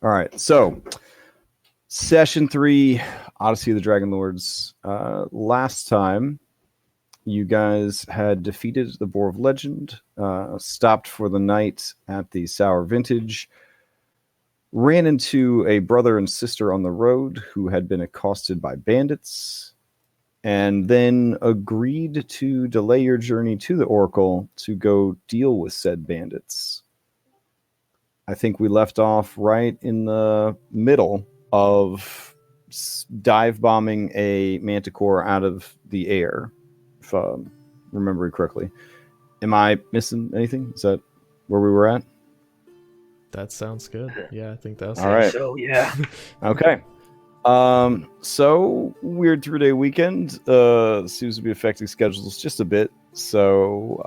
All right, so session 3, Odyssey of the Dragonlords. Last time, you guys had defeated the Boar of Legend, stopped for the night at the Sour Vintage, ran into a brother and sister on the road who had been accosted by bandits, and then agreed to delay your journey to the Oracle to go deal with said bandits. I think we left off right in the middle of dive bombing a Manticore out of the air, if I'm remembering correctly. Am I missing anything? Is that where we were at? That sounds good. Yeah, I think that's all right. So yeah. Okay. So weird 3-day weekend seems to be affecting schedules just a bit. So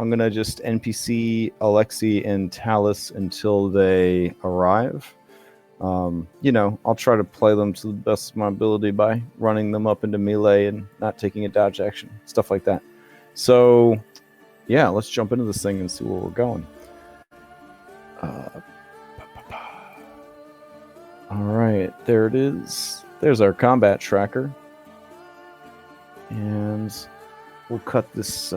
I'm gonna just NPC Alexi and Talus until they arrive. I'll try to play them to the best of my ability by running them up into melee and not taking a dodge action, stuff like that. So, yeah, let's jump into this thing and see where we're going. All right, there it is. There's our combat tracker. And we'll cut this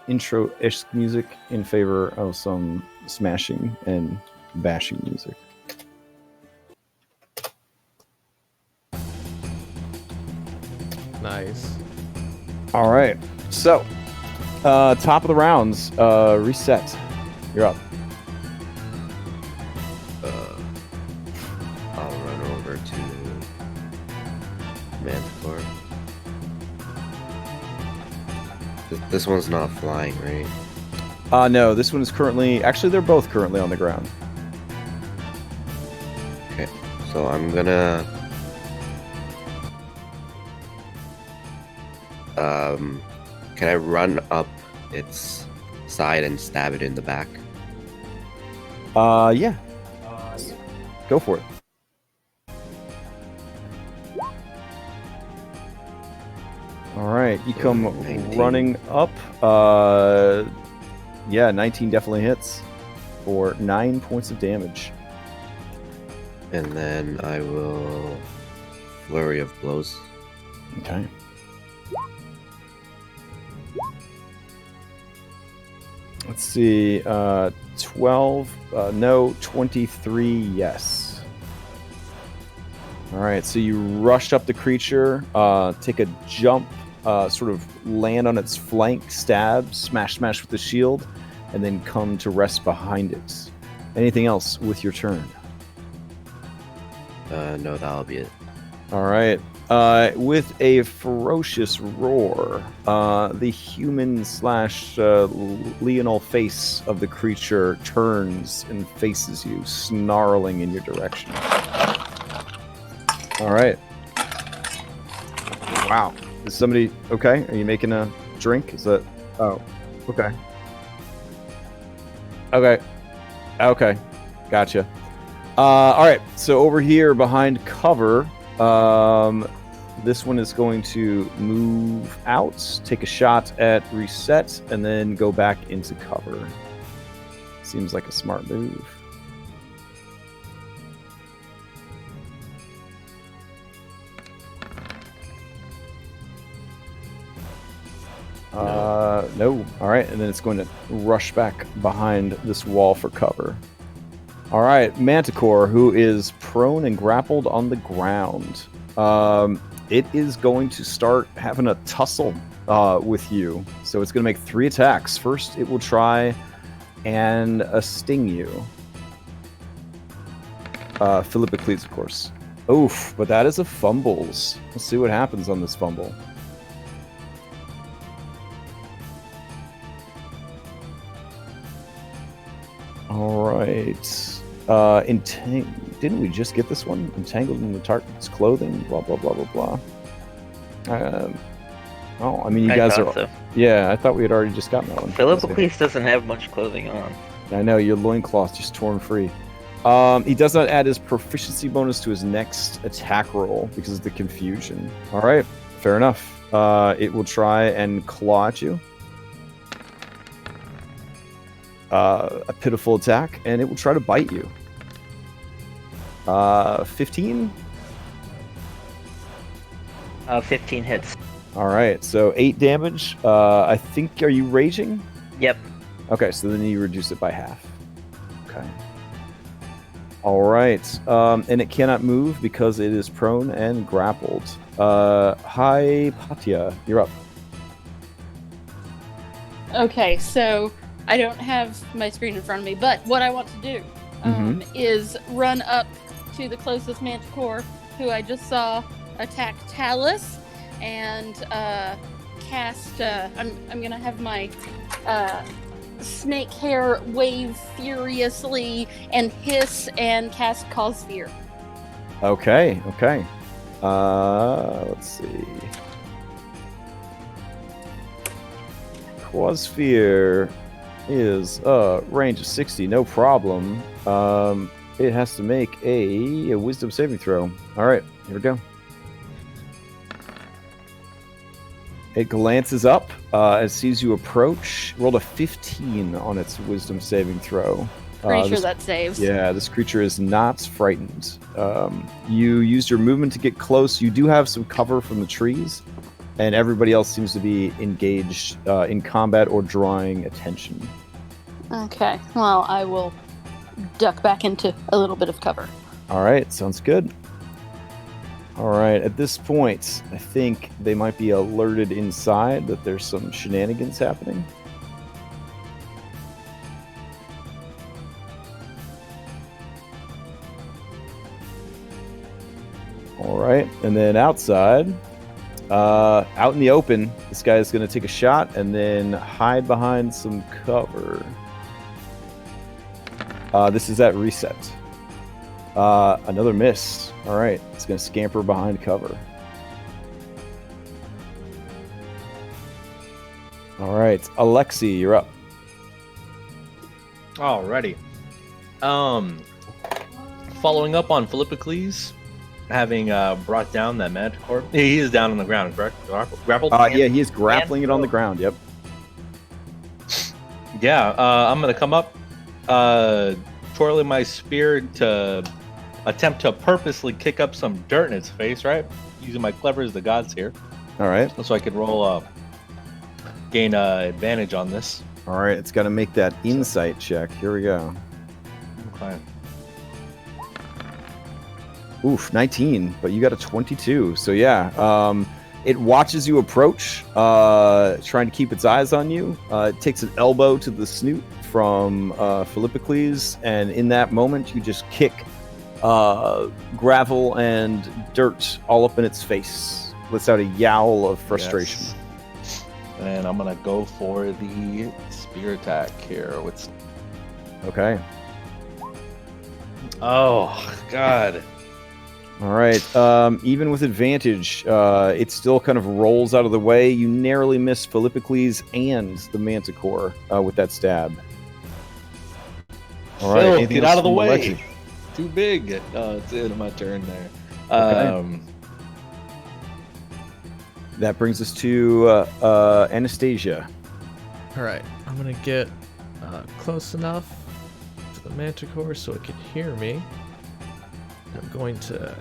intro-ish music in favor of some smashing and bashing music. nice. All right, so top of the rounds, reset. You're up. I'll run over to Manticore. This one's not flying, right? No, this one is currently... Actually, they're both currently on the ground. Okay, so I'm gonna... can I run up its side and stab it in the back? Yeah. Go for it. All right, you come 19. running up. Yeah, 19 definitely hits for 9 points of damage. And then I will flurry of blows. Okay. Let's see. 12, no. 23, yes. All right, so you rush up the creature, take a jump, sort of land on its flank, stab, smash with the shield, and then come to rest behind it. Anything else with your turn? No, that'll be it. All right. With a ferocious roar, the human / Leonel face of the creature turns and faces you, snarling in your direction. All right. Wow. Is somebody okay? Are you making a drink? Is that... Oh, okay. Okay. Gotcha. All right. So over here behind cover, this one is going to move out, take a shot at reset, and then go back into cover. Seems like a smart move. No. All right, and then it's going to rush back behind this wall for cover. All right, Manticore, who is prone and grappled on the ground. It is going to start having a tussle with you. So it's going to make 3 attacks. First, it will try and sting you. Philippocles, of course. Oof, but that is a fumbles. Let's see what happens on this fumble. All right. Didn't we just get this one? Entangled in the target's clothing, blah, blah, blah, blah, blah. I mean, you guys are... So. Yeah, I thought we had already just gotten that one. Philippocles doesn't have much clothing on. I know, your loincloth just torn free. He does not add his proficiency bonus to his next attack roll because of the confusion. All right, fair enough. It will try and claw at you. a pitiful attack, and it will try to bite you. 15? 15 hits. All right, so 8 damage. I think, are you raging? Yep. Okay, so then you reduce it by half. Okay. All right, and it cannot move because it is prone and grappled. Hi, Patya, you're up. Okay, so I don't have my screen in front of me, but what I want to do is run up to the closest Manticore, who I just saw attack Talus, and cast. I'm gonna have my snake hair wave furiously and hiss and cast Cause Fear. Okay. Let's see. Quasphere is range of 60, no problem. It has to make a wisdom saving throw. All right, here we go. It glances up, it sees you approach, rolled a 15 on its wisdom saving throw. Pretty sure that saves. Yeah, this creature is not frightened. You used your movement to get close. You do have some cover from the trees, and everybody else seems to be engaged in combat or drawing attention. Okay, well, I will duck back into a little bit of cover. All right, sounds good. All right, at this point, I think they might be alerted inside that there's some shenanigans happening. All right, and then outside, out in the open, this guy is going to take a shot and then hide behind some cover. This is at reset. Another miss. All right, it's going to scamper behind cover. All right, Alexi, you're up. Alrighty. Following up on Philippocles, having brought down that Manticore. He is down on the ground, correct? Grappled? Yeah, he is grappling it on the ground, yep. Yeah, I'm going to come up, twirling my spear to attempt to purposely kick up some dirt in its face, right? Using my clever as the gods here. All right. So I could roll gain advantage on this. All right, it's got to make that insight check. Here we go. Okay. Oof, 19, but you got a 22. So yeah, it watches you approach, trying to keep its eyes on you. It takes an elbow to the snoot from Philippocles, and in that moment, you just kick gravel and dirt all up in its face. Lets out a yowl of frustration. Yes. And I'm gonna go for the spear attack here. Okay. Oh God. All right. Even with advantage, it still kind of rolls out of the way. You narrowly miss Philippocles and the Manticore with that stab. All right. Phil, anything get else out of the from way. Alexi? Too big. Oh, it's the end of my turn there. Okay. That brings us to Anastasia. All right, I'm gonna get close enough to the Manticore so it can hear me. I'm going to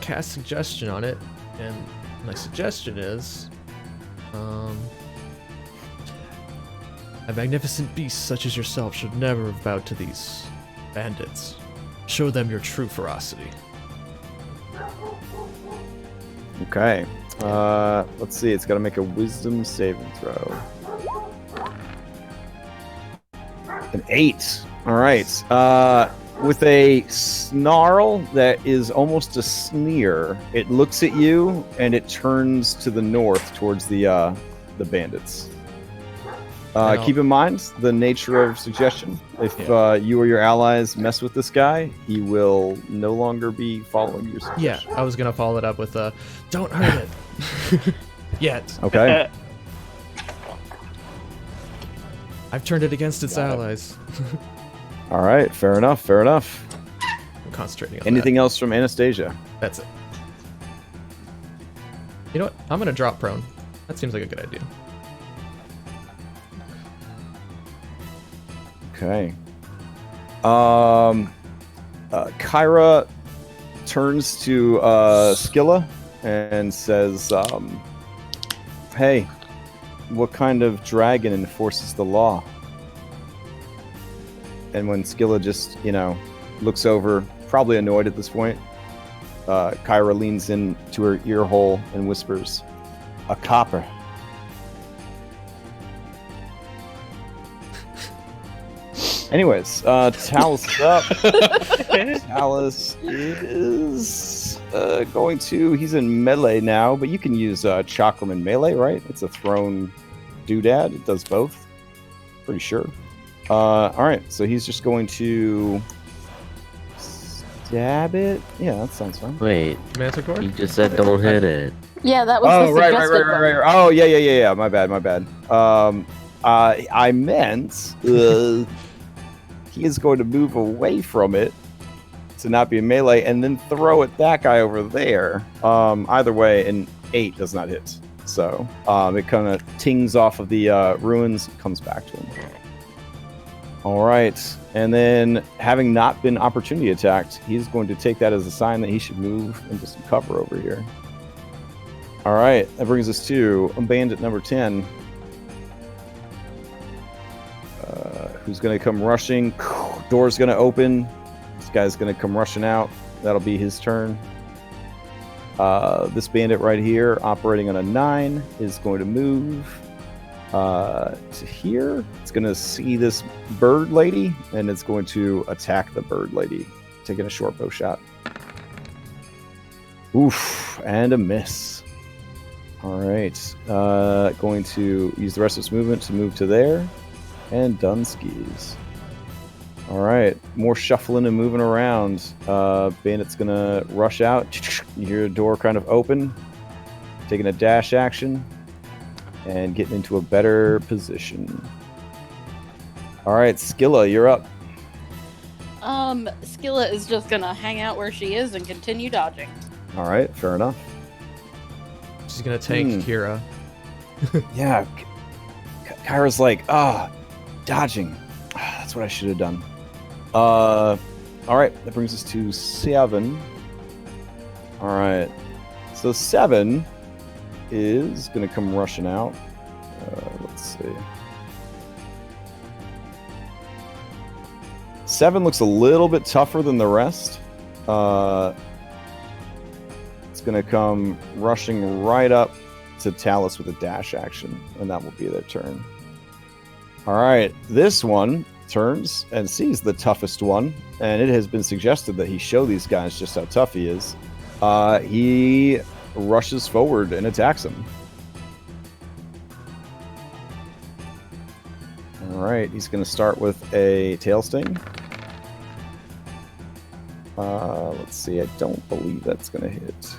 cast suggestion on it, and my suggestion is, a magnificent beast such as yourself should never have bowed to these bandits. Show them your true ferocity. Okay. Let's see. It's got to make a wisdom saving throw. An 8. All right. With a snarl that is almost a sneer, it looks at you and it turns to the north towards the bandits. Keep in mind the nature of suggestion. If you or your allies mess with this guy, he will no longer be following your suggestion. Yeah, I was gonna follow it up with don't hurt it. Yet. Okay. I've turned it against its allies. All right. Fair enough. Fair enough. I'm concentrating on Anything else from Anastasia? That's it. You know what? I'm gonna drop prone. That seems like a good idea. Okay. Kyra turns to Scylla and says, "Hey, what kind of dragon enforces the law?" And when Scylla just, looks over, probably annoyed at this point, Kyra leans in to her ear hole and whispers, "A copper." Anyways, Talus is up. Talus is going to... He's in melee now, but you can use Chakram in melee, right? It's a thrown doodad. It does both. Pretty sure. Alright, so he's just going to... stab it? Yeah, that sounds fine. Wait, Manticore? you just said don't hit it. Yeah, that was Oh, the right. suggested one. Oh, yeah. My bad. I meant he is going to move away from it to not be in melee and then throw at that guy over there. Either way, an 8 does not hit. So it kind of tings off of the ruins and comes back to him. All right. And then, having not been opportunity attacked, he's going to take that as a sign that he should move into some cover over here. All right. That brings us to bandit number 10. Who's going to come rushing. Door's going to open. This guy's going to come rushing out. That'll be his turn. This bandit right here, operating on a 9, is going to move to here. It's going to see this bird lady, and it's going to attack the bird lady, taking a short bow shot. Oof, and a miss. All right. Going to use the rest of its movement to move to there. And done skis. All right, more shuffling and moving around. Bandit's gonna rush out. You hear the door kind of open, taking a dash action, and getting into a better position. All right, Scylla, you're up. Scylla is just gonna hang out where she is and continue dodging. All right, fair enough. She's gonna tank Kira. Yeah, Kyra's like, dodging. That's what I should have done. All right, that brings us to 7. All right, so 7 is going to come rushing out. Let's see. 7 looks a little bit tougher than the rest. It's going to come rushing right up to Talus with a dash action, and that will be their turn. All right, this one turns and sees the toughest one, and it has been suggested that he show these guys just how tough he is. He rushes forward and attacks him. All right, he's going to start with a tail sting. Let's see, I don't believe that's going to hit.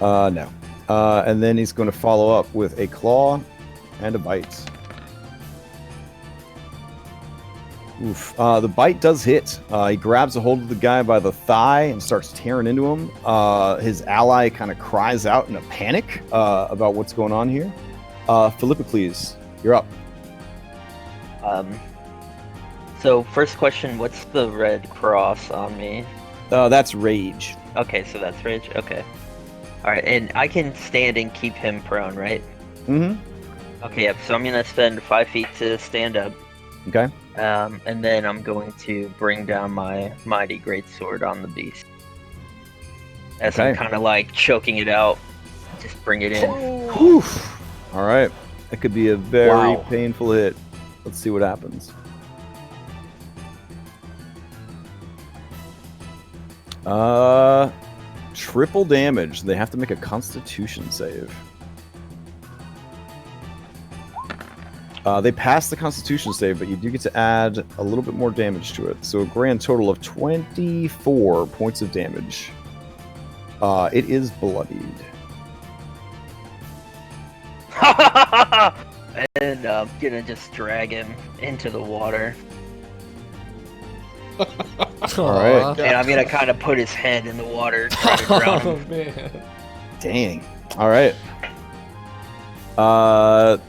No. And then he's going to follow up with a claw and a bite. Oof. The bite does hit. He grabs a hold of the guy by the thigh and starts tearing into him. His ally kind of cries out in a panic about what's going on here. Philippocles, you're up. So first question, what's the red cross on me? That's rage. Okay, so that's rage. Okay. All right, and I can stand and keep him prone, right? Mm-hmm. Okay, yep. So I'm gonna spend 5 feet to stand up. Okay. And then I'm going to bring down my mighty greatsword on the beast. As I'm kind of like choking it out, just bring it in. Oof. All right. That could be a very painful hit. Let's see what happens. Triple damage. They have to make a Constitution save. They pass the Constitution save, but you do get to add a little bit more damage to it. So a grand total of 24 points of damage. It is bloodied. And I'm gonna just drag him into the water. All right. And I'm gonna kind of put his head in the water, try to drown him. Oh man. Dang. All right. Let's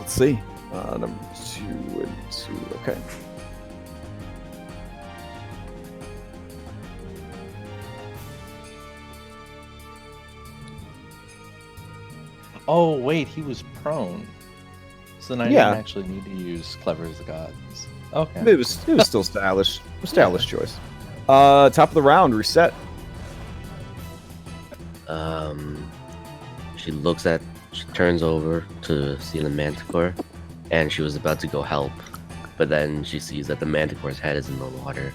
see. Number 2 and 2. Okay. Oh wait, he was prone. So then I Yeah. didn't actually need to use Clever as the Gods. Okay. It was still stylish. Stylish choice. Top of the round, reset. She turns over to see the Manticore, and she was about to go help, but then she sees that the Manticore's head is in the water.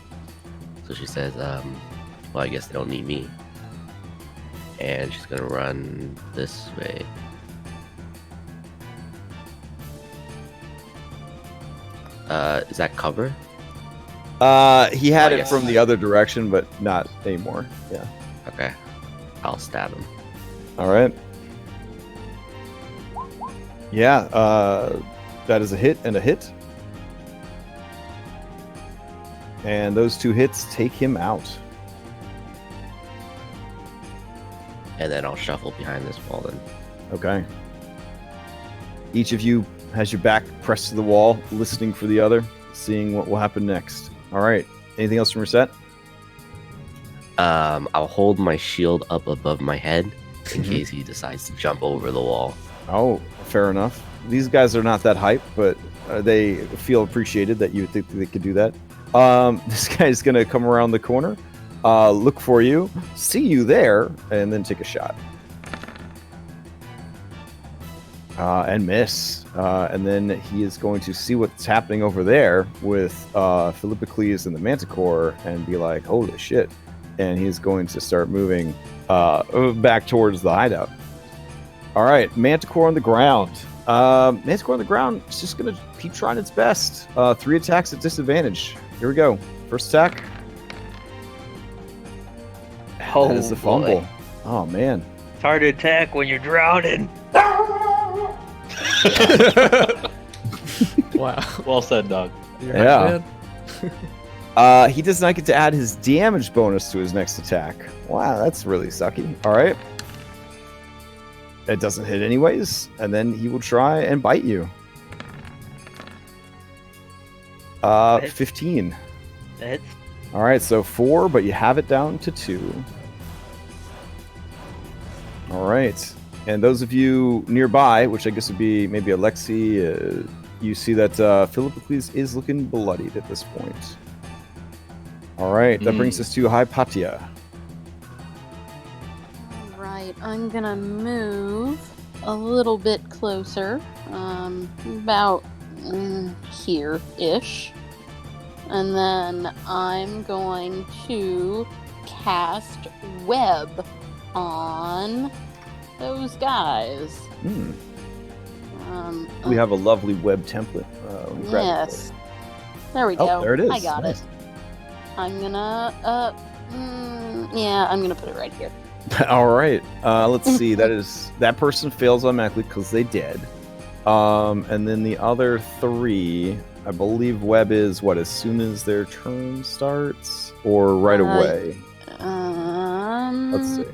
So she says, well, I guess they don't need me. And she's gonna run this way. Is that cover? He had it yes. from the other direction, but not anymore. Yeah. Okay. I'll stab him. All right. Yeah, that is a hit and a hit. And those 2 hits take him out. And then I'll shuffle behind this wall then. Okay. Each of you has your back pressed to the wall, listening for the other, seeing what will happen next. All right. Anything else from your set? I'll hold my shield up above my head in Mhm. case he decides to jump over the wall. Oh, fair enough. These guys are not that hype, but they feel appreciated that you think they could do that. This guy's going to come around the corner, look for you, see you there, and then take a shot. And miss. And then he is going to see what's happening over there with Philippocles and the Manticore and be like, holy shit. And he's going to start moving back towards the hideout. All right, Manticore on the ground. Manticore on the ground is just going to keep trying its best. 3 attacks at disadvantage. Here we go. First attack. Oh, That is the fumble. boy. Oh, man. It's hard to attack when you're drowning. Wow. Well said, dog. You're Yeah. man. He does not get to add his damage bonus to his next attack. Wow, that's really sucky. All right. It doesn't hit anyways, and then he will try and bite you. 15. That's All right, so 4, but you have it down to 2. All right. And those of you nearby, which I guess would be maybe Alexi, you see that Philippocles is looking bloodied at this point. All right, that brings us to Hypatia. Right, I'm gonna move a little bit closer, about here-ish. And then I'm going to cast Web on those guys. We have a lovely web template. Let me grab it Yes. There we for go. you. Oh, there it is. I got Nice. it. I'm gonna, yeah, I'm gonna put it right here. All right. Let's see. That person fails automatically because they did. And then the other 3, I believe Web is what, as soon as their turn starts or right away? Let's see.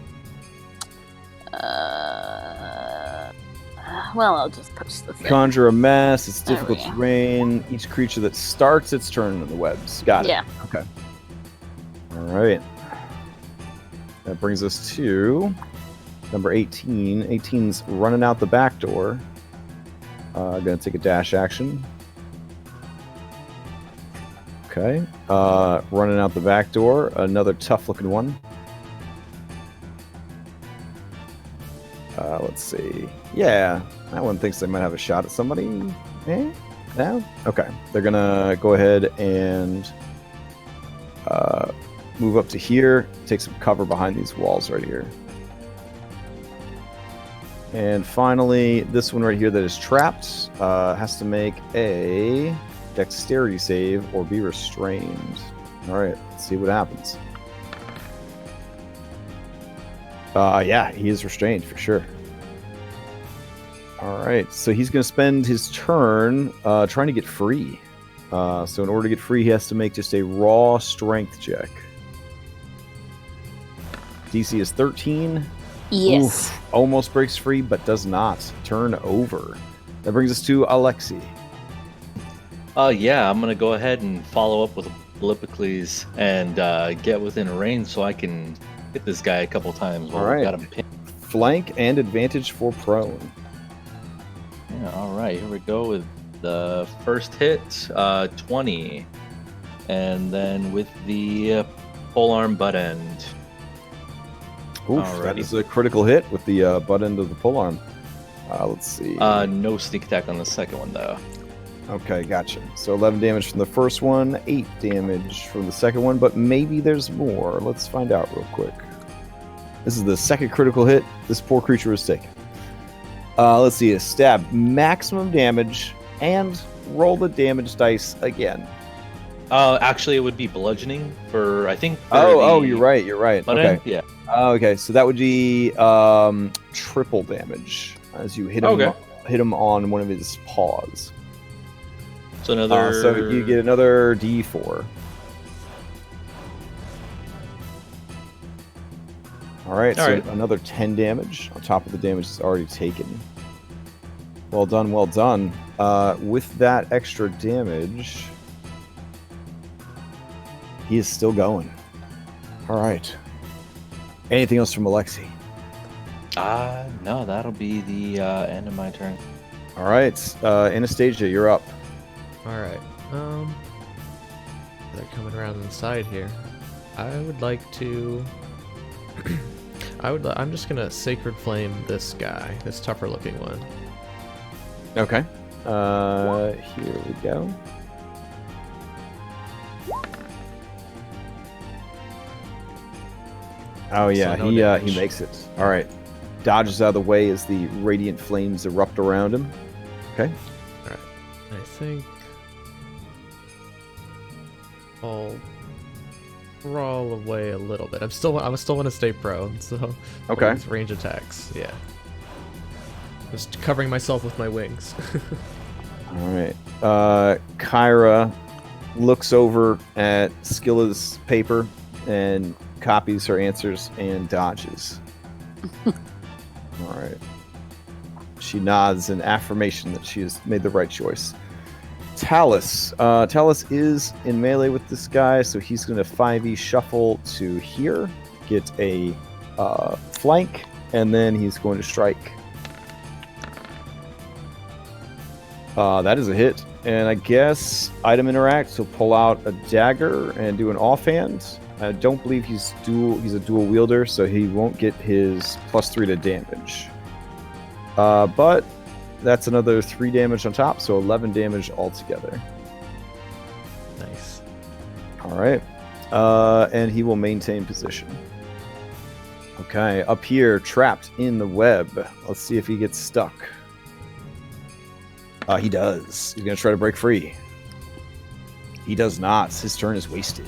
Well, I'll just push the thing. Conjure a mess. It's There difficult we to go. rain. Each creature that starts its turn in the webs. Got it. Yeah. Okay. All right. That brings us to number 18. 18's running out the back door. Gonna take a dash action. Okay. Running out the back door. Another tough looking one. Let's see. Yeah, that one thinks they might have a shot at somebody. Eh? No? Okay. They're gonna go ahead and move up to here, take some cover behind these walls right here. And finally, this one right here that is trapped has to make a dexterity save or be restrained. All right, let's see what happens. Yeah, he is restrained for sure. All right, so he's going to spend his turn trying to get free. So in order to get free, he has to make just a raw strength check. DC is 13. Yes. Oof, almost breaks free, but does not turn over. That brings us to Alexi. Yeah, I'm gonna go ahead and follow up with Polypocles and get within range so I can hit this guy a couple times while All right. we got him pinned. Flank and advantage for prone. Yeah, all right, here we go with the first hit, 20, and then with the polearm butt end. Oof, that Alrighty. is a critical hit with the butt end of the polearm. Let's see. No sneak attack on the second one though. Okay, gotcha. So 11 damage from the first one, 8 damage from the second one, but maybe there's more. Let's find out real quick. This is the second critical hit this poor creature was taking. Let's see, a stab, maximum damage, and roll the damage dice again. Actually, it would be bludgeoning for, I think. For Oh, the you're right. butt Okay. end? Yeah. Okay, so that would be triple damage as you hit him, Okay. hit him on one of his paws. So another. So you get another D4. All right, so Alright. another 10 damage on top of the damage it's already taken. Well done, well done. With that extra damage, he is still going. All right. Anything else from Alexi? No, that'll be the end of my turn. All right, Anastasia, you're up. All right. They're coming around the side here. I would like to. I'm just gonna Sacred Flame this guy, this tougher looking one. Okay. Here we go. Oh yeah, So no he damage. makes it. All right, dodges out of the way as the radiant flames erupt around him. Okay. I think I'll crawl away a little bit. I still want to stay prone, so Okay. with range attacks. Yeah. Just covering myself with my wings. All right. Kyra looks over at Scylla's paper and copies her answers and dodges. All right. She nods in affirmation that she has made the right choice. Talus. Talus is in melee with this guy, so he's going to 5e shuffle to here, get a flank, and then he's going to strike. That is a hit. And I guess item interact, so pull out a dagger and do an offhand. I don't believe he's a dual wielder, so he won't get his +3 to damage. But that's another 3 damage on top, so 11 damage altogether. Nice. All right. And he will maintain position. Okay, up here, trapped in the web. Let's see if he gets stuck. He does. He's going to try to break free. He does not. His turn is wasted.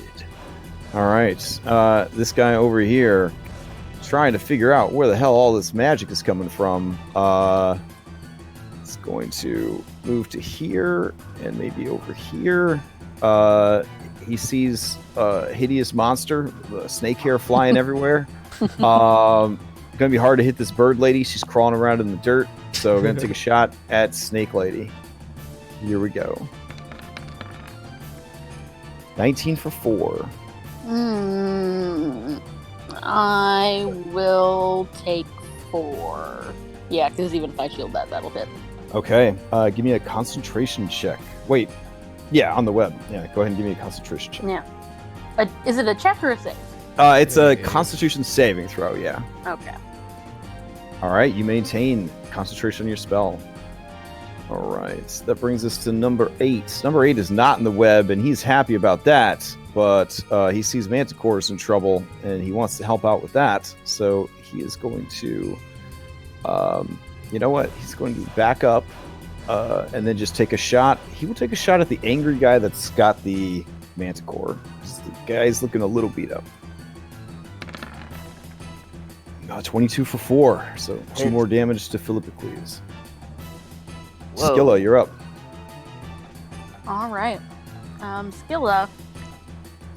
All right. This guy over here is trying to figure out where the hell all this magic is coming from. It's going to move to here and maybe over here. He sees a hideous monster, snake hair flying everywhere. Going to be hard to hit this bird lady. She's crawling around in the dirt. So we're going to take a shot at Snake Lady. Here we go. 19 for 4. I will take 4. Yeah, because even if I shield that, that'll hit. Okay. Give me a concentration check. Wait. Yeah, on the web. Yeah, go ahead and give me a concentration check. Yeah. Is it a check or a save? It's a Yeah. Constitution saving throw, yeah. Okay. All right, you maintain concentration on your spell. All right, that brings us to number 8. Number 8 is not in the web, and he's happy about that, but he sees Manticore's in trouble, and he wants to help out with that, so he is going to, you know what, he's going to back up and then just take a shot. He will take a shot at the angry guy that's got the Manticore. The guy's looking a little beat up. 22 for 4, so 2 more damage to Philippocles. Whoa. Scylla, you're up. All right. Scylla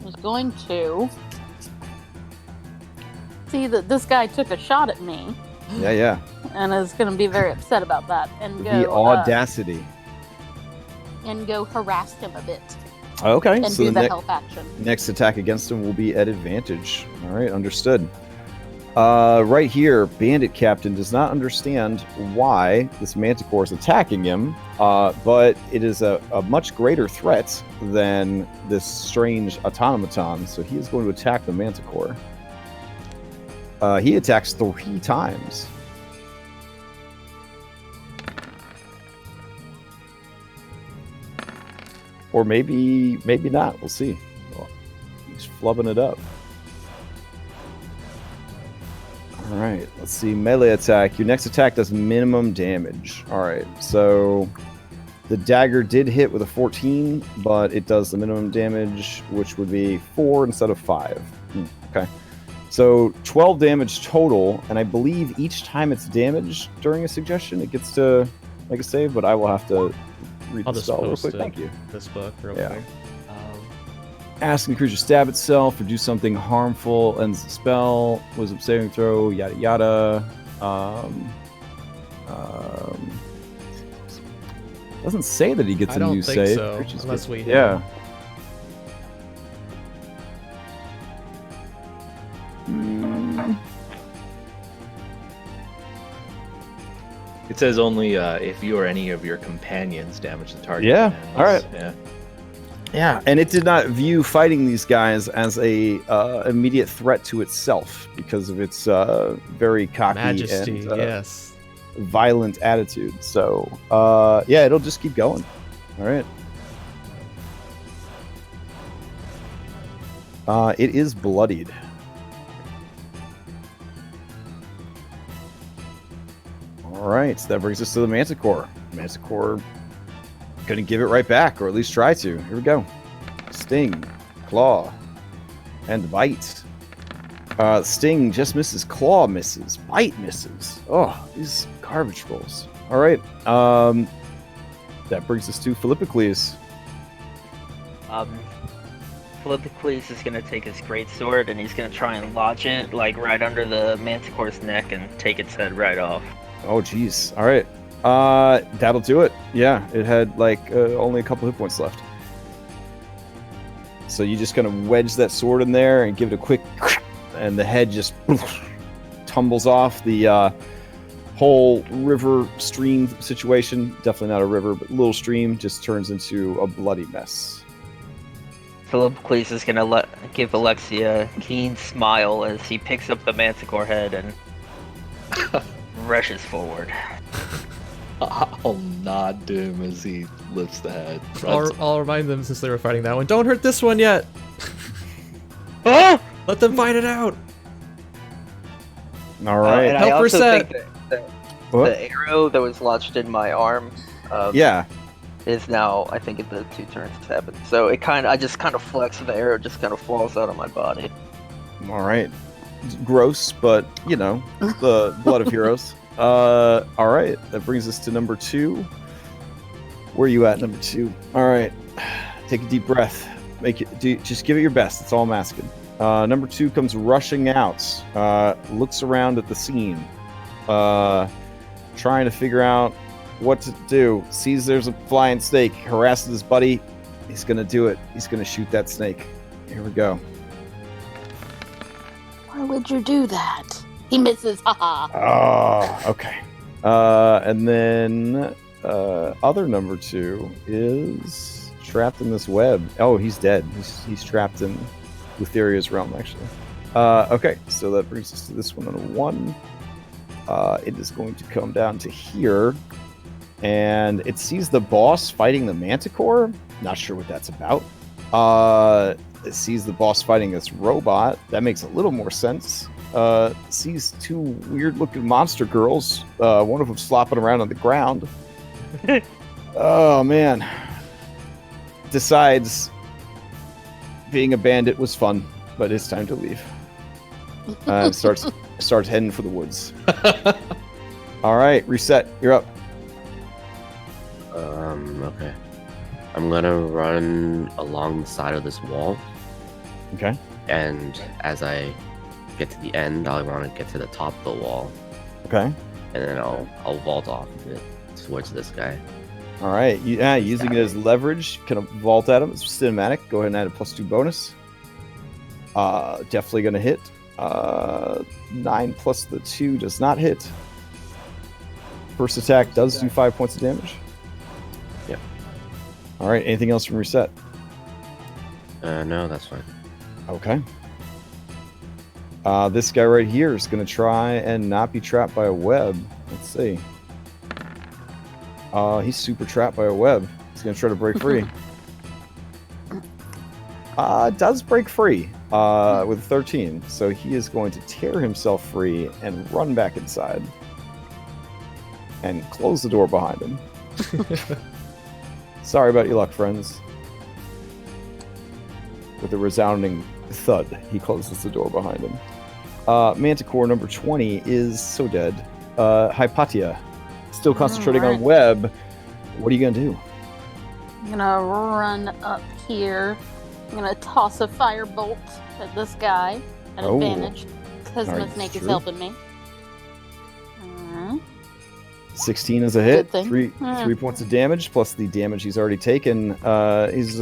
is going to see that this guy took a shot at me Yeah. and is going to be very upset about that and go The audacity. and go harass him a bit Okay, and so do the the help action. next attack against him will be at advantage. All right, understood. Right here, Bandit Captain does not understand why this Manticore is attacking him, but it is a much greater threat than this strange automaton, so he is going to attack the Manticore. He attacks 3 times. Or maybe not. We'll see. Well, he's flubbing it up. All right, let's see. Melee attack. Your next attack does minimum damage. All right, so the dagger did hit with a 14, but it does the minimum damage, which would be 4 instead of 5. Okay. So 12 damage total, and I believe each time it's damaged during a suggestion, it gets to make a save, but I will have to read I'll the just spell real post quick. it. Thank you. This book real Yeah. quick. Asking the creature stab itself or do something harmful, ends the spell, wisdom saving throw, yada yada. Doesn't say that he gets I a don't new think save. so, Creatures unless get- we hit yeah. him. It says only if you or any of your companions damage the target. Yeah, And all right. Yeah. Yeah, and it did not view fighting these guys as a immediate threat to itself because of its very cocky Majesty, and yes. violent attitude. So, yeah, it'll just keep going. All right. It is bloodied. All right, that brings us to the Manticore. Manticore gonna give it right back, or at least try to. Here we go. Sting, claw, and bite. Sting just misses, claw misses, bite misses. Oh, these garbage rolls. All right. That brings us to Philippocles. Philippocles is gonna take his greatsword and he's gonna try and lodge it like right under the Manticore's neck and take its head right off. Oh, geez. All right. That'll do it. Yeah, it had like only a couple hit points left. So you just gonna wedge that sword in there and give it a quick, and the head just tumbles off. The whole river stream situation, definitely not a river, but little stream, just turns into a bloody mess. Philippocles is gonna give Alexia a keen smile as he picks up the Manticore head and rushes forward. I'll nod to him as he lifts the head. I'll remind them since they were fighting that one. Don't hurt this one yet. Ah! Let them fight it out. All right. And I Help her also set. think that What? the arrow that was lodged in my arm Yeah. is now, I think, at the 2 turns it's happened. So I just kind of flex and the arrow just kind of falls out of my body. All right. Gross, but you know, the blood of heroes. All right. That brings us to number 2. Where are you at, number 2? All right. Take a deep breath. Just give it your best. That's all I'm asking. Number 2 comes rushing out. Looks around at the scene. Trying to figure out what to do. Sees there's a flying snake. Harasses his buddy. He's gonna do it. He's gonna shoot that snake. Here we go. Why would you do that? He misses, haha. Oh, okay. And then other number 2 is trapped in this web. Oh, he's dead. He's trapped in Lutheria's realm, actually. Okay, so that brings us to this one on a 1. It is going to come down to here, and it sees the boss fighting the Manticore. Not sure what that's about. It sees the boss fighting this robot. That makes a little more sense. Sees 2 weird-looking monster girls. One of them slopping around on the ground. Oh man! Decides being a bandit was fun, but it's time to leave. Starts heading for the woods. All right, reset. You're up. Okay. I'm gonna run along the side of this wall, Okay. and as I get to the end. I want to get to the top of the wall, Okay. and then I'll vault off of it towards this guy. All right. Using it as leverage, kind of vault at him. It's cinematic. Go ahead and add a +2 bonus. Definitely going to hit. 9 plus the 2 does not hit. First attack does do 5 points of damage. Yep. All right. Anything else from your set? No, that's fine. Okay. This guy right here is going to try and not be trapped by a web. Let's see. He's super trapped by a web. He's going to try to break free. Does break free with 13. So he is going to tear himself free and run back inside. And close the door behind him. Sorry about your luck, friends. With a resounding thud, he closes the door behind him. Manticore number 20 is so dead. Hypatia, still concentrating on web. What are you going to do? I'm gonna run up here. I'm gonna toss a firebolt at this guy at advantage because my snake is helping me. 16 is a hit. Good thing. 3 points of damage plus the damage he's already taken. His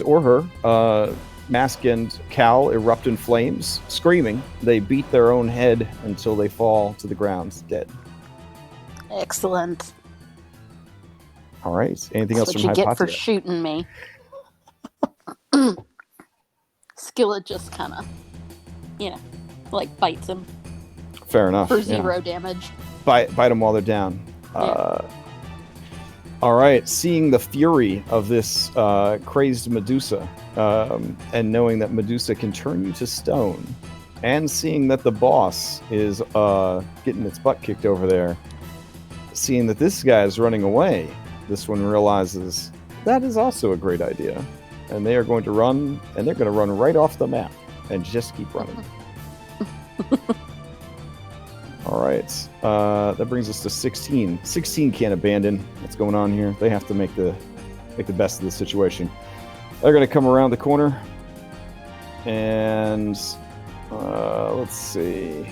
or her mask and cowl erupt in flames, screaming. They beat their own head until they fall to the ground dead. Excellent. All right. Anything else That's from what you Hypatia? get for shooting me. Skillet just kind of, like bites him Fair enough. for 0 damage. Bite them while they're down. Yeah. All right. Seeing the fury of this crazed Medusa, and knowing that Medusa can turn you to stone, and seeing that the boss is getting its butt kicked over there, seeing that this guy is running away, this one realizes that is also a great idea. And they are going to run, and they're going to run right off the map and just keep running. All right. That brings us to 16. 16 can't abandon. What's going on here? They have to make the best of the situation. They're going to come around the corner. And let's see.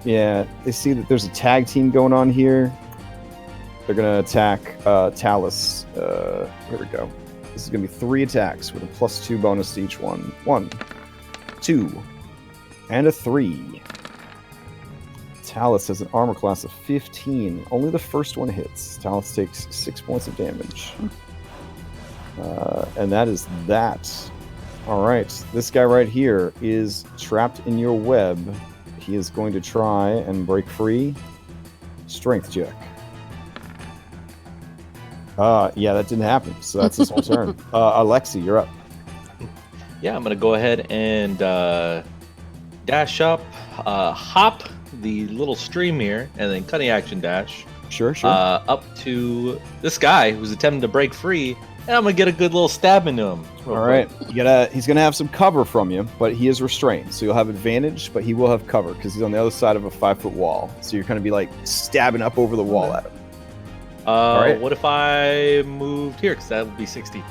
Yeah, they see that there's a tag team going on here. They're going to attack Talus. Here we go. This is going to be 3 attacks with a +2 bonus to each one. 1, 2, and a 3. Talus has an armor class of 15. Only the first one hits. Talus takes 6 points of damage. And that is that. All right. This guy right here is trapped in your web. He is going to try and break free. Strength check. Yeah, that didn't happen. So that's his whole turn. Alexi, you're up. Yeah, I'm gonna go ahead and dash up, hop the little stream here, and then cutting action dash. Sure. Up to this guy who's attempting to break free, and I'm gonna get a good little stab into him. All right. He's gonna have some cover from you, but he is restrained, so you'll have advantage, but he will have cover because he's on the other side of a 5-foot wall. So you're gonna be like stabbing up over the wall at him. All right. What if I moved here? Because that would be 60.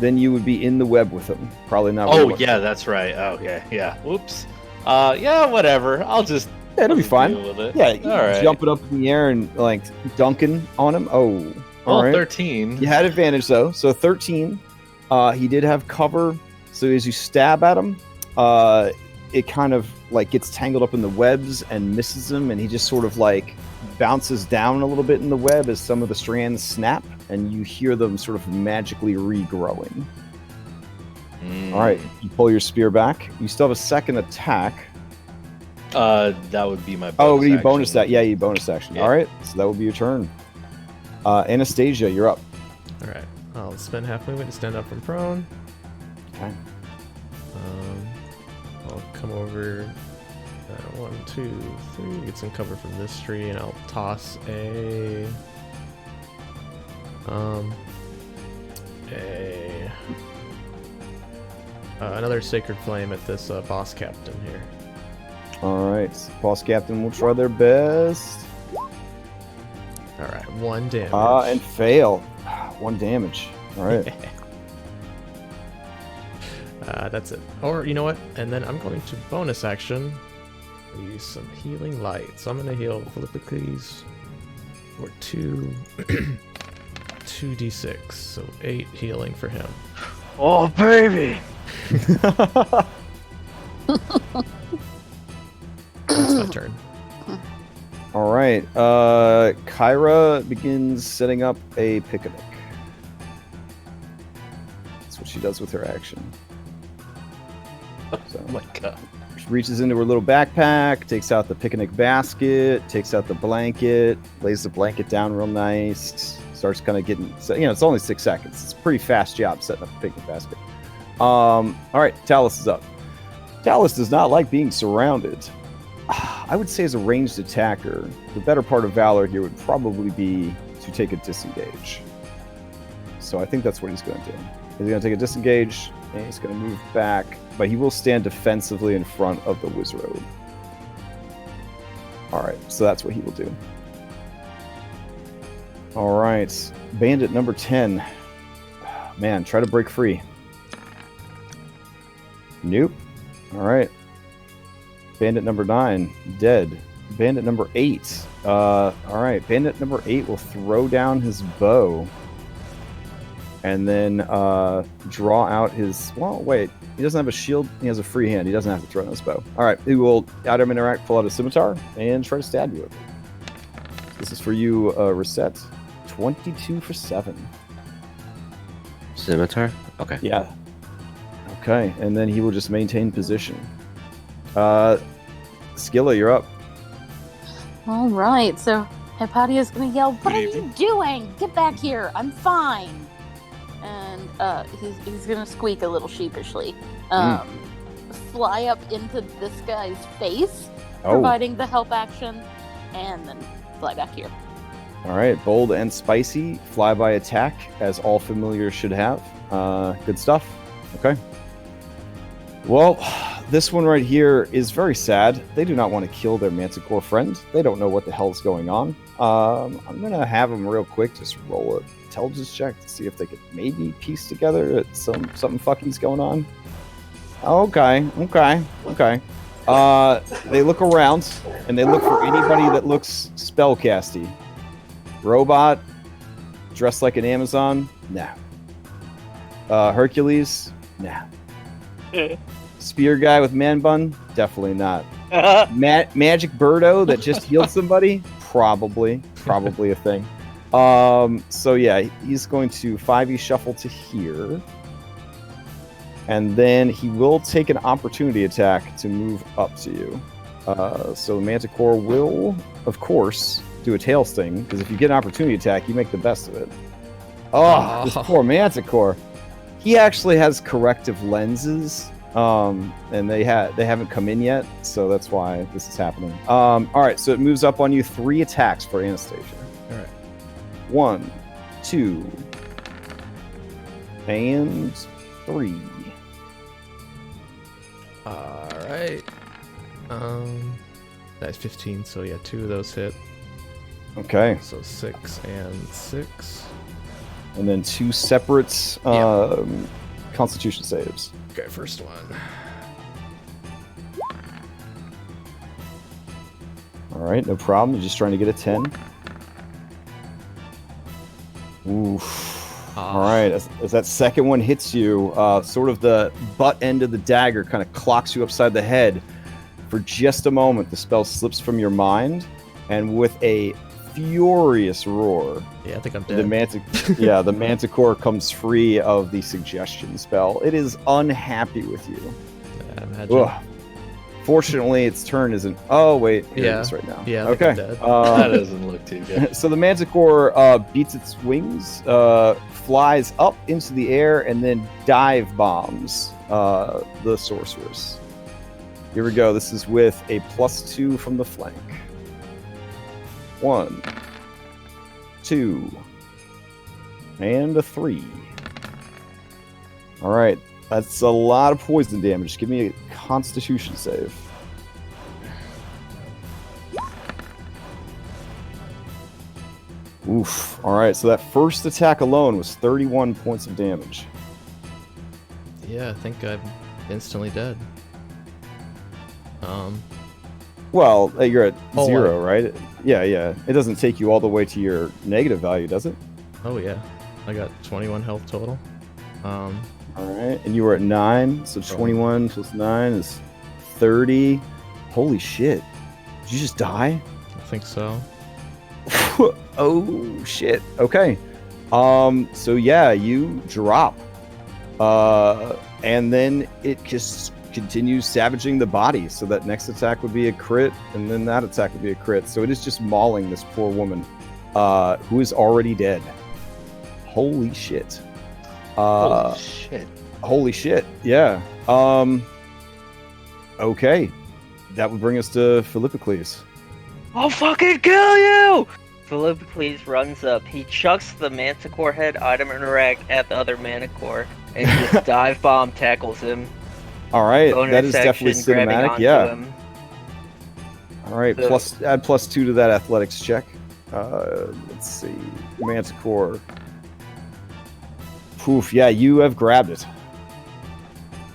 Then you would be in the web with him. Probably not. Oh, yeah, that's right. Okay, yeah. Whoops. Yeah, whatever. I'll just. Yeah, it'll be fine. Deal with it. Yeah, all right. Jumping up in the air and like dunking on him. Oh, all right. 13. You had advantage though. So 13. He did have cover. So as you stab at him, it kind of like gets tangled up in the webs and misses him, and he just sort of like bounces down a little bit in the web as some of the strands snap, and you hear them sort of magically regrowing. All right, you pull your spear back. You still have a second attack. That would be my bonus Oh, you action. bonus that. Yeah, you bonus action. Yeah. All right, so that will be your turn. Anastasia, you're up. All right. I'll spend half movement to stand up from prone. Okay. I'll come over. 1, 2, 3. Get some cover from this tree, and I'll toss another sacred flame at this boss captain here. All right, boss captain will try their best. All right, 1 damage. And fail. 1 damage. All right. That's it. Or you know what? And then I'm going to bonus action I'll use some healing light. So I'm gonna heal Philippicles for 2d6, so 8 healing for him. Oh, baby! That's my turn. All right. Kyra begins setting up a picnic. That's what she does with her action. So, Oh my god. she reaches into her little backpack, takes out the picnic basket, takes out the blanket, lays the blanket down real nice, starts kind of getting, so, it's only 6 seconds. It's a pretty fast job setting up a picnic basket. All right, Talus is up. Talus does not like being surrounded. I would say as a ranged attacker, the better part of Valor here would probably be to take a disengage. So I think that's what he's going to do. He's going to take a disengage, and he's going to move back, but he will stand defensively in front of the Wizroad. All right, so that's what he will do. All right, Bandit number 10. Man, try to break free. Nope. All right. Bandit number 9, dead. Bandit number 8. All right. Bandit number 8 will throw down his bow. And then draw out his... Well, wait. He doesn't have a shield. He has a free hand. He doesn't have to throw down his bow. All right. He will, out of interact, pull out a scimitar and try to stab you with it. This is for you, Reset. 22 for 7. Scimitar? Okay. Yeah. Okay. And then he will just maintain position. Skilla, you're up. All right, so Hypatia's gonna yell, "What are you doing? Get back here! I'm fine!" And he's gonna squeak a little sheepishly, fly up into this guy's face, providing the help action, and then fly back here. All right, bold and spicy, flyby attack, as all familiars should have. Good stuff. Okay. Well, this one right here is very sad. They do not want to kill their Manticore friend. They don't know what the hell's going on. I'm going to have them real quick just roll a intelligence check to see if they could maybe piece together that something fucking's going on. Okay. They look around, and they look for anybody that looks spellcasty. Robot, dressed like an Amazon? Nah. Hercules? Nah. Spear guy with man bun? Definitely not. Magic Birdo that just healed somebody? Probably a thing. So yeah, he's going to 5e shuffle to here. And then he will take an opportunity attack to move up to you. So Manticore will, of course, do a tail sting, because if you get an opportunity attack, you make the best of it. Oh, this poor Manticore. He actually has corrective lenses. And they haven't come in yet, so that's why this is happening. All right, so it moves up on you 3 attacks for Anastasia. All right. 1, 2, and 3. All right. That's 15. So yeah, 2 of those hit. Okay, So 6 and 6. and then 2 separate Constitution saves. Okay, first one. All right, no problem. You're just trying to get a 10. Oof. All right, as that second one hits you, sort of the butt end of the dagger kind of clocks you upside the head. For just a moment, the spell slips from your mind, and with a furious roar, Yeah, I think I'm dead. the Manticore comes free of the suggestion spell. It is unhappy with you. Yeah, imagine. Ugh. Fortunately, its turn isn't. Oh wait, here Yeah. it is right now. Yeah, I think okay. I'm dead. That doesn't look too good. So the Manticore beats its wings, flies up into the air, and then dive bombs the sorceress. Here we go. This is with a +2 from the flank. 1, 2, and a 3. All right, that's a lot of poison damage. Give me a Constitution save. Oof. All right, so that first attack alone was 31 points of damage. Yeah, I think I'm instantly dead. Well, you're at Oh, 0, right? Yeah. It doesn't take you all the way to your negative value, does it? Oh yeah, I got 21 health total. All right, and you were at 9, so 21 plus 9 is 30. Holy shit! Did you just die? I think so. Oh shit. Okay. So yeah, you drop. And then it just continues savaging the body. So that next attack would be a crit, and then that attack would be a crit. So it is just mauling this poor woman, who is already dead. Holy shit. Holy shit. Holy shit. Yeah. Okay. That would bring us to Philippocles. I'll fucking kill you! Philippocles runs up. He chucks the Manticore head item rack at the other Manticore and just dive bomb tackles him. All right, Bonus that is definitely action, grabbing cinematic. onto Yeah. him. All right, So- add +2 to that athletics check. Let's see, Manticore. Poof, yeah, you have grabbed it.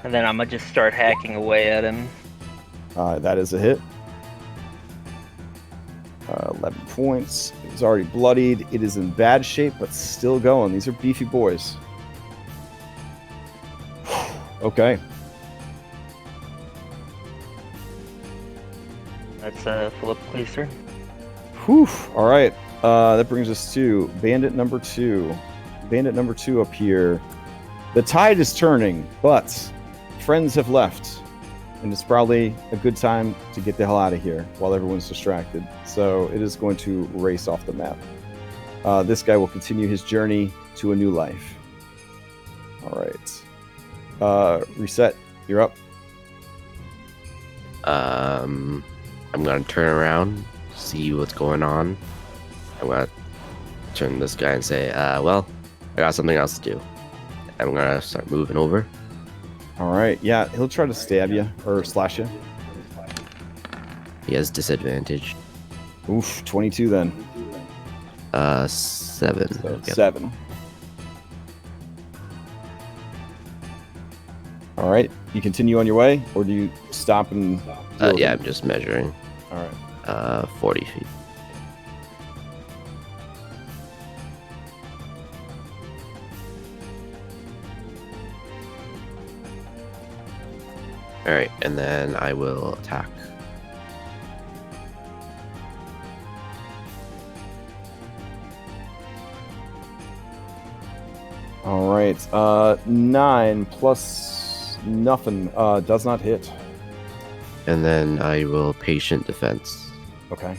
And then I'm gonna just start hacking away at him. That is a hit. 11 points. It's already bloodied. It is in bad shape, but still going. These are beefy boys. Okay. That's Philippocles' turn. Whew. All right. That brings us to bandit number 2. Bandit number 2 up here. The tide is turning, but friends have left. And it's probably a good time to get the hell out of here while everyone's distracted. So it is going to race off the map. This guy will continue his journey to a new life. All right. Reset. You're up. I'm gonna turn around, see what's going on. I'm gonna turn to this guy and say, well, I got something else to do. I'm gonna start moving over. All right. Yeah, he'll try to stab you or slash you. He has disadvantage. Oof, 22 then. 7. So Yep. 7. All right. You continue on your way, or do you stop and... Yeah, I'm just measuring. All right. 40 feet. Alright, and then I will attack. All right. 9 plus nothing does not hit. And then I will patient defense. Okay.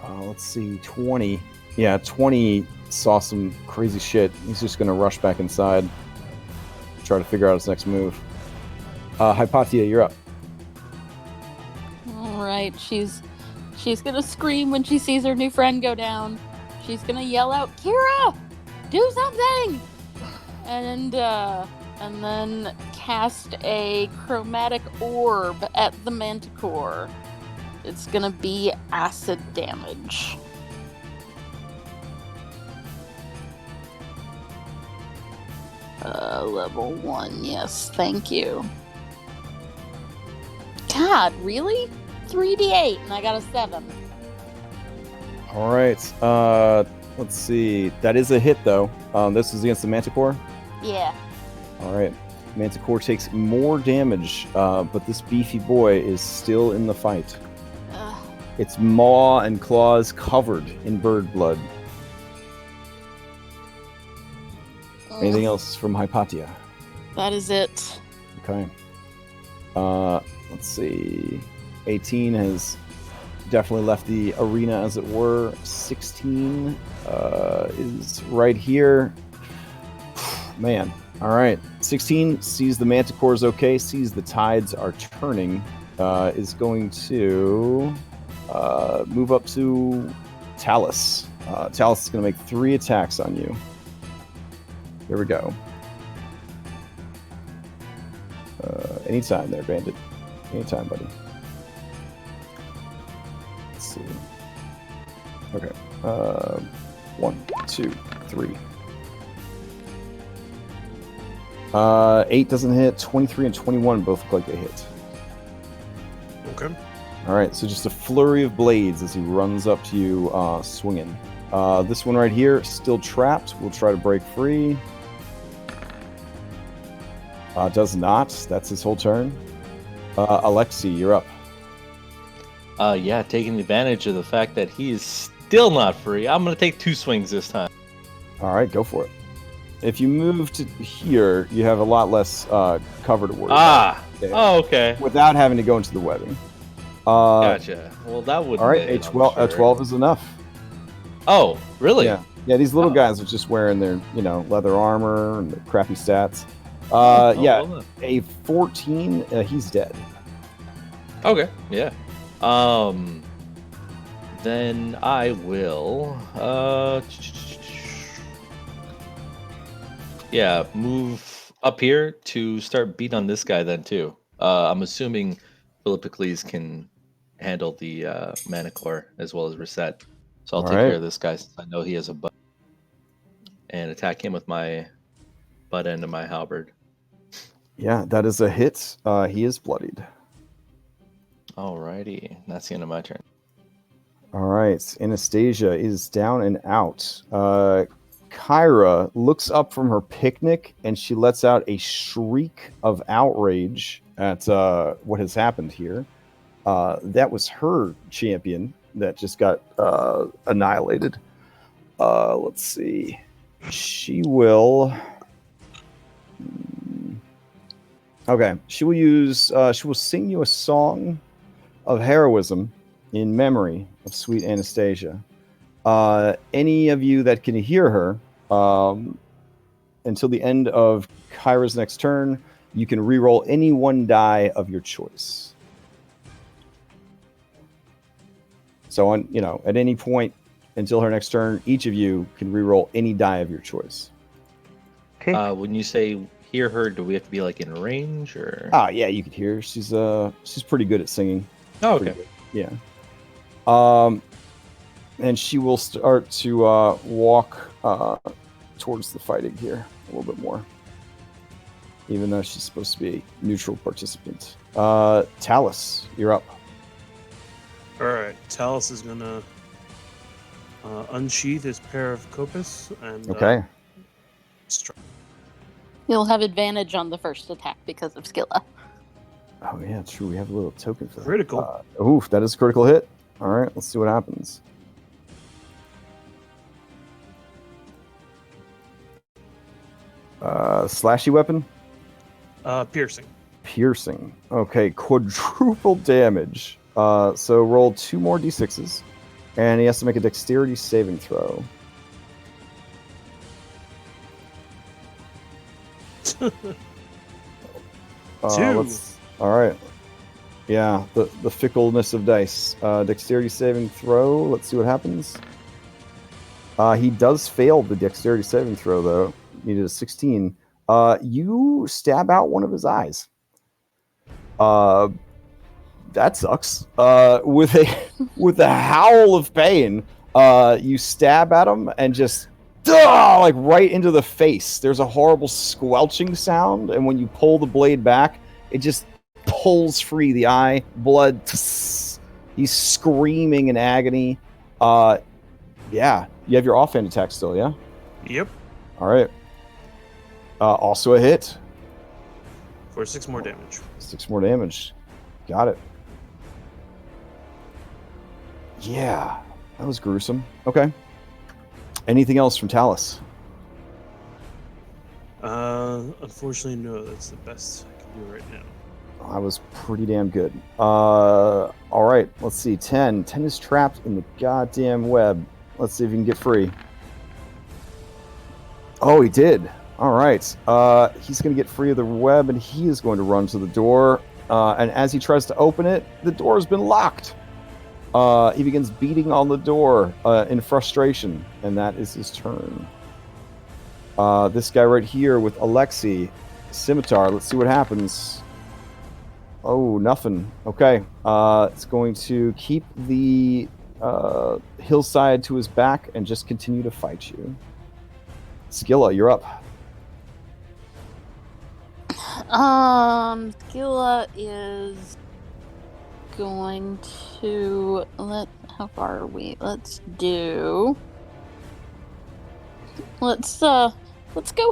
Let's see. 20. Yeah, 20 saw some crazy shit. He's just going to rush back inside. Try to figure out his next move. Hypatia, you're up. All right, she's gonna scream when she sees her new friend go down. She's gonna yell out, "Kira, do something!" And then cast a chromatic orb at the Manticore. It's gonna be acid damage. Level 1, yes, thank you. God, really? 3d8, and I got a 7. All right. Let's see. That is a hit, though. This is against the Manticore. Yeah. All right. Manticore takes more damage, but this beefy boy is still in the fight. Ugh. Its maw and claws covered in bird blood. Anything else from Hypatia? That is it. Okay. Let's see. 18 has definitely left the arena, as it were. 16 is right here. Man. All right. 16 sees the Manticores okay, sees the tides are turning, is going to move up to Talus. Talus is going to make 3 attacks on you. Here we go. Anytime there, Bandit. Anytime, buddy. Let's see. Okay. 1, 2, 3. 8 doesn't hit. 23 and 21 both look like they hit. Okay. All right, so just a flurry of blades as he runs up to you, swinging. This one right here, still trapped. We'll try to break free. Does not. That's his whole turn. Alexi, you're up. Yeah, taking advantage of the fact that he is still not free, I'm going to take 2 swings this time. All right, go for it. If you move to here, you have a lot less cover to worry about. There, Oh, okay. without having to go into the webbing. Gotcha. Well, that would. All right, a 12 is enough. Oh, really? Yeah. These little guys are just wearing their, leather armor and their crappy stats. Yeah, a 14. He's dead. Okay. Yeah. Then I will. Yeah, move up here to start beating on this guy then too. I'm assuming Philippocles can handle the Manticore as well as Reset. So I'll take care of this guy since I know he has a butt. And attack him with my butt end of my halberd. Yeah, that is a hit. He is bloodied. Alrighty, that's the end of my turn. All right, Anastasia is down and out. Kyra looks up from her picnic and she lets out a shriek of outrage at what has happened here. That was her champion that just got annihilated. Let's see. She will. Okay, she will use. She will sing you a song of heroism in memory of sweet Anastasia. Any of you that can hear her until the end of Kyra's next turn, you can re-roll any one die of your choice. So at any point until her next turn, each of you can re-roll any die of your choice. Okay. When you say hear her, do we have to be like in range or? Yeah, you could hear her. She's pretty good at singing. Oh, okay. Yeah. And she will start to walk towards the fighting here a little bit more, even though she's supposed to be a neutral participant. Talus, you're up. All right. Talus is gonna unsheath his pair of kopis and Okay. strike. You'll have advantage on the first attack because of Skilla. Oh yeah, true. We have a little token for that. Critical. Oof, that is a critical hit. All right, let's see what happens. Slashy weapon? Piercing. Piercing. Okay, quadruple damage. So roll 2 more d6s, and he has to make a dexterity saving throw. Two. All right. Yeah, the fickleness of dice. Dexterity saving throw. Let's see what happens. He does fail the dexterity saving throw, though. Needed a 16. You stab out one of his eyes. That sucks. With a howl of pain, you stab at him and just like right into the face. There's a horrible squelching sound, and when you pull the blade back, it just pulls free the eye. Blood. He's screaming in agony. Yeah, you have your offhand attack still, yeah? Yep. All right. Also a hit. For 6 more damage. 6 more damage. Got it. Yeah, that was gruesome. Okay. Anything else from Talus? Unfortunately, no. That's the best I can do right now. That was pretty damn good. All right, let's see. 10. 10 is trapped in the goddamn web. Let's see if he can get free. Oh, he did. All right. He's going to get free of the web, and he is going to run to the door. And as he tries to open it, the door has been locked. He begins beating on the door in frustration, and that is his turn. This guy right here with Alexi, Scimitar. Let's see what happens. Oh, nothing. Okay. It's going to keep the hillside to his back and just continue to fight you. Skilla, you're up. Skilla is going to how far are we? Let's go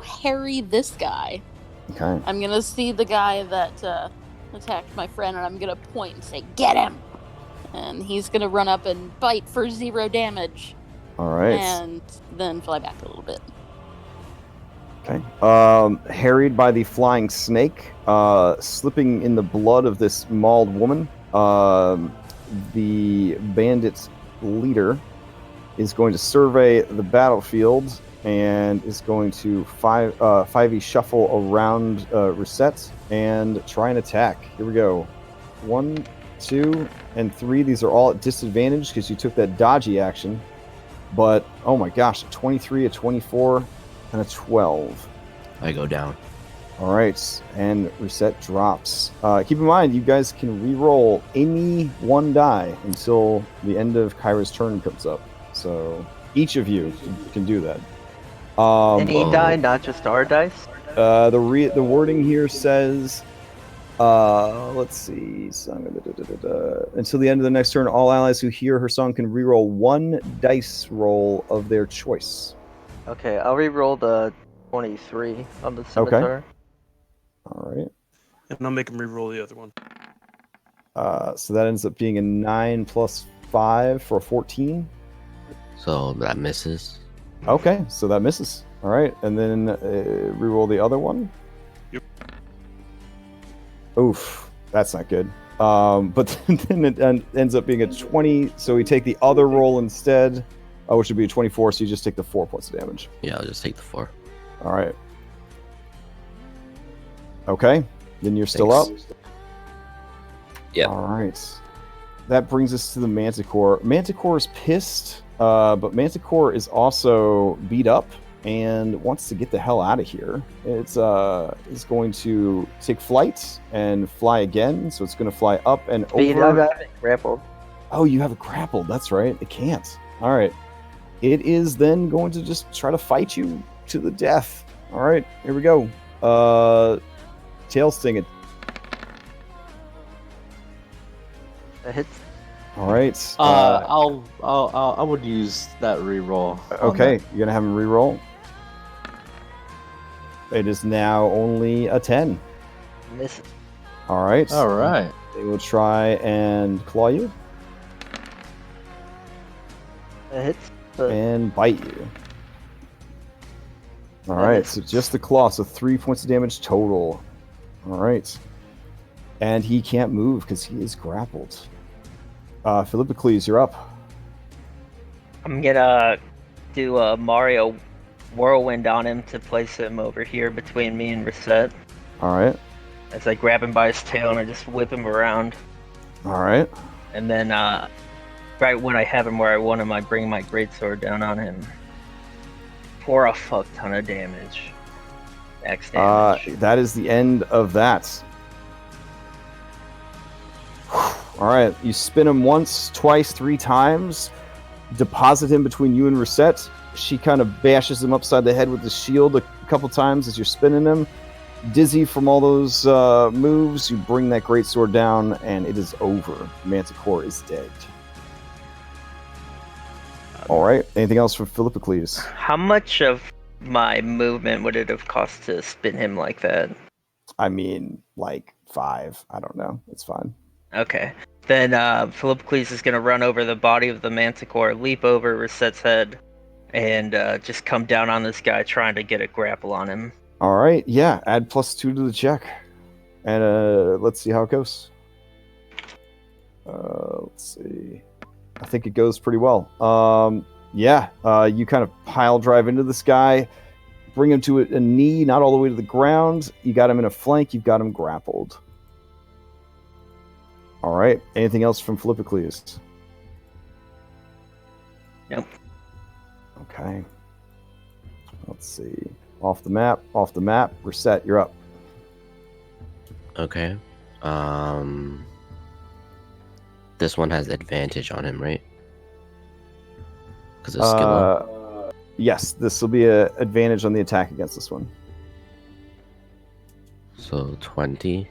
harry this guy. Okay. I'm gonna see the guy that attacked my friend, and I'm gonna point and say, "Get him!" And he's gonna run up and bite for 0 damage. All right. And then fly back a little bit. Okay. Harried by the flying snake, slipping in the blood of this mauled woman, the bandit leader is going to survey the battlefield and is going to 5e shuffle around Reset and try and attack. Here we go. 1, 2, and 3. These are all at disadvantage because you took that dodgy action. But, oh my gosh, a 23, a 24, and a 12. I go down. All right, and Reset drops. Keep in mind, you guys can re-roll any one die until the end of Kyra's turn comes up. So each of you can do that. Any die, not just our dice? The wording here says, let's see, until the end of the next turn, all allies who hear her song can re-roll 1 dice roll of their choice. Okay, I'll re-roll the 23 on the scimitar. Okay. All right. And I'll make him re-roll the other one. So that ends up being a 9 plus 5 for a 14. So that misses. Okay, so that misses. All right, and then re-roll the other one. Yep. Oof, that's not good. But then it ends up being a 20, so we take the other roll instead, which would be a 24, so you just take the 4 points of damage. Yeah, I'll just take the 4. All right. Okay, then you're still Thanks. up? Yep. All right. That brings us to the Manticore. Manticore is pissed, but Manticore is also beat up and wants to get the hell out of here. It's going to take flight and fly again, so it's going to fly up and over. I'm grappled. Oh, you have it grappled. That's right. It can't. All right. It is then going to just try to fight you to the death. All right. Here we go. Tail sting it. That hits. All right. I would use that reroll. Okay, you're gonna have him reroll. It is now only a 10. Misses. All right. All right. They will try and claw you That hits. and bite you. All right, so just the claw, so 3 points of damage total. All right. And he can't move because he is grappled. Philippocles, you're up. I'm gonna do a Mario whirlwind on him to place him over here between me and Reset. All right. As I grab him by his tail and I just whip him around. All right. And then right when I have him where I want him, I bring my greatsword down on him. For a fuck ton of damage. X damage. That is the end of that. All right, you spin him once, twice, 3 times. Deposit him between you and Reset. She kind of bashes him upside the head with the shield a couple times as you're spinning him. Dizzy from all those moves, you bring that greatsword down, and it is over. Manticore is dead. All right. Anything else from Philippocles? How much of my movement would it have cost to spin him like that? I mean, like 5. I don't know. It's fine. Okay. Then Philippocles is going to run over the body of the Manticore, leap over Reset's head, and just come down on this guy trying to get a grapple on him. All right. Yeah. Add +2 to the check. And let's see how it goes. Let's see. I think it goes pretty well. You kind of pile drive into this guy, bring him to a knee, not all the way to the ground. You got him in a flank. You've got him grappled. All right. Anything else from Philippocles? Nope. Okay. Let's see. Off the map. Reset. You're up. Okay. This one has advantage on him, right? Because of skill up. Yes, this will be an advantage on the attack against this one. So 20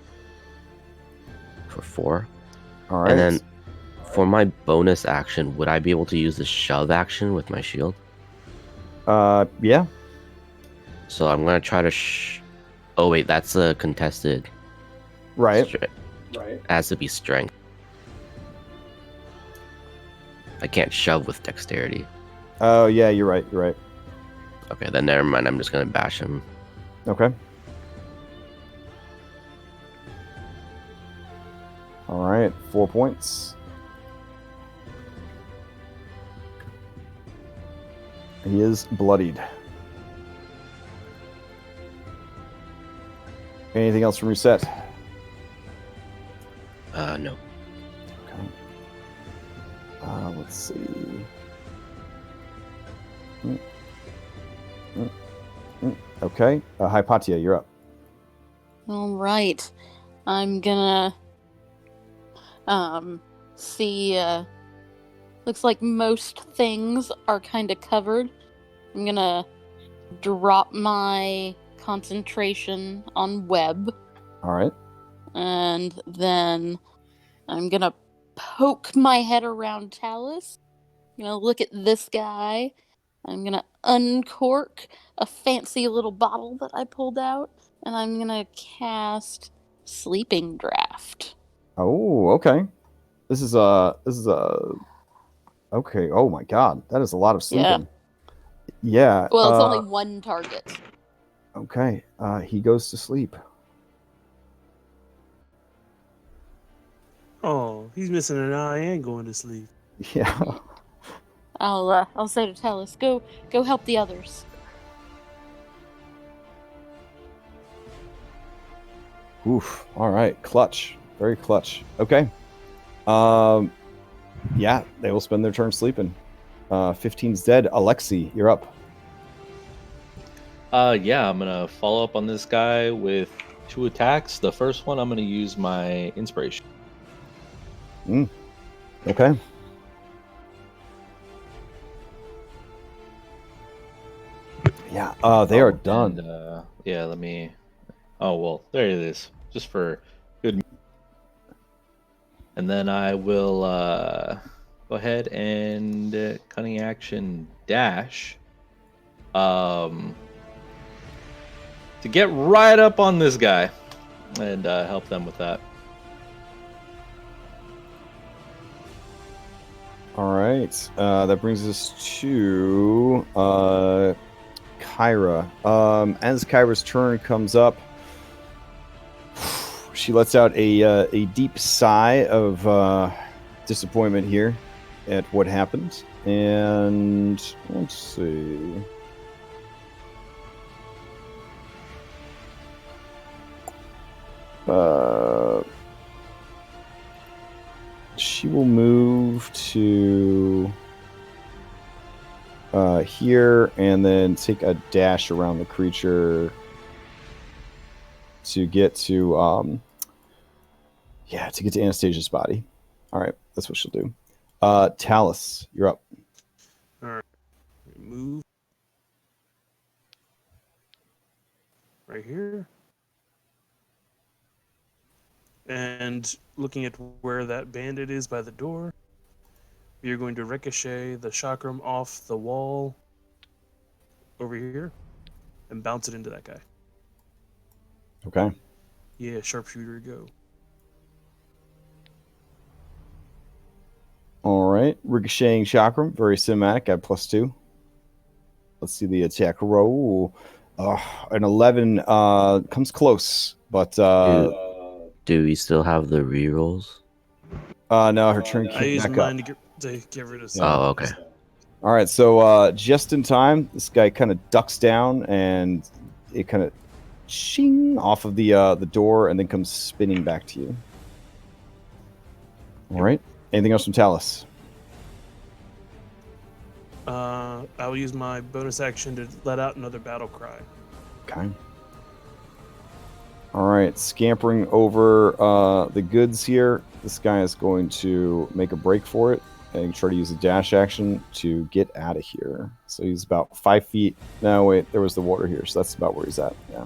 for 4. All right. And then for my bonus action, would I be able to use the shove action with my shield? Yeah. So I'm gonna try to. Oh wait, that's a contested. Right. It has to be strength. I can't shove with dexterity. Oh yeah, you're right. You're right. Okay, then never mind. I'm just gonna bash him. Okay. All right, 4 points. He is bloodied. Anything else from your set? No. Okay. Let's see. Okay. Hypatia, you're up. All right. I'm gonna see. Looks like most things are kind of covered. I'm gonna drop my concentration on web, All right. and then I'm gonna poke my head around Talus. I'm gonna look at this guy. I'm gonna uncork a fancy little bottle that I pulled out, and I'm gonna cast Sleeping Draft. Oh, okay. This is a okay. Oh my god, that is a lot of sleeping. Yeah. Well, it's only one target. Okay. He goes to sleep. Oh, he's missing an eye and going to sleep. Yeah. I'll say to Talus, go help the others. Oof. All right. Clutch. Very clutch. Okay. Yeah, they will spend their turn sleeping. 15's dead. Alexi, you're up. Yeah, I'm gonna follow up on this guy with 2 attacks. The first one, I'm gonna use my inspiration. Okay. Yeah, they are done. And, yeah, let me. Oh well, there it is. Just for good. And then I will go ahead and cunning action dash. To get right up on this guy and help them with that. All right. That brings us to Kyra. As Kyra's turn comes up, she lets out a deep sigh of disappointment here at what happened. And let's see. She will move to here and then take a dash around the creature to get to Anastasia's body. All right, that's what she'll do. Talus, you're up. All right, move right here. And looking at where that bandit is by the door, you're going to ricochet the chakram off the wall over here and bounce it into that guy. Okay. Yeah, sharpshooter, go. All right. Ricocheting chakram, very cinematic at +2. Let's see the attack roll. An 11 comes close, but do we still have the rerolls? no, her turn I came use back mine up. to get rid of Oh, okay. All right, so just in time, this guy kind of ducks down and it kind of shing off of the door and then comes spinning back to you. All right. Anything else from Talus? I will use my bonus action to let out another battle cry. Okay. All right, scampering over the goods here. This guy is going to make a break for it and try to use a dash action to get out of here. So he's about 5 feet. No, wait, there was the water here, so that's about where he's at. Yeah.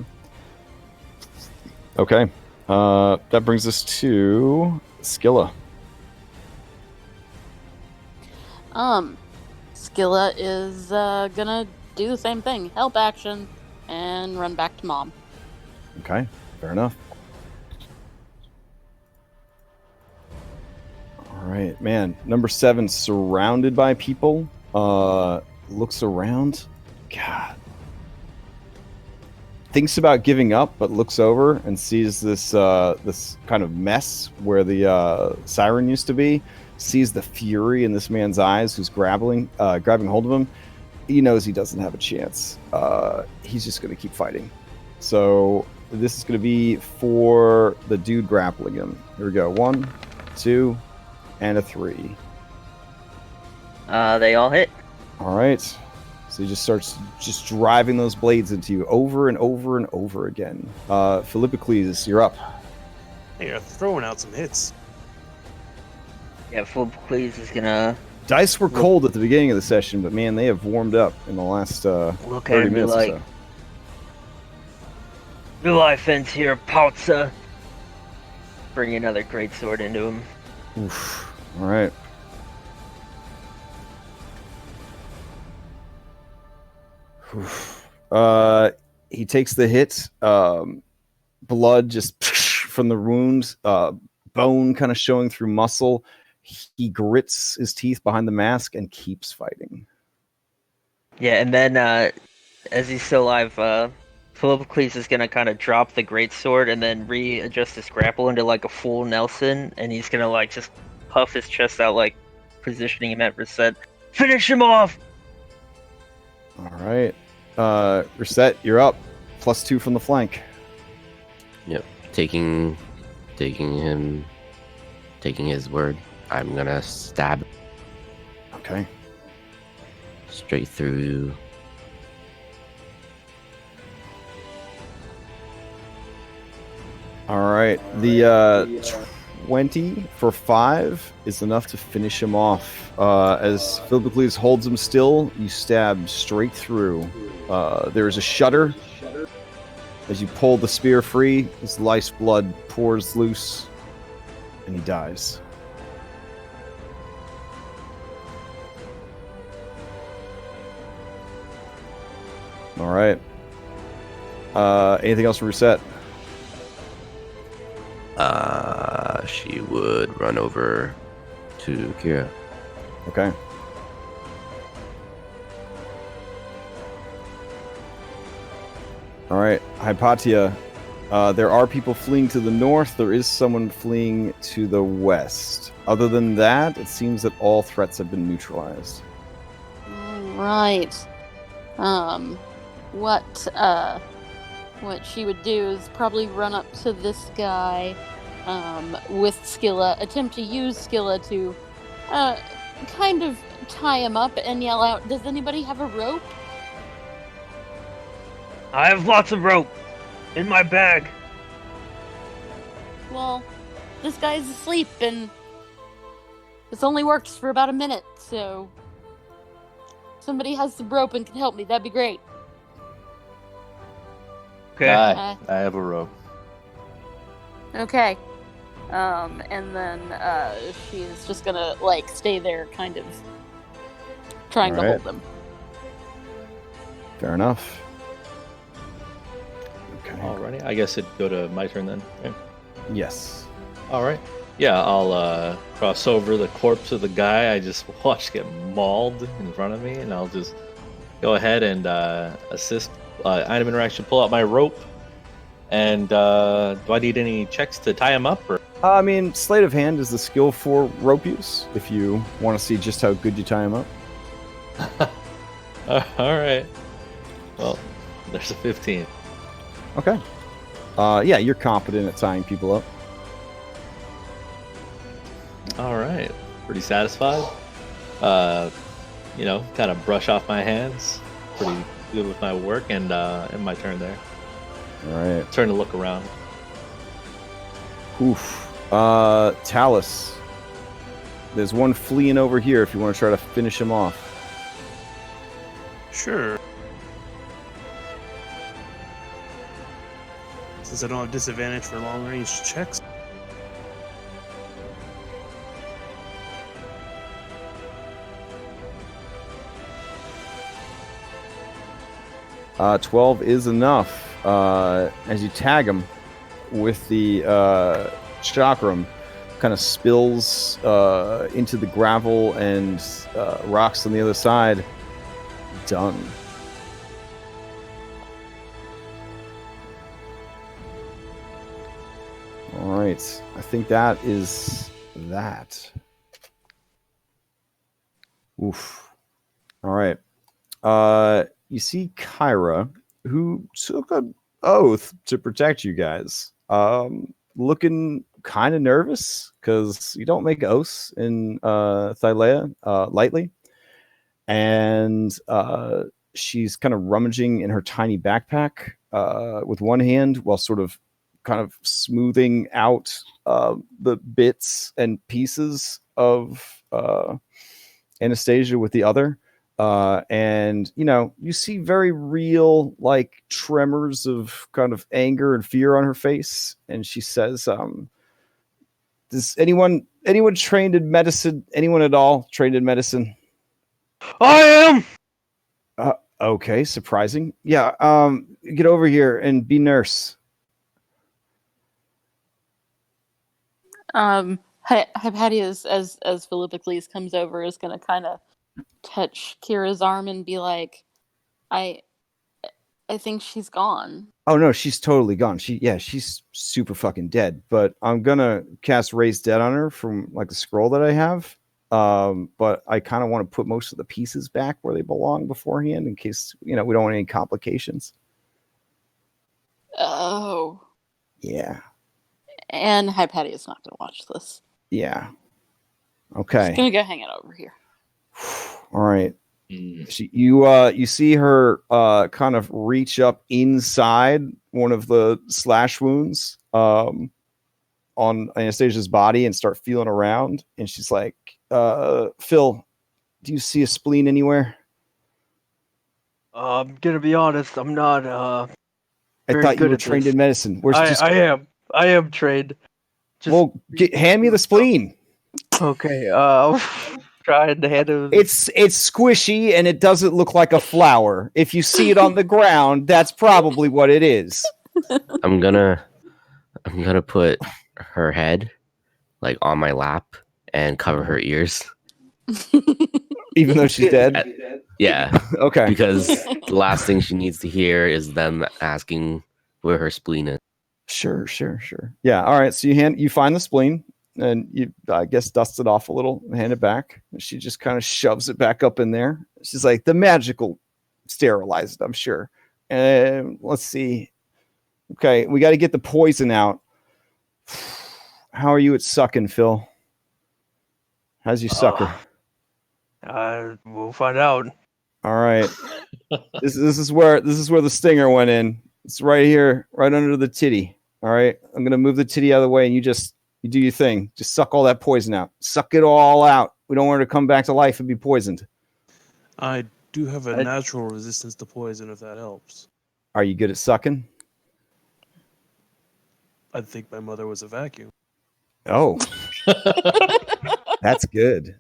Okay. That brings us to Skilla. Skilla is gonna do the same thing. Help action and run back to mom. Okay, fair enough. All right, man. Number 7, surrounded by people. Looks around. God. Thinks about giving up, but looks over and sees this this kind of mess where the siren used to be. Sees the fury in this man's eyes, who's grabbing hold of him. He knows he doesn't have a chance. He's just going to keep fighting. So this is going to be for the dude grappling him. Here we go. 1, 2, and a 3. They all hit. All right. So he just starts just driving those blades into you over and over and over again. Philippocles, you're up. Hey, you're throwing out some hits. Yeah, Philippocles is gonna Dice were cold at the beginning of the session, but man, they have warmed up in the last look 30 at me minutes like, or so. "New life ends here, Pauza." Bring another greatsword into him. Oof. All right. Oof. He takes the hit. Blood just from the wound. Bone kind of showing through muscle. He grits his teeth behind the mask and keeps fighting. Yeah, and then as he's still alive, Philippocles is gonna kind of drop the greatsword and then readjust his grapple into like a full Nelson, and he's gonna like just puff his chest out, like positioning him at reset. Finish him off. All right. Reset, you're up. +2 from the flank. Yep. Taking his word. I'm gonna stab Okay. straight through. All right. The 20 for 5 is enough to finish him off. As Philippocles holds him still, you stab straight through. There is a shudder. As you pull the spear free, his life's blood pours loose, and he dies. All right. Anything else from Reset? She would run over to Kira. Okay. All right, Hypatia. There are people fleeing to the north. There is someone fleeing to the west. Other than that, it seems that all threats have been neutralized. Right. What she would do is probably run up to this guy with Skilla, attempt to use Skilla to kind of tie him up and yell out, "Does anybody have a rope?" I have lots of rope in my bag. Well, this guy's asleep and this only works for about a minute, so somebody has some rope and can help me, that'd be great. Okay. I have a rope. Okay. And then she is just gonna like stay there, kind of trying to hold them. Fair enough. Okay. Alrighty, I guess it'd go to my turn then. Okay. Yes. All right. Yeah, I'll cross over the corpse of the guy I just watched get mauled in front of me, and I'll just go ahead and assist item interaction, pull out my rope. And do I need any checks to tie him up? Or? I mean, sleight of hand is the skill for rope use, if you want to see just how good you tie him up. All right. Well, there's a 15. Okay. Yeah, you're competent at tying people up. All right. Pretty satisfied. Kind of brush off my hands. Pretty good with my work, and my turn there. All right. Turn to look around. Oof. Talus. There's one fleeing over here if you want to try to finish him off. Sure. Since I don't have disadvantage for long-range checks. 12 is enough. As you tag him with the chakram, kind of spills into the gravel and rocks on the other side. Done. All right. I think that is that. Oof. All right. You see Kyra, who took an oath to protect you guys, looking kind of nervous because you don't make oaths in Thylea lightly. And she's kind of rummaging in her tiny backpack with one hand while sort of kind of smoothing out the bits and pieces of Anastasia with the other. And, you know, you see very real, like, tremors of kind of anger and fear on her face. And she says, does anyone trained in medicine? Anyone at all trained in medicine? I am! Okay, surprising. Yeah, get over here and be nurse. Hypatia, as Philippocles comes over, is going to kind of touch Kira's arm and be like, I think she's gone. Oh no, she's totally gone. She's super fucking dead. But I'm gonna cast Raise Dead on her from like the scroll that I have. But I kind of want to put most of the pieces back where they belong beforehand in case, you know, we don't want any complications. Oh. Yeah. And Hypatia's not going to watch this. Yeah. Okay. She's going to go hang out over here. All right. You see her kind of reach up inside one of the slash wounds on Anastasia's body and start feeling around. And she's like, Phil, do you see a spleen anywhere? I'm gonna be honest, I'm not I thought you were trained in medicine. I am trained. Well, hand me the spleen. Okay, I'll try to hand him. It's squishy and it doesn't look like a flower. If you see it on the ground, that's probably what it is. I'm gonna put her head like on my lap and cover her ears. Even though she's dead? Yeah. Okay. Because the last thing she needs to hear is them asking where her spleen is. Sure. Yeah. All right. So you find the spleen and you, I guess, dust it off a little and hand it back. And she just kind of shoves it back up in there. She's like, the magical sterilize it, I'm sure. And let's see. Okay. We got to get the poison out. How are you at sucking, Phil? How's your sucker? We'll find out. All right. This is where the stinger went in. It's right here, right under the titty. All right. I'm gonna move the titty out of the way, and you do your thing. Just suck all that poison out. Suck it all out. We don't want her to come back to life and be poisoned. I do have a natural resistance to poison, if that helps. Are you good at sucking? I think my mother was a vacuum. Oh. That's good.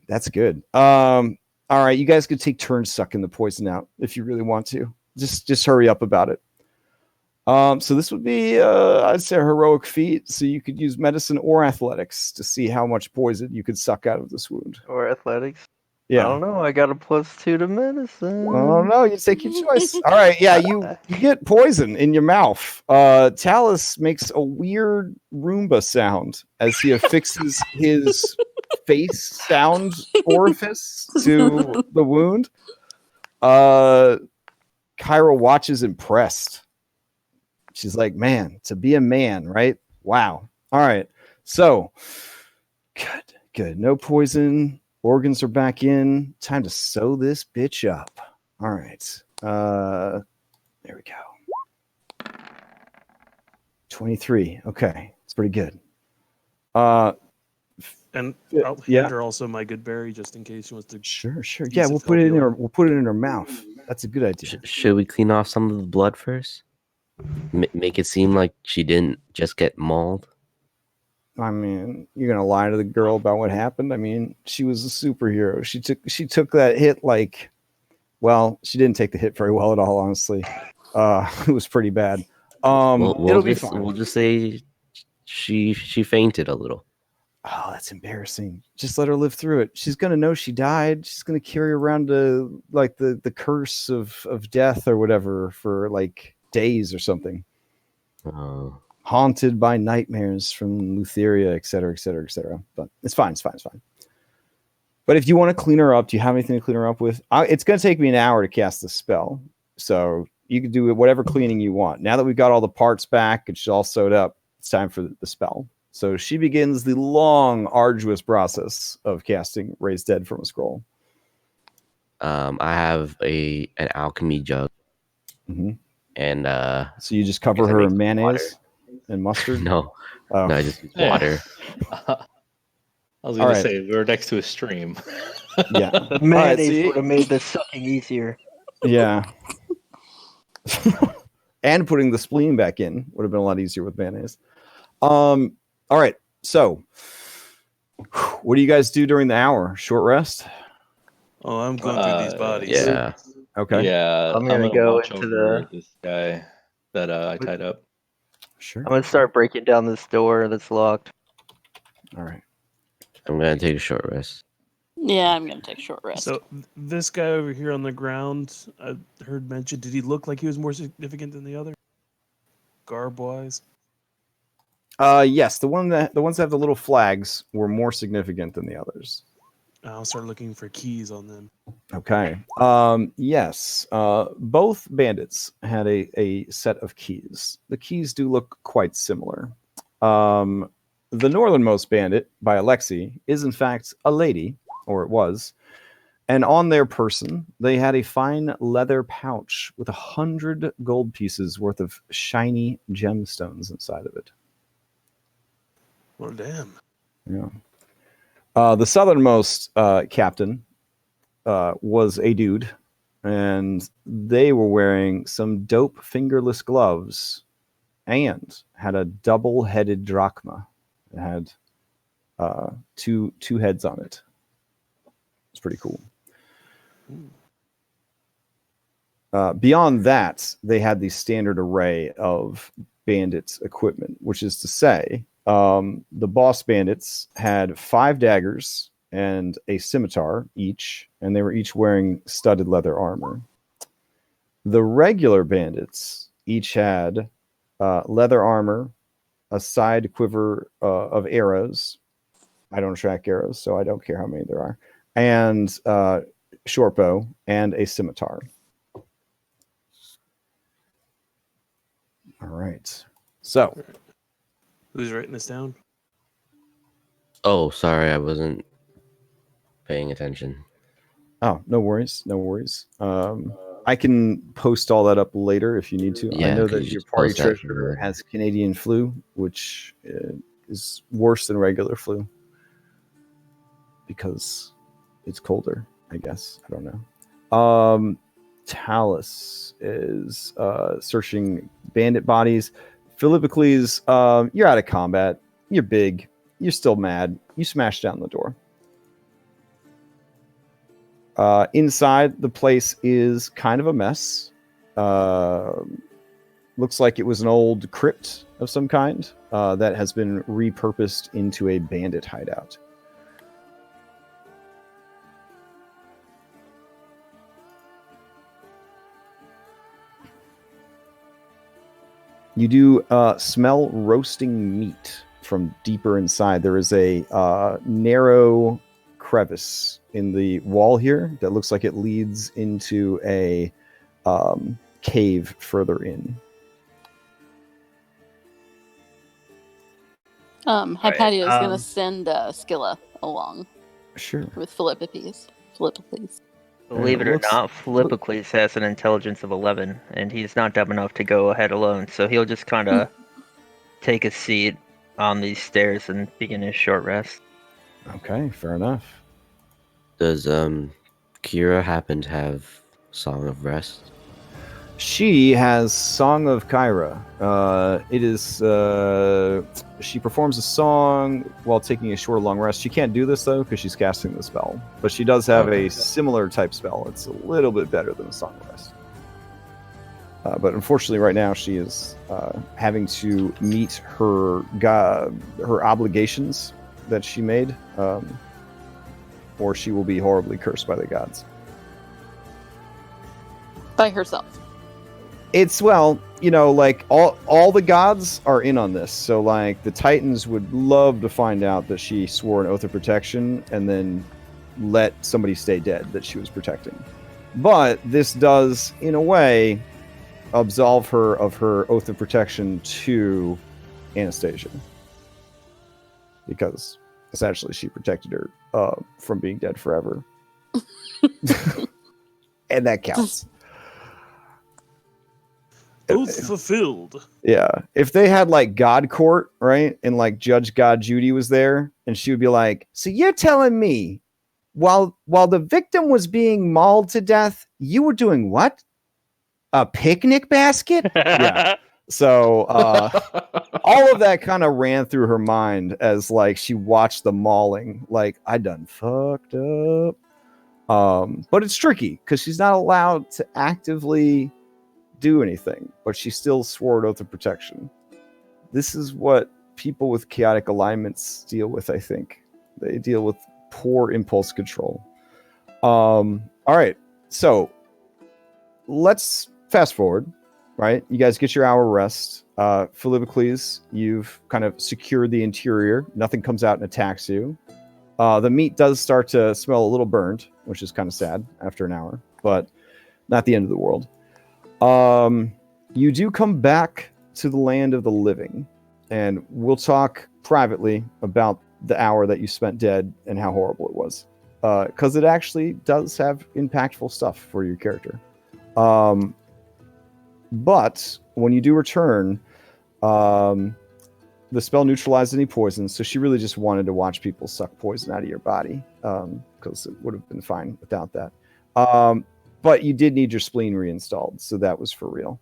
All right, you guys could take turns sucking the poison out if you really want to. Just hurry up about it. So this would be, I'd say, a heroic feat. So you could use medicine or athletics to see how much poison you could suck out of this wound. Or athletics. Yeah. I don't know. I got a +2 to medicine. Oh no, you take your choice. All right, yeah, you get poison in your mouth. Talus makes a weird Roomba sound as he affixes his face sound orifice to the wound. Kyra watches impressed. She's like, man, to be a man, right? Wow. All right. So good. No poison. Organs are back in. Time to sew this bitch up. All right. There we go. 23. Okay. It's pretty good. And I'll hand her also my good berry just in case she wants to. Sure. Yeah, we'll put it in her. We'll put it in her mouth. That's a good idea. Should we clean off some of the blood first? Make it seem like she didn't just get mauled. I mean, you're gonna lie to the girl about what happened. I mean, she was a superhero. She took that hit like, well, she didn't take the hit very well at all, honestly. It was pretty bad. We'll be just fine. we'll just say she fainted a little. Oh, that's embarrassing. Just let her live through it. She's gonna know she died. She's gonna carry around like the curse of death or whatever for like days or something. Haunted by nightmares from Lutheria, etc., etc., etc. But it's fine. It's fine. It's fine. But if you want to clean her up, do you have anything to clean her up with? It's going to take me an hour to cast the spell. So you can do whatever cleaning you want. Now that we've got all the parts back and she's all sewed up, it's time for the spell. So she begins the long, arduous process of casting Raise Dead from a scroll. I have an alchemy jug. Mm-hmm. And so you just cover her in mayonnaise and mustard? No, I just use water. I was going to say, we're next to a stream. Yeah. The mayonnaise would have made the sucking easier. Yeah. And putting the spleen back in would have been a lot easier with mayonnaise. All right. So, what do you guys do during the hour? Short rest? Oh, I'm going through these bodies. Yeah. Okay. Yeah. I'm gonna go watch into over this guy that I tied up. Sure. I'm gonna start breaking down this door that's locked. All right. I'm gonna take a short rest. Yeah, I'm gonna take a short rest. So this guy over here on the ground, I heard mentioned. Did he look like he was more significant than the other? Garb-wise? Yes, the ones that have the little flags were more significant than the others. I'll start looking for keys on them. Okay. Yes. Both bandits had a set of keys. The keys do look quite similar. The northernmost bandit, by Alexei, is in fact a lady, or it was. And on their person, they had a fine leather pouch with 100 gold pieces worth of shiny gemstones inside of it. Well, damn. Yeah. The southernmost captain was a dude, and they were wearing some dope fingerless gloves and had a double-headed drachma. It had two heads on it. It's pretty cool. Beyond that, they had the standard array of bandits equipment, which is to say, the boss bandits had 5 daggers and a scimitar each, and they were each wearing studded leather armor. The regular bandits each had leather armor, a side quiver of arrows. I don't track arrows, so I don't care how many there are. And short bow and a scimitar. All right. So, Who's writing this down? Oh, sorry, I wasn't paying attention. Oh, no worries. No worries. I can post all that up later if you need to. Yeah, I know could that you your just party post that treasurer for- has Canadian flu, which is worse than regular flu because it's colder, I guess. I don't know. Talus is searching bandit bodies. Philippocles, you're out of combat. You're big. You're still mad. You smashed down the door. Inside, the place is kind of a mess. Looks like it was an old crypt of some kind that has been repurposed into a bandit hideout. You do smell roasting meat from deeper inside. There is a narrow crevice in the wall here that looks like it leads into a cave further in. Hypatia is going to send Scylla along Sure. with Philippocles. Believe it or not, Philippocles has an intelligence of 11, and he's not dumb enough to go ahead alone, so he'll just kind of take a seat on these stairs and begin his short rest. Okay, fair enough. Does Kira happen to have Song of Rest? She has Song of Kyra. It is she performs a song while taking a short or long rest. She can't do this though because she's casting the spell, but she does have a similar type spell. It's a little bit better than a Song of Rest. But unfortunately, right now she is having to meet her obligations that she made, or she will be horribly cursed by the gods. By herself. It's, well, like all the gods are in on this. So like the Titans would love to find out that she swore an oath of protection and then let somebody stay dead that she was protecting. But this does, in a way, absolve her of her oath of protection to Anastasia, because essentially she protected her from being dead forever. And that counts. Oath fulfilled. Yeah. If they had like God Court, right? And like Judge God Judy was there, and she would be like, so you're telling me while the victim was being mauled to death, you were doing what? A picnic basket? Yeah. So all of that kind of ran through her mind as like she watched the mauling. Like, I done fucked up. But it's tricky because she's not allowed to actively do anything, but she still swore an oath of protection. This is what people with chaotic alignments deal with, I think. They deal with poor impulse control. All right, so let's fast forward, right? You guys get your hour rest. Philippocles, you've kind of secured the interior. Nothing comes out and attacks you. The meat does start to smell a little burned, which is kind of sad after an hour, but not the end of the world. You do come back to the land of the living, and we'll talk privately about the hour that you spent dead and how horrible it was, because it actually does have impactful stuff for your character. But when you do return, the spell neutralized any poison, so she really just wanted to watch people suck poison out of your body, because it would have been fine without that. But you did need your spleen reinstalled, so that was for real.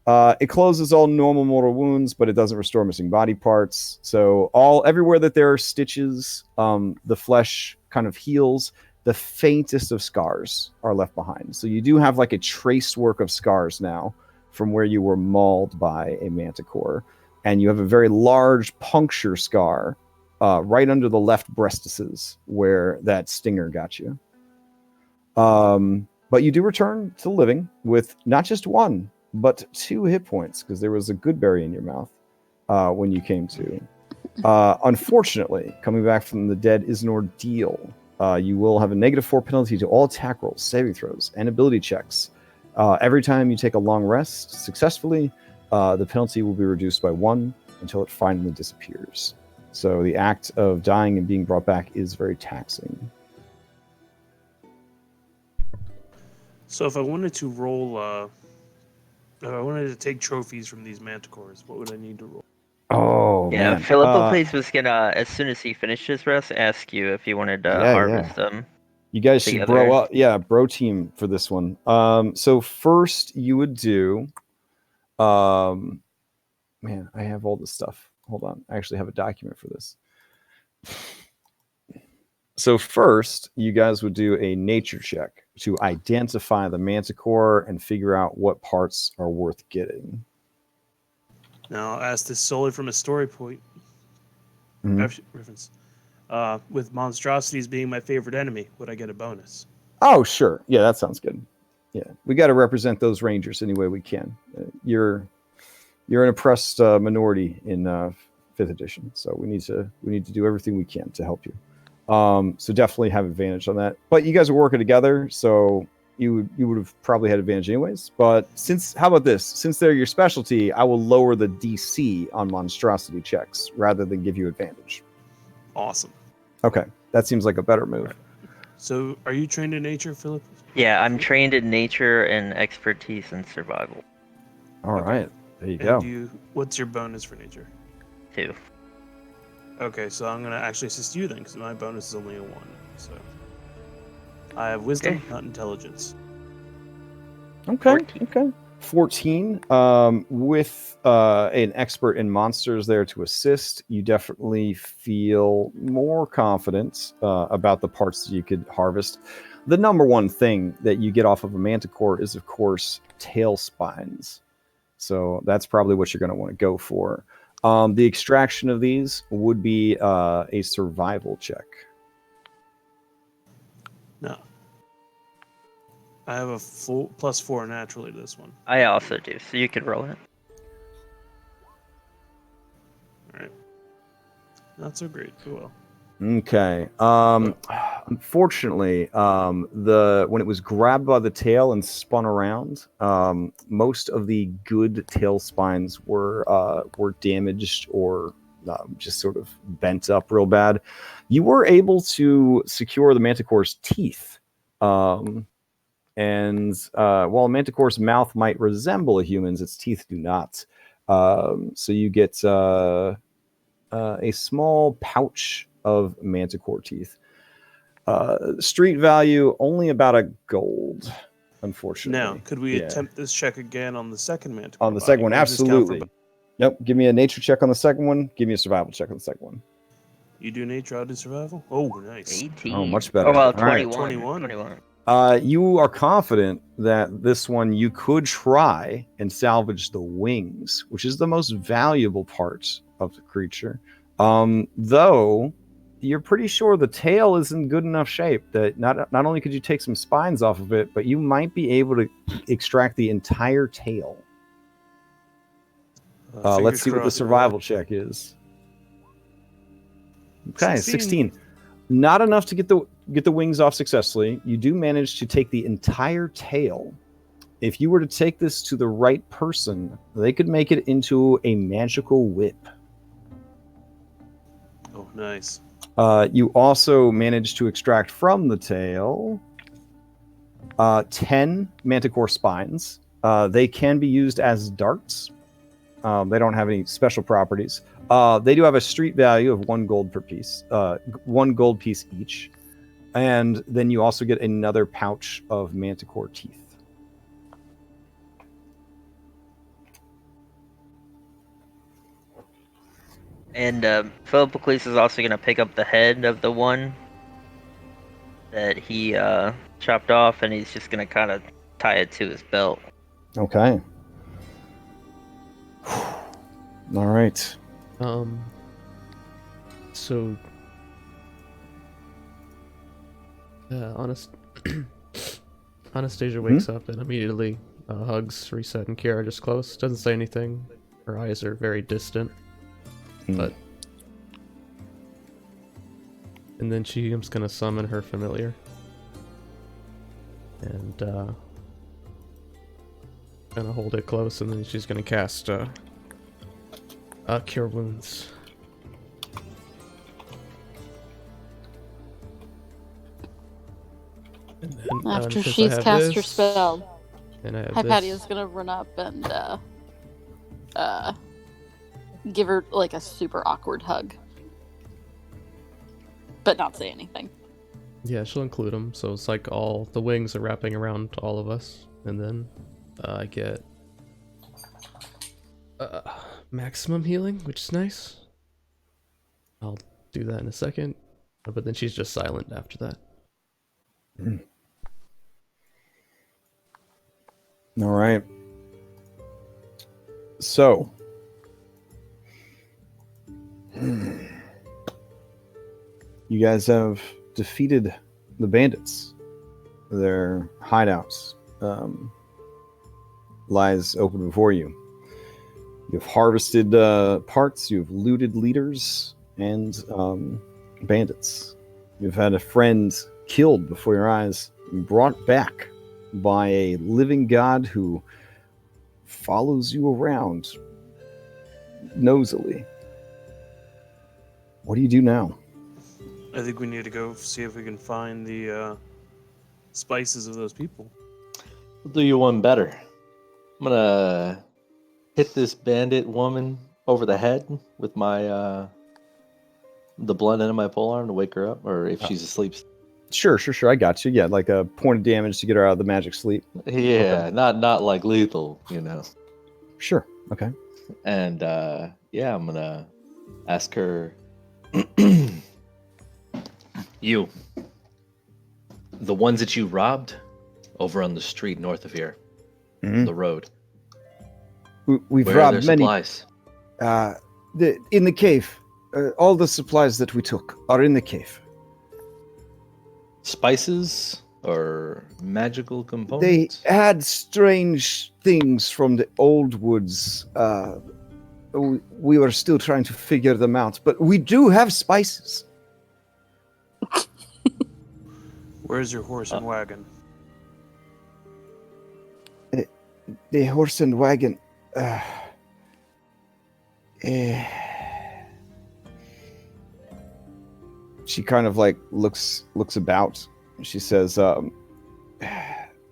It closes all normal mortal wounds, but it doesn't restore missing body parts. So everywhere that there are stitches, the flesh kind of heals. The faintest of scars are left behind. So you do have like a trace work of scars now from where you were mauled by a manticore. And you have a very large puncture scar right under the left breastises where that stinger got you. But you do return to living with not just one, but 2 hit points, because there was a good berry in your mouth when you came to. Unfortunately, coming back from the dead is an ordeal. You will have a -4 penalty to all attack rolls, saving throws, and ability checks. Every time you take a long rest successfully, the penalty will be reduced by 1 until it finally disappears. So the act of dying and being brought back is very taxing. So if I wanted to roll, if I wanted to take trophies from these manticores, what would I need to roll? Oh, Yeah, man. Philippocles was gonna, as soon as he finished his rest, ask you if you wanted to harvest them. You guys should together. bro up. Yeah, bro team for this one. So first you would do, man, I have all this stuff. Hold on. I actually have a document for this. So first, you guys would do a nature check to identify the manticore and figure out what parts are worth getting. Now, I'll ask this solely from a story point reference. With monstrosities being my favorite enemy, would I get a bonus? Oh, sure. Yeah, that sounds good. Yeah, we got to represent those rangers any way we can. You're an oppressed minority in 5th edition, so we need to do everything we can to help you. So definitely have advantage on that. But you guys are working together, so you would have probably had advantage anyways. But how about this? Since they're your specialty, I will lower the DC on monstrosity checks rather than give you advantage. Awesome. Okay, that seems like a better move. Right. So, are you trained in nature, Philip? Yeah, I'm trained in nature and expertise in survival. All right, there you And go. what's your bonus for nature? 2. Okay, so I'm going to actually assist you then, because my bonus is only a 1. So I have wisdom, not intelligence. Okay, 14. okay. 14. With an expert in monsters there to assist, you definitely feel more confident about the parts that you could harvest. the number one thing that you get off of a Manticore is, of course, tail spines. So that's probably what you're going to want to go for. The extraction of these would be a survival check. No. I have a full +4 naturally to this one. I also do, so you could roll it. Alright. Not so great. Oh well. Okay. Unfortunately, when it was grabbed by the tail and spun around, most of the good tail spines were damaged or just sort of bent up real bad. You were able to secure the Manticore's teeth. And while a Manticore's mouth might resemble a human's, its teeth do not. So you get a small pouch of Manticore teeth. Street value only about a gold, unfortunately. Now, could we attempt this check again on the second Manticore? On the second one, absolutely. Yep. Give me a nature check on the second one. Give me a survival check on the second one. You do nature, I'll do survival. Oh, nice. 18. Oh, much better. Oh, well, All right. 21. 21. You are confident that this one you could try and salvage the wings, which is the most valuable part of the creature. Though you're pretty sure the tail is in good enough shape that not only could you take some spines off of it, but you might be able to extract the entire tail. Let's see what the survival check is. Okay, 16. Not enough to get the wings off successfully. You do manage to take the entire tail. If you were to take this to the right person, they could make it into a magical whip. Oh, nice. You also managed to extract from the tail 10 Manticore spines. They can be used as darts. They don't have any special properties. They do have a street value of 1 gold per piece, 1 gold piece each. And then you also get another pouch of Manticore teeth. And Philippocles is also going to pick up the head of the one that he chopped off, and he's just going to kind of tie it to his belt. Okay. All right. So, Anastasia wakes up and immediately hugs Reset and Kiara just close. Doesn't say anything. Her eyes are very distant. But and then she's gonna summon her familiar and gonna hold it close, and then she's gonna cast Cure Wounds. And then, After since she's I have cast her this, spell, and I have Hypatia's gonna run up and give her like a super awkward hug, but not say anything. Yeah, she'll include them, so it's like all the wings are wrapping around all of us, and then I get maximum healing, which is nice. I'll do that in a second, but then she's just silent after that. All right. So, you guys have defeated the bandits. Their hideouts lies open before you. You've harvested parts, you've looted leaders and bandits. You've had a friend killed before your eyes and brought back by a living god who follows you around nosily. What do you do now? I think we need to go see if we can find the spices of those people. We'll do you one better. I'm gonna hit this bandit woman over the head with my the blunt end of my polearm to wake her up, or if she's asleep. Sure. I got you. Yeah, like a point of damage to get her out of the magic sleep. Yeah, okay. not like lethal, you know. Sure. Okay. And yeah, I'm gonna ask her. You. The ones that you robbed over on the street north of here, the road. We've Where are robbed their many. supplies? In the cave. All the supplies that we took are in the cave. Spices or magical They components? had strange things from the old woods. We were still trying to figure them out, but we do have spices. Where's your horse and wagon? The horse and wagon. She kind of like looks about. She says,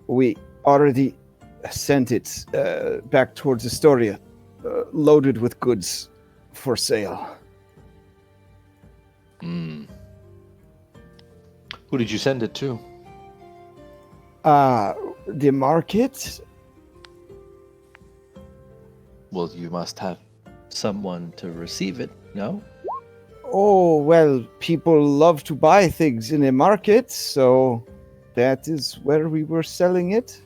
"We already sent it back towards Astoria, loaded with goods for sale." Hmm. Who did you send it to? The market. Well, you must have someone to receive it, no? Oh, well, people love to buy things in a market, so that is where we were selling it.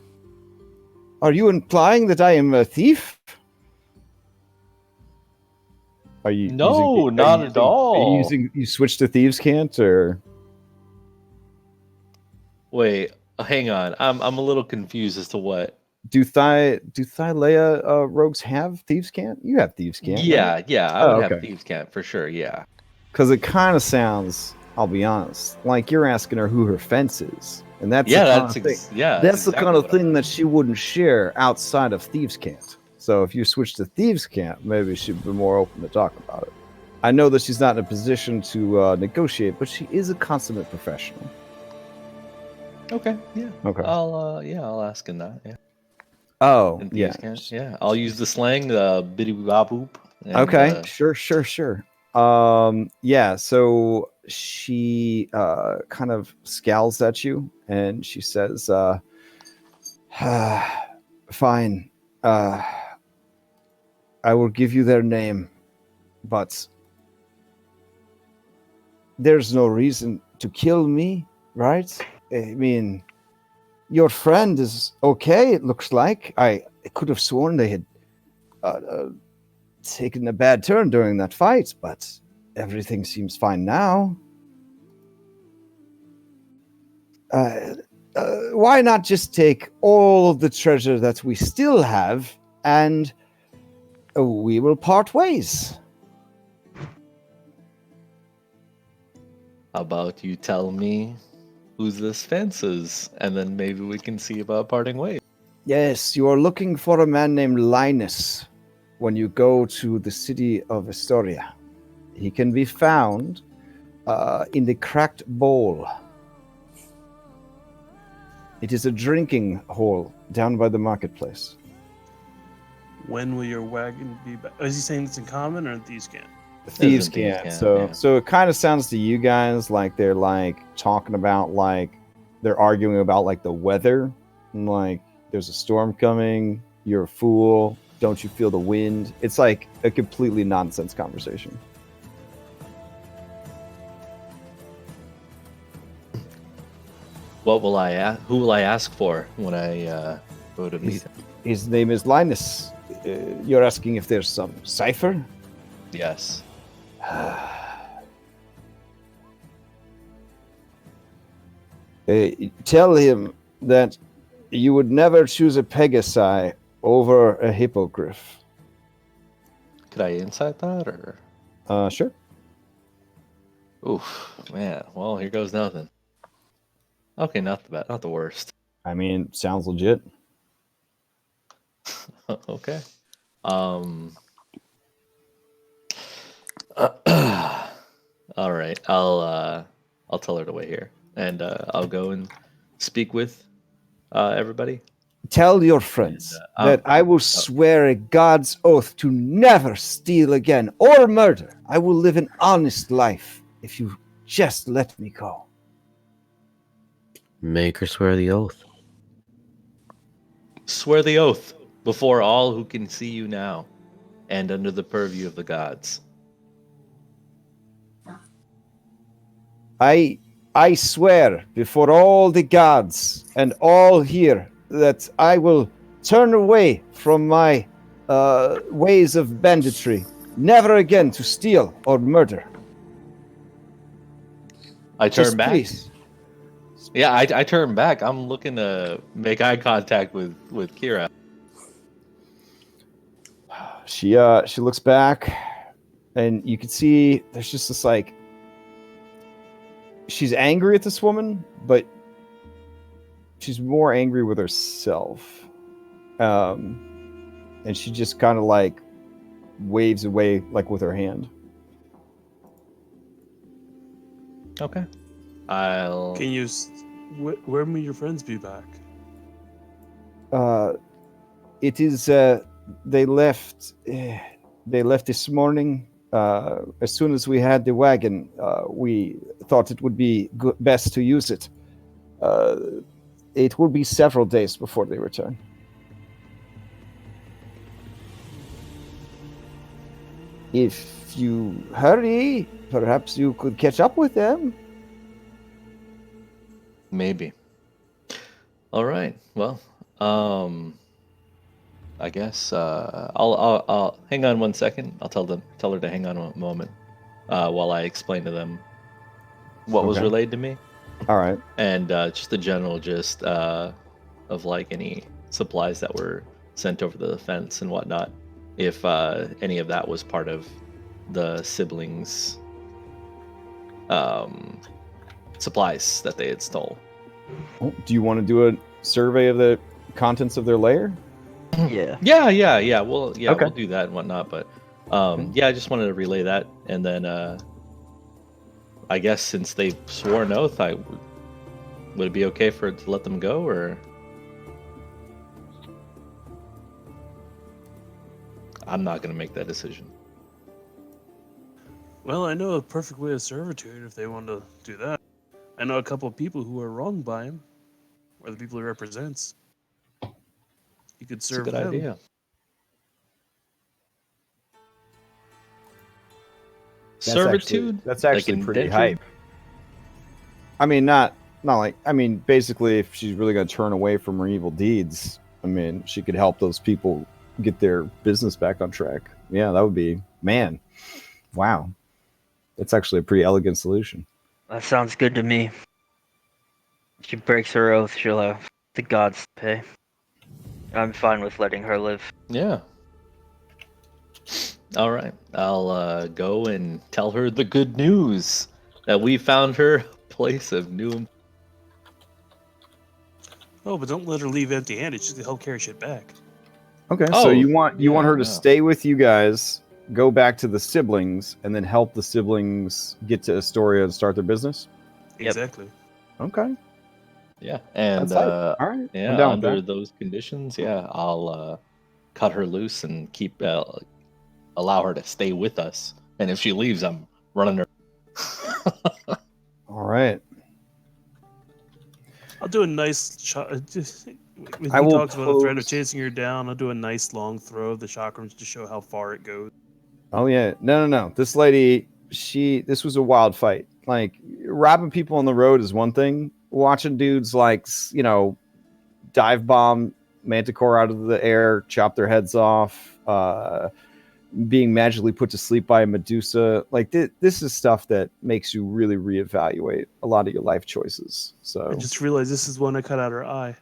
Are you implying that I am a thief? Are you No, not at all. You switched to thieves' cant, or Wait, hang on. I'm a little confused as to what. do Thylea rogues have thieves' cant? You have thieves' cant. Yeah, right? yeah, I Oh, would okay. have thieves' camp for sure. Yeah. Because it kind of sounds, I'll be honest, like you're asking her who her fence is, and that's Yeah, the kind that's of thing. yeah. That's the exactly kind of what I- thing that she wouldn't share outside of thieves' cant. So if you switch to thieves' cant, maybe she'd be more open to talk about it. I know that she's not in a position to negotiate, but she is a consummate professional. Okay, yeah. Okay. I'll ask him that. Yeah. Oh, In yeah. thieves' camp, yeah. I'll use the slang, biddy bop boop. Okay, sure. Yeah, so she kind of scowls at you and she says, fine. I will give you their name, but there's no reason to kill me, right? I mean, your friend is okay, it looks like. I could have sworn they had taken a bad turn during that fight, but everything seems fine now. Why not just take all of the treasure that we still have and we will part ways? How about you tell me whose this fence is, and then maybe we can see about parting ways. Yes, you are looking for a man named Linus when you go to the city of Astoria. He can be found in the Cracked Bowl. It is a drinking hole down by the marketplace. When will your wagon be back? Is he saying it's in common or in thieves' camp? Thieves in Thieves' can't. Camp, So yeah. so it kind of sounds to you guys like they're like talking about like they're arguing about like the weather and like there's a storm coming, you're a fool, don't you feel the wind? It's like a completely nonsense conversation. What will who will I ask for when I go to meet him? His name is Linus. You're asking if there's some cipher? Yes. Tell him that you would never choose a Pegasi over a hippogriff. Could I insight that or? Sure. Oof, man. Well, here goes nothing. Okay, not the bad, not the worst. I mean, sounds legit. Okay. All right. I'll tell her to wait here, and I'll go and speak with everybody. Tell your friends that I will swear a God's oath to never steal again or murder. I will live an honest life if you just let me go. Make her swear the oath. Swear the oath before all who can see you now, and under the purview of the gods. I I swear before all the gods and all here that I will turn away from my ways of banditry, never again to steal or murder. I turn Just back. please. Yeah, I turn back. I'm looking to make eye contact with Kira. She looks back, and you can see there's just this like, she's angry at this woman, but she's more angry with herself. And she just kind of like waves away like with her hand. Okay. I'll. Can you? Where may your friends be back? It is. They left. They left this morning. As soon as we had the wagon, we thought it would be best to use it. It will be several days before they return. If you hurry, perhaps you could catch up with them. Maybe. All right. Well, I guess I'll hang on 1 second. I'll tell her to hang on a moment while I explain to them what was relayed to me. All right. And just the general gist of like any supplies that were sent over the fence and whatnot. If any of that was part of the siblings' supplies that they had stole. Do you want to do a survey of the contents of their lair? Yeah. Yeah. Well, yeah, Okay. we'll do that and whatnot. But yeah, I just wanted to relay that, and then I guess since they swore an oath, would it be okay to let them go, or I'm not going to make that decision. Well, I know a perfect way of servitude if they want to do that. I know a couple of people who are wronged by him, or the people he represents. You could It's a serve good them. idea. Servitude? That's actually Like pretty indentured? hype. I mean, not like, I mean, basically, if she's really going to turn away from her evil deeds, I mean, she could help those people get their business back on track. Yeah, that would be, man, wow. That's actually a pretty elegant solution. That sounds good to me. If she breaks her oath, she'll have the gods to pay. I'm fine with letting her live. Yeah. All right. I'll go and tell her the good news that we found her a place of new. Oh, but don't let her leave empty-handed. She's gonna help carry shit back. Okay, Oh, so you want her to no. stay with you guys, go back to the siblings, and then help the siblings get to Astoria and start their business? Yep. Exactly. Okay. Yeah. And That's hype. All right. yeah, I'm down with under that. those conditions, yeah, I'll cut her loose and keep allow her to stay with us. And if she leaves, I'm running her. All right. I'll do a nice shot. When I he will talks about the threat of pose- chasing her down, I'll do a nice long throw of the chakrams to show how far it goes. Oh yeah, no. This lady, this was a wild fight. Like, robbing people on the road is one thing. Watching dudes like, dive bomb Manticore out of the air, chop their heads off, being magically put to sleep by a Medusa. Like, this is stuff that makes you really reevaluate a lot of your life choices. So I just realized this is one I cut out her eye.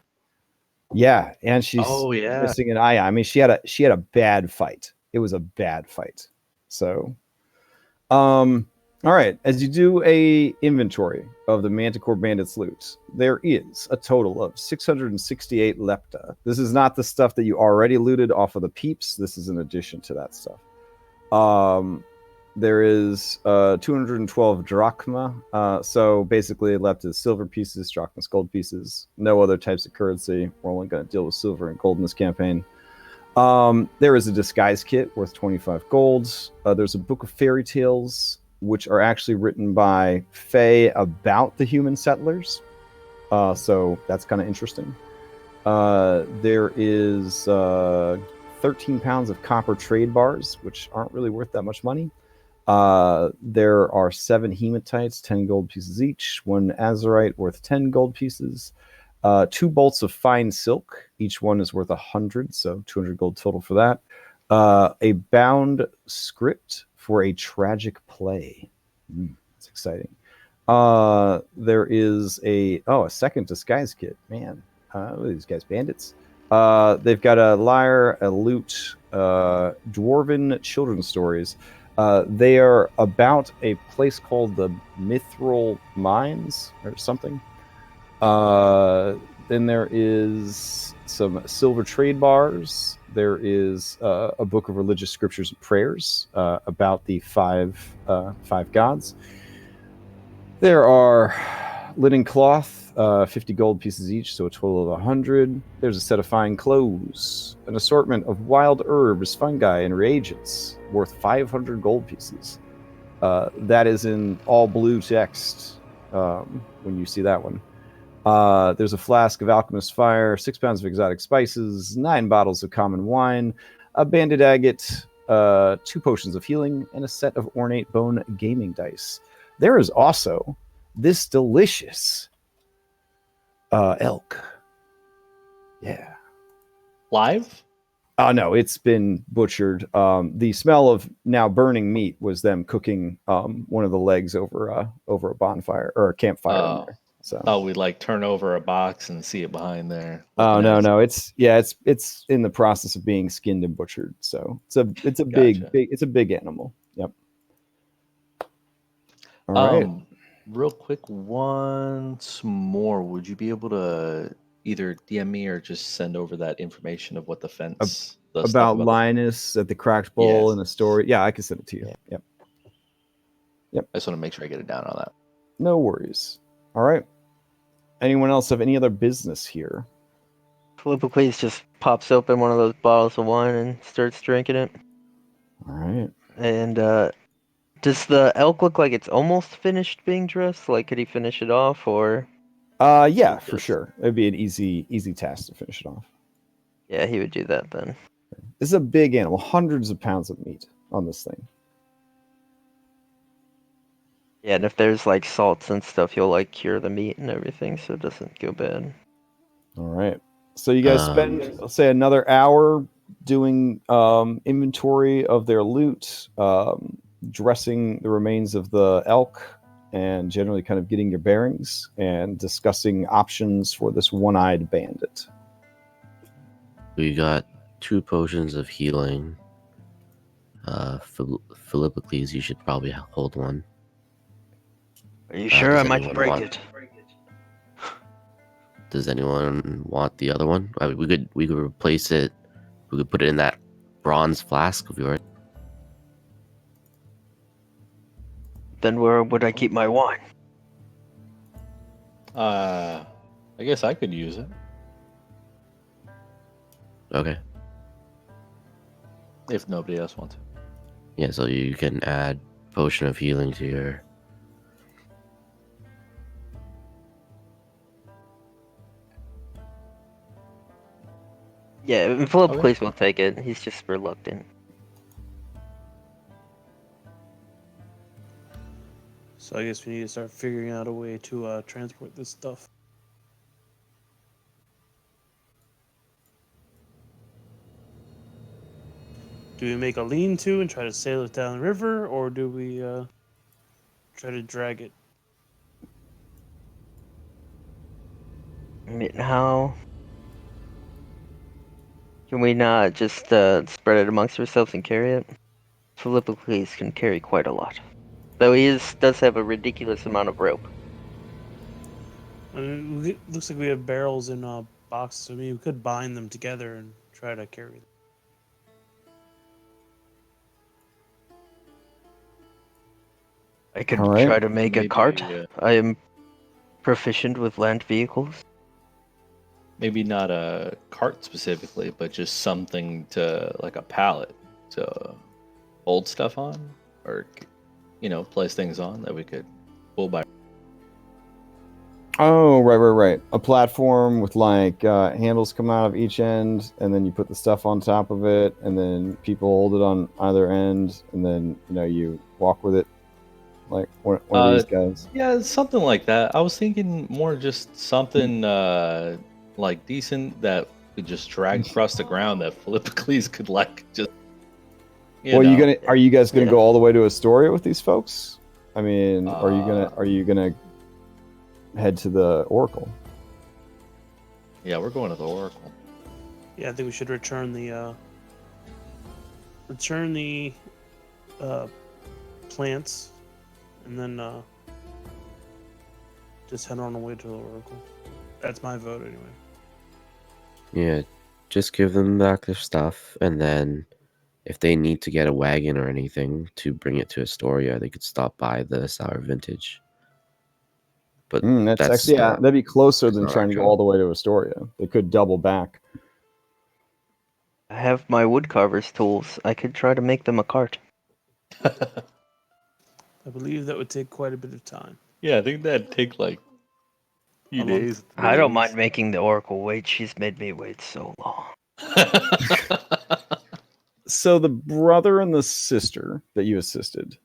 yeah, and she's Oh, yeah. missing an eye. I mean, she had a bad fight. It was a bad fight. So, all right. As you do a inventory of the Manticore bandits' loot, there is a total of 668 lepta. This is not the stuff that you already looted off of the peeps. This is in addition to that stuff. There is 212 drachma. So basically, lepta is silver pieces, drachma's gold pieces. No other types of currency. We're only going to deal with silver and gold in this campaign. There is a disguise kit worth 25 golds. There's a book of fairy tales, which are actually written by Fae about the human settlers. So that's kind of interesting. There is 13 pounds of copper trade bars, which aren't really worth that much money. There are 7 hematites, 10 gold pieces each, 1 azurite worth 10 gold pieces, 2 bolts of fine silk, each one is worth 100, so 200 gold total for that. A bound script for a tragic play. That's exciting. There is a second disguise kit. Man, what are these guys, bandits? They've got a lyre, a lute, dwarven children's stories. They are about a place called the Mithril Mines or something. Then there is some silver trade bars. There is a book of religious scriptures and prayers about the five gods. There are linen cloth, 50 gold pieces each, so a total of 100. There's a set of fine clothes, an assortment of wild herbs, fungi, and reagents worth 500 gold pieces. That is in all blue text when you see that one. There's a flask of alchemist fire, 6 pounds of exotic spices, 9 bottles of common wine, a banded agate, 2 potions of healing, and a set of ornate bone gaming dice. There is also this delicious elk. Yeah. Live? No, it's been butchered. The smell of now burning meat was them cooking one of the legs over a bonfire or a campfire in there. So we'd like turn over a box and see it behind there. Oh no, it's in the process of being skinned and butchered. So it's a Gotcha. big animal. Yep. All right. Real quick, once more, would you be able to either DM me or just send over that information of what the fence about Linus at the Cracked Bowl and the story? Yeah, I can send it to you. Yep. I just want to make sure I get it down on that. No worries. All right. Anyone else have any other business here? Philippocles just pops open one of those bottles of wine and starts drinking it. All right. And does the elk look like it's almost finished being dressed? Like, could he finish it off, or? Yeah, for sure. It'd be an easy task to finish it off. Yeah, he would do that then. This is a big animal, hundreds of pounds of meat on this thing. Yeah, and if there's like salts and stuff, he'll like cure the meat and everything, so it doesn't go bad. All right. So you guys spend, let's say, another hour doing inventory of their loot, dressing the remains of the elk, and generally kind of getting your bearings and discussing options for this one-eyed bandit. We got 2 potions of healing. Philippocles, you should probably hold one. Are you sure? I might break it. Does anyone want the other one? I mean, we could replace it. We could put it in that bronze flask of yours. Then where would I keep my wine? I guess I could use it. Okay. If nobody else wants it. Yeah, so you can add potion of healing to your... Yeah, Philippocles will take it. He's just reluctant. So I guess we need to start figuring out a way to transport this stuff. Do we make a lean-to and try to sail it down the river, or do we try to drag it? I mean, how? Can we not just spread it amongst ourselves and carry it? Philippocles can carry quite a lot. Though he does have a ridiculous amount of rope. I mean, it looks like we have barrels in boxes. I mean, we could bind them together and try to carry them. I could try to make a cart. I am proficient with land vehicles. Maybe not a cart specifically, but just something to, like a pallet to hold stuff on, or place things on that we could pull by. Oh, right. A platform with like handles come out of each end, and then you put the stuff on top of it, and then people hold it on either end, and then you walk with it, like one of these guys. Yeah, something like that. I was thinking more just something like decent that could just drag across the ground that Philippocles could like just. Are you guys gonna go all the way to Astoria with these folks? I mean, are you gonna head to the Oracle? Yeah, we're going to the Oracle. Yeah, I think we should return the plants, and then just head on away to the Oracle. That's my vote anyway. Yeah, just give them back their stuff, and then if they need to get a wagon or anything to bring it to Astoria, they could stop by the Sour Vintage. But that's actually that'd be closer than trying to go all the way to Astoria. They could double back. I have my woodcarver's tools. I could try to make them a cart. I believe that would take quite a bit of time. Yeah, I think that'd take like a few days. I don't mind making the Oracle wait. She's made me wait so long. So the brother and the sister that you assisted,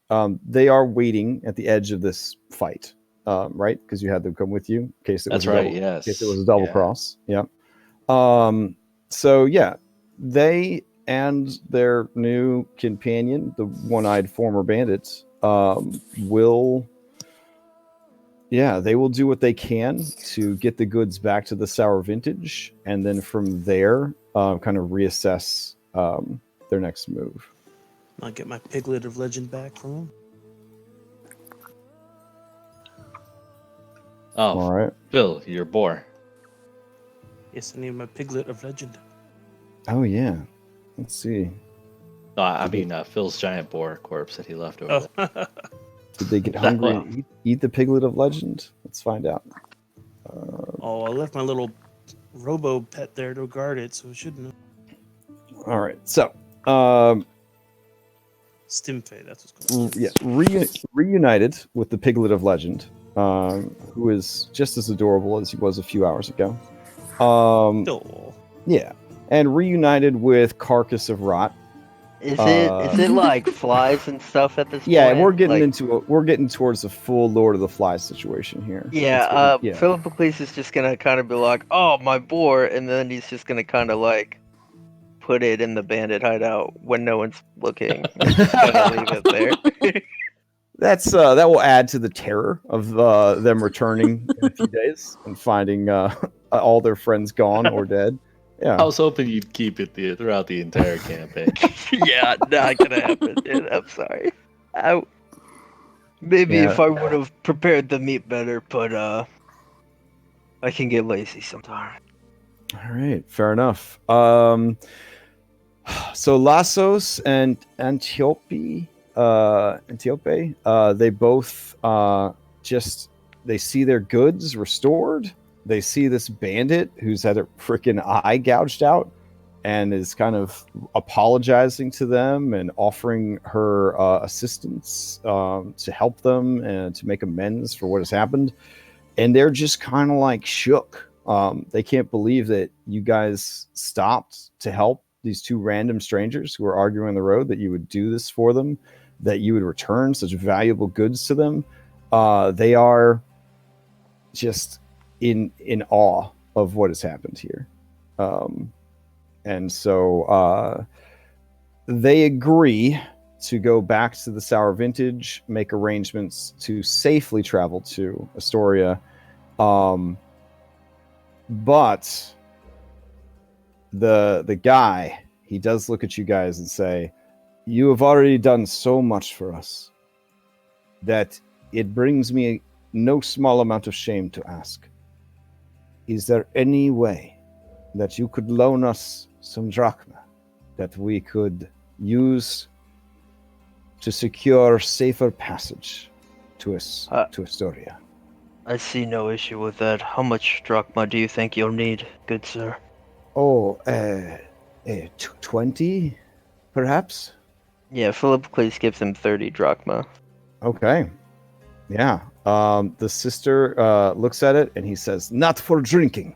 they are waiting at the edge of this fight, right? Because you had them come with you in case it was yes. In case it was a double cross. Yeah. So yeah, they and their new companion, the one-eyed former bandit, will do what they can to get the goods back to the Sour Vintage, and then from there, kind of reassess their next move. I'll get my Piglet of Legend back from them. Oh, all right. Phil, your boar. Yes, I need my Piglet of Legend. Oh yeah. Let's see. No, I mean Phil's giant boar corpse that he left over there. Did they get hungry and eat the Piglet of Legend? Let's find out. I left my little robo pet there to guard it, so it shouldn't have. All right. So, Stimfei, that's what's called. Yeah, reunited with the Piglet of Legend, who is just as adorable as he was a few hours ago. Yeah, and reunited with Carcass of Rot. Is it like flies and stuff at this point? Yeah, we're getting towards the full Lord of the Flies situation here. Yeah, Philippocles is just gonna kind of be like, "Oh, my boar," and then he's just gonna kind of like put it in the bandit hideout when no one's looking. Just gonna leave it there. That will add to the terror of them returning in a few days and finding all their friends gone or dead. Yeah, I was hoping you'd keep it throughout the entire campaign. Yeah, not gonna happen, dude. I'm sorry. Maybe if I would have prepared the meat better, but I can get lazy sometimes. All right, fair enough. So Lassos and Antiope, they both they see their goods restored. They see this bandit who's had a freaking eye gouged out and is kind of apologizing to them and offering her assistance to help them and to make amends for what has happened. And they're just kind of like shook. They can't believe that you guys stopped to help these two random strangers who are arguing on the road, that you would do this for them, that you would return such valuable goods to them. They are just in awe of what has happened here. And so they agree to go back to the Sour Vintage, make arrangements to safely travel to Astoria. But the guy, he does look at you guys and say, "You have already done so much for us that it brings me no small amount of shame to ask. Is there any way that you could loan us some drachma that we could use to secure safer passage to Astoria?" I see no issue with that. How much drachma do you think you'll need, good sir? 20, perhaps? Yeah, Philippocles gives him 30 drachma. Okay. Yeah. The sister looks at it and he says, "Not for drinking."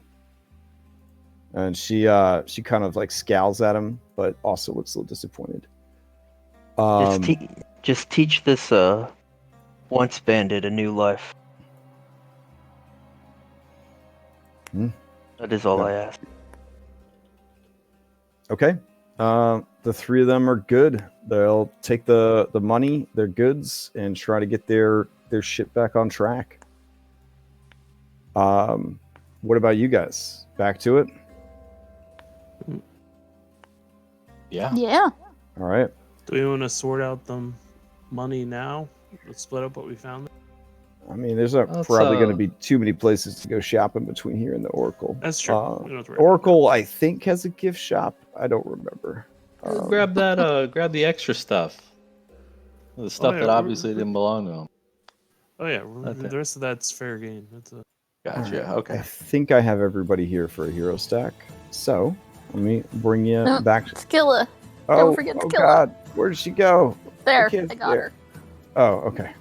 And she kind of like scowls at him, but also looks a little disappointed. Just teach this once bandit a new life. That is all I ask. Okay. The three of them are good. They'll take the money, their goods, and try to get their shit back on track. What about you guys? Back to it? Yeah. Yeah. All right. Do we want to sort out the money now? Let's split up what we found. I mean, there's not probably going to be too many places to go shopping between here and the Oracle. That's true. We don't have to worry Oracle, I think, has a gift shop. I don't remember. Grab that. Grab the extra stuff. The stuff that obviously didn't belong to him. Oh yeah, the rest of that's fair game. Gotcha. Right. Okay. I think I have everybody here for a hero stack. So let me bring you back. Skilla. Oh, Don't forget oh Skilla. God, where did she go? There, Okay, I got there. her. Oh, okay.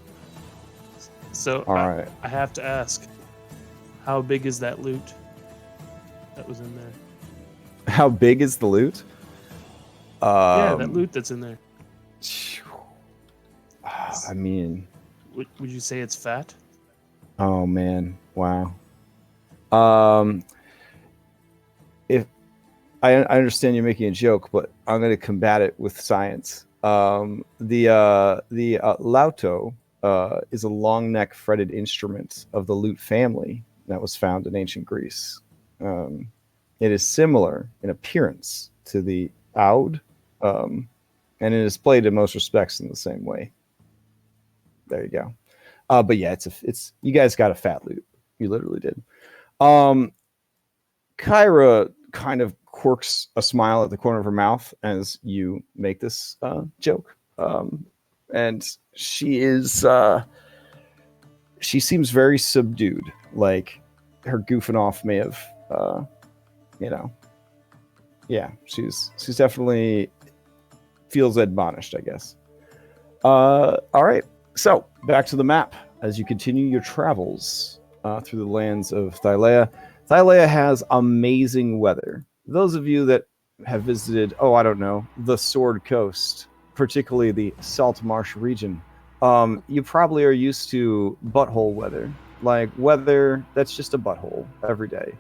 So All right. I have to ask, how big is that loot that was in there? How big is the loot? Yeah, that loot that's in there. I mean, would you say it's fat? oh man, wow. If I understand you're making a joke, but I'm going to combat it with science. The lauto is a long neck fretted instrument of the lute family that was found in ancient Greece. It is similar in appearance to the oud, and it is played in most respects in the same way. There you go. But yeah, it's you guys got a fat lute. You literally did. Kyra kind of quirks a smile at the corner of her mouth as you make this joke. And she seems very subdued. Like her goofing off may have, yeah, she's definitely feels admonished, I guess. All right. So back to the map as you continue your travels through the lands of Thylea. Thylea has amazing weather. Those of you that have visited, the Sword Coast, particularly the Salt Marsh region, you probably are used to butthole weather, like weather that's just a butthole every day.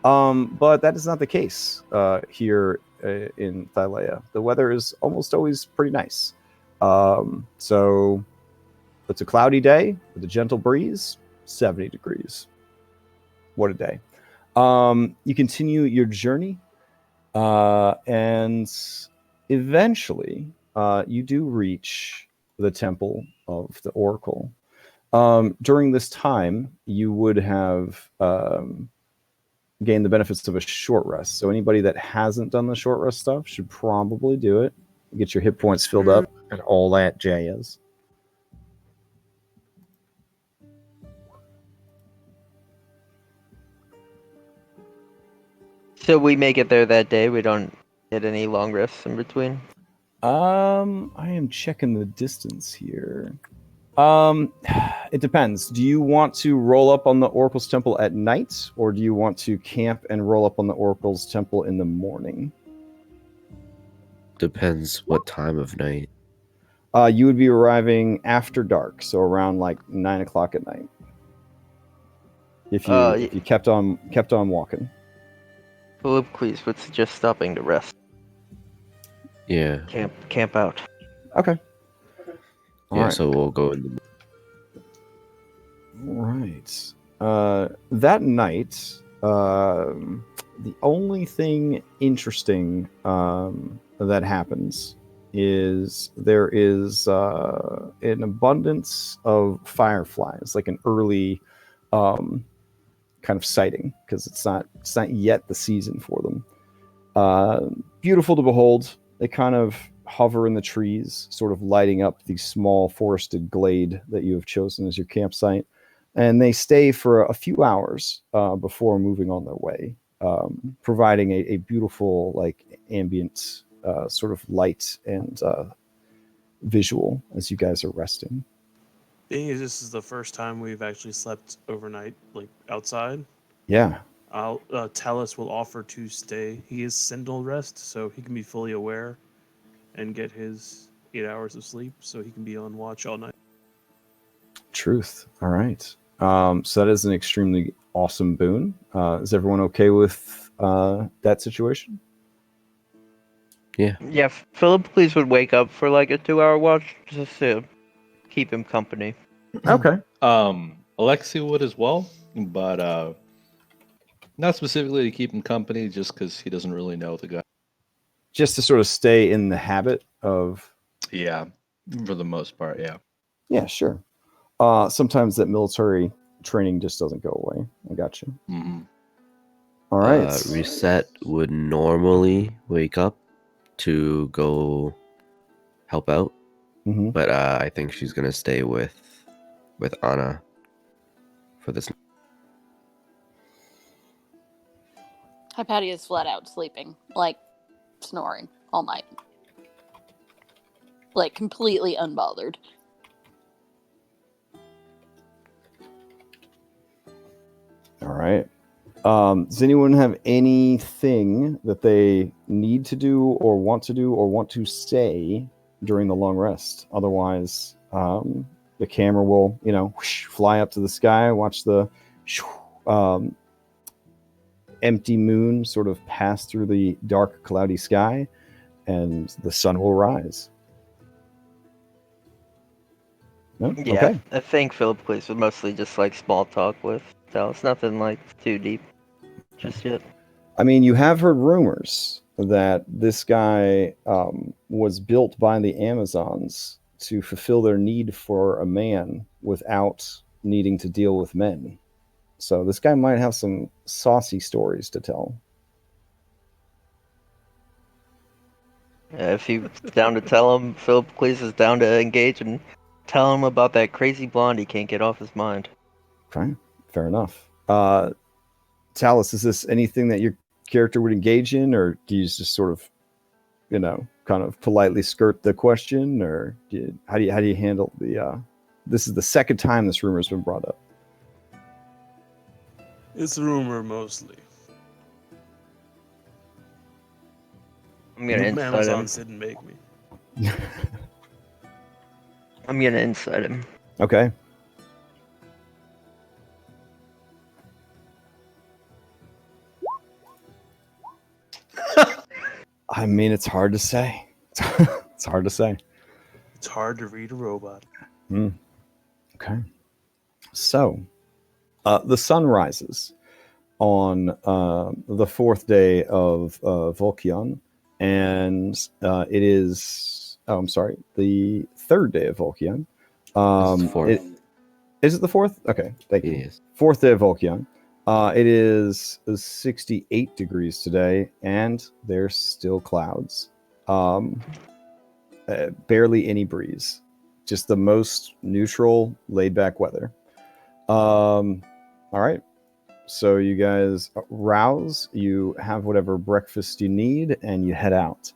But that is not the case here in Thylea. The weather is almost always pretty nice. So it's a cloudy day with a gentle breeze, 70 degrees. What a day. You continue your journey, and eventually you do reach the Temple of the Oracle. During this time, you would have gained the benefits of a short rest. So anybody that hasn't done the short rest stuff should probably do it. Get your hit points filled up and all that jazz. So we make it there that day. We don't get any long rests in between. I am checking the distance here. It depends. Do you want to roll up on the Oracle's Temple at night, or do you want to camp and roll up on the Oracle's Temple in the morning? Depends what time of night. You would be arriving after dark, so around like 9 o'clock at night. If you kept on walking. Philip would suggest stopping to rest. Yeah. Camp out. Okay. All right. So we'll go in the... All right. That night, the only thing interesting that happens is there is an abundance of fireflies, like an early kind of sighting, because it's not yet the season for them. Beautiful to behold. They kind of hover in the trees, sort of lighting up the small forested glade that you have chosen as your campsite. And they stay for a few hours before moving on their way, providing a beautiful, like, ambient sort of light and visual as you guys are resting. Being as this is the first time we've actually slept overnight, like outside, Yeah. Talus will offer to stay. He is sentinel rest, so he can be fully aware and get his 8 hours of sleep, so he can be on watch all night. Truth. All right. So that is an extremely awesome boon. Is everyone okay with that situation? Yeah. Yeah, Philip, please would wake up for like a 2-hour watch just to keep him company. Okay. Alexi would as well, but not specifically to keep him company, just because he doesn't really know the guy. Just to sort of stay in the habit of. Yeah, for the most part, yeah. Yeah, sure. Sometimes that military training just doesn't go away. I got you. Mm-hmm. All right. Reset would normally wake up to go help out, Mhm. but I think she's gonna stay with Anna for this. Hypatia is flat out sleeping, like snoring all night. Like completely unbothered. All right. Does anyone have anything that they need to do or want to say during the long rest? Otherwise, the camera will, fly up to the sky, watch the empty moon sort of pass through the dark, cloudy sky, and the sun will rise. No? Yeah, Okay. I think Philip plays with mostly just like small talk with Talus. Nothing like too deep just yet. I mean, you have heard rumors that this guy was built by the Amazons to fulfill their need for a man without needing to deal with men. So this guy might have some saucy stories to tell. Yeah, if he's down to tell him, Philip Cleese is down to engage and tell him about that crazy blonde he can't get off his mind. Okay, fair enough. Talus, is this anything that your character would engage in, or do you just sort of, kind of politely skirt the question, or how do you handle the? This is the second time this rumor has been brought up. It's rumor mostly. I'm gonna insight him. Amazons didn't make me. I'm gonna insight him. Okay. I mean, it's hard to say. It's hard to say. It's hard to read a robot. Okay. So, the sun rises on the fourth day of Volkion, and it is. Oh, I'm sorry. The third day of Volkion. Fourth. Is it the fourth? Okay, thank you. Yes. Fourth day of Volkion. It is 68 degrees today, and there's still clouds. Barely any breeze. Just the most neutral, laid-back weather. All right. So you guys rouse, you have whatever breakfast you need, and you head out.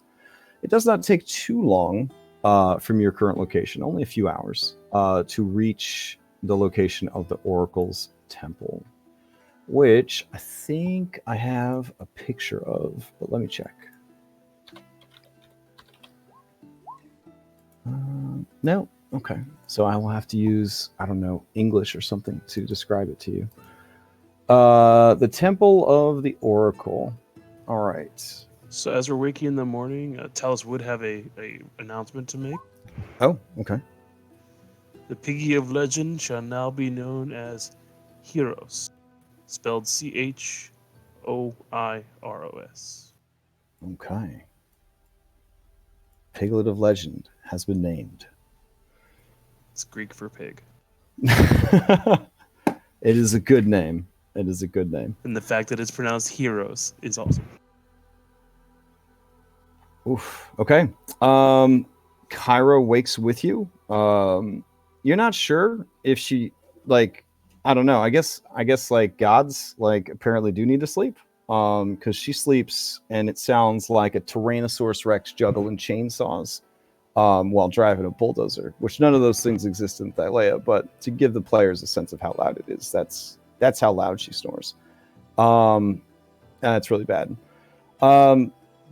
It does not take too long from your current location, only a few hours, to reach the location of the Oracle's temple, which I think I have a picture of, but let me check. No? Okay. So I will have to use, English or something to describe it to you. The Temple of the Oracle. All right. So as we're waking in the morning, Talus would have a announcement to make. Oh, okay. The Piggy of Legend shall now be known as Heroes, spelled Choiros. Okay. Piglet of Legend has been named. It's Greek for pig. It is a good name. It is a good name. And the fact that it's pronounced Heroes is awesome. Oof. Okay. Kyra wakes with you. You're not sure if she, I don't know. I guess gods apparently do need to sleep. Because she sleeps and it sounds like a Tyrannosaurus Rex juggling chainsaws while driving a bulldozer, which none of those things exist in Thylea, but to give the players a sense of how loud it is, that's how loud she snores. And it's really bad.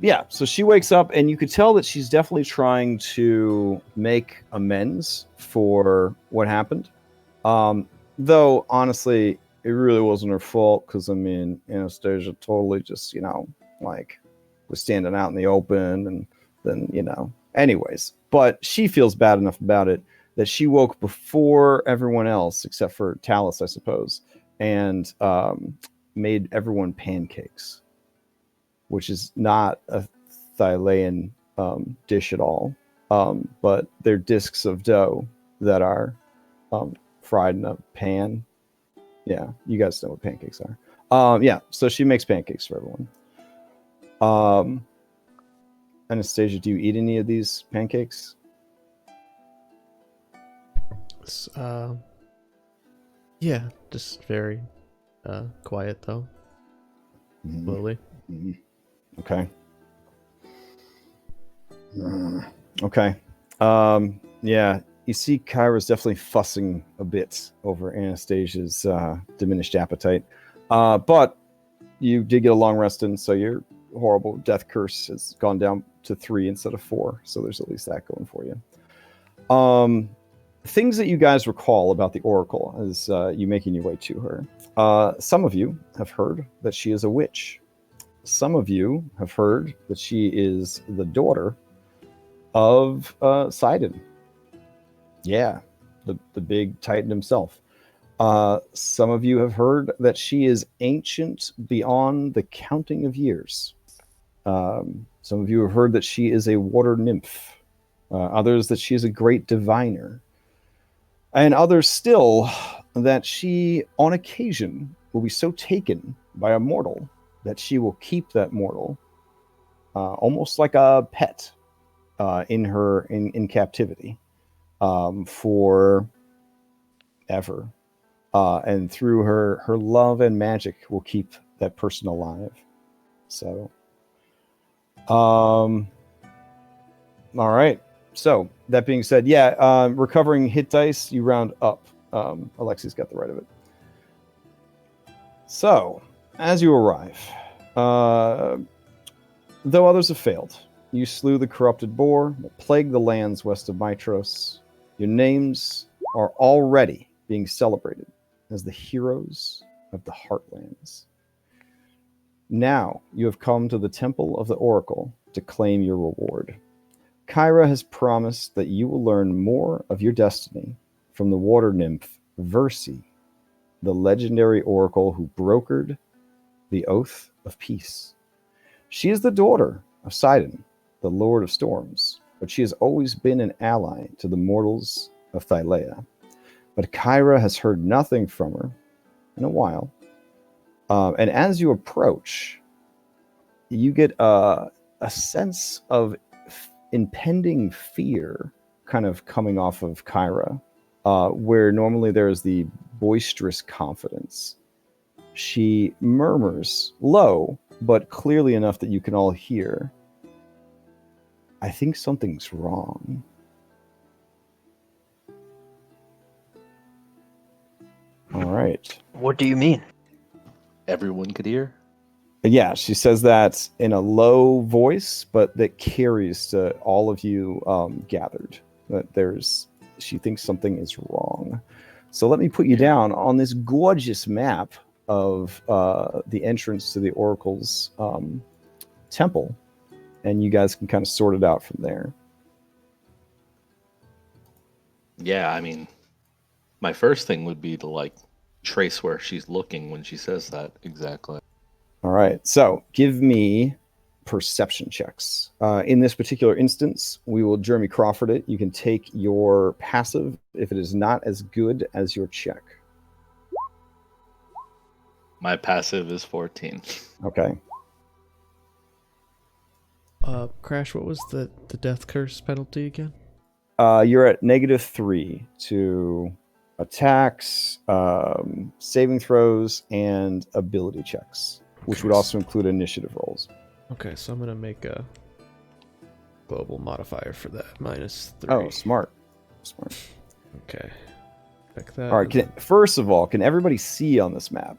Yeah, so she wakes up, and you could tell that she's definitely trying to make amends for what happened. Though, honestly, it really wasn't her fault, because, I mean, Anastasia totally just, was standing out in the open, and then, anyways. But she feels bad enough about it that she woke before everyone else, except for Talus, I suppose, and made everyone pancakes, which is not a Thylean dish at all. But they're discs of dough that are fried in a pan. Yeah, you guys know what pancakes are. Yeah, so she makes pancakes for everyone. Anastasia, do you eat any of these pancakes? Yeah, just very quiet though. Slowly. Mm-hmm. Okay. Okay. Yeah, you see Kyra's definitely fussing a bit over Anastasia's diminished appetite. But you did get a long rest in, so your horrible death curse has gone down to 3 instead of 4. So there's at least that going for you. Things that you guys recall about the Oracle as you making your way to her. Some of you have heard that she is a witch. Some of you have heard that she is the daughter of Sidon. Yeah, the big Titan himself. Some of you have heard that she is ancient beyond the counting of years. Some of you have heard that she is a water nymph. Others that she is a great diviner. And others still that she, on occasion, will be so taken by a mortal that she will keep that mortal almost like a pet in captivity for ever. And through her love and magic will keep that person alive. So, all right. So that being said, yeah, recovering hit dice, you round up. Alexi's got the right of it. So, as you arrive, though others have failed, you slew the corrupted boar that plagued the lands west of Mitros. Your names are already being celebrated as the heroes of the Heartlands. Now you have come to the Temple of the Oracle to claim your reward. Kyra has promised that you will learn more of your destiny from the water nymph Versi, the legendary oracle who brokered the Oath of Peace. She is the daughter of Sidon, the Lord of Storms, but she has always been an ally to the mortals of Thylea. But Kyra has heard nothing from her in a while. And as you approach, you get a sense of impending fear kind of coming off of Kyra, where normally there is the boisterous confidence. She murmurs low, but clearly enough that you can all hear, I think something's wrong. All right. What do you mean? Everyone could hear. Yeah, she says that in a low voice, but that carries to all of you gathered. That she thinks something is wrong. So let me put you down on this gorgeous map of the entrance to the Oracle's temple, and you guys can kind of sort it out from there. Yeah, I mean, my first thing would be to trace where she's looking when she says that exactly. All right, so give me perception checks. In this particular instance, we will Jeremy Crawford it. You can take your passive if it is not as good as your check. My passive is 14. Okay. Crash, what was the death curse penalty again? You're at -3 to attacks, saving throws, and ability checks, which would also include initiative rolls. Okay, so I'm gonna make a global modifier for that, -3. Oh, smart. Okay. Check that. All right. First of all, can everybody see on this map?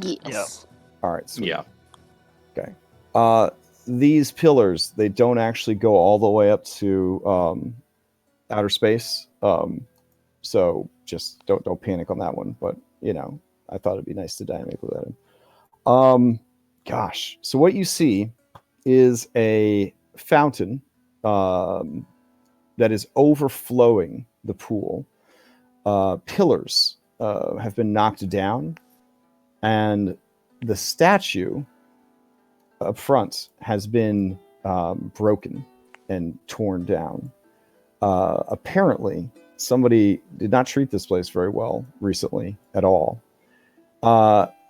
Yes. All right. Sweet. Yeah. Okay. These pillars, they don't actually go all the way up to outer space. So just don't panic on that one. But I thought it'd be nice to dynamically let him. Gosh. So what you see is a fountain that is overflowing the pool. Pillars have been knocked down, and the statue up front has been broken and torn down. Apparently, somebody did not treat this place very well recently at all.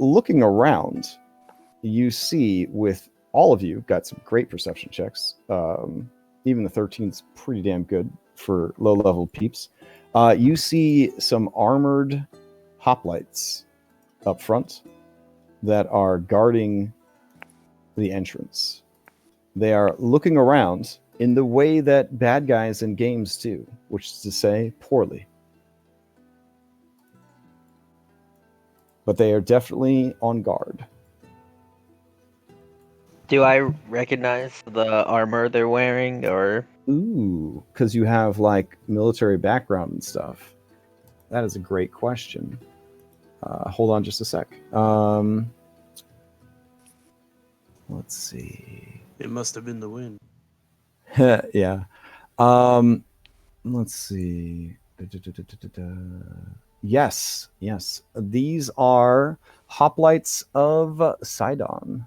Looking around, you see, with all of you, got some great perception checks. Even the 13's pretty damn good for low-level peeps. You see some armored hoplites up front that are guarding the entrance. They are looking around in the way that bad guys in games do, which is to say, poorly. But they are definitely on guard. Do I recognize the armor they're wearing, or? Ooh, because you have like military background and stuff. That is a great question. Hold on just a sec. Let's see. It must have been the wind. Yeah. Let's see. Yes. These are hoplites of Sidon.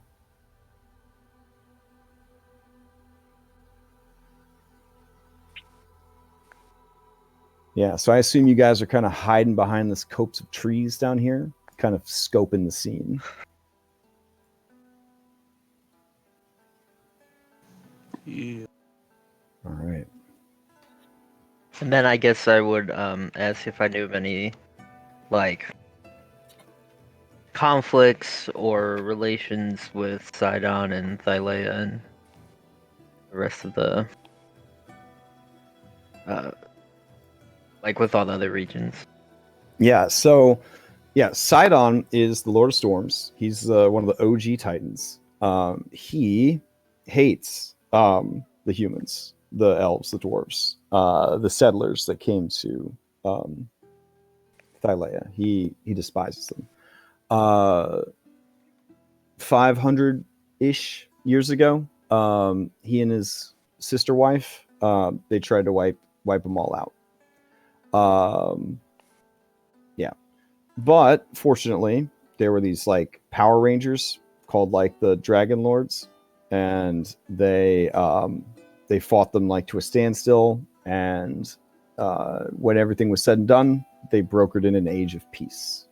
Yeah, so I assume you guys are kind of hiding behind this copse of trees down here, kind of scoping the scene. Yeah. All right. And then I guess I would ask if I knew of any, like, conflicts or relations with Sidon and Thylea and the rest of the, like with all the other regions. Yeah, so, Sidon is the Lord of Storms. He's one of the OG Titans. He hates the humans, the elves, the dwarves, the settlers that came to Thylea. He despises them. 500-ish years ago, he and his sister wife, they tried to wipe them all out. Yeah. But fortunately, there were these like Power Rangers called like the Dragonlords, and they fought them like to a standstill, and when everything was said and done, they brokered in an age of peace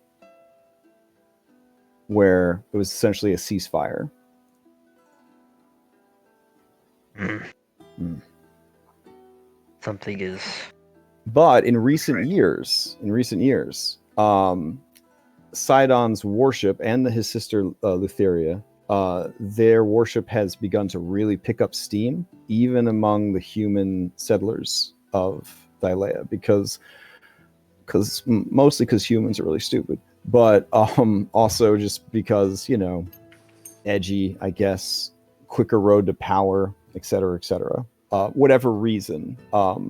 where it was essentially a ceasefire. Something is. But in recent years, Sidon's worship and his sister Lutheria, their worship has begun to really pick up steam, even among the human settlers of Thylea, mostly because humans are really stupid, but also just because, edgy, I guess, quicker road to power, etc., etc. Whatever reason,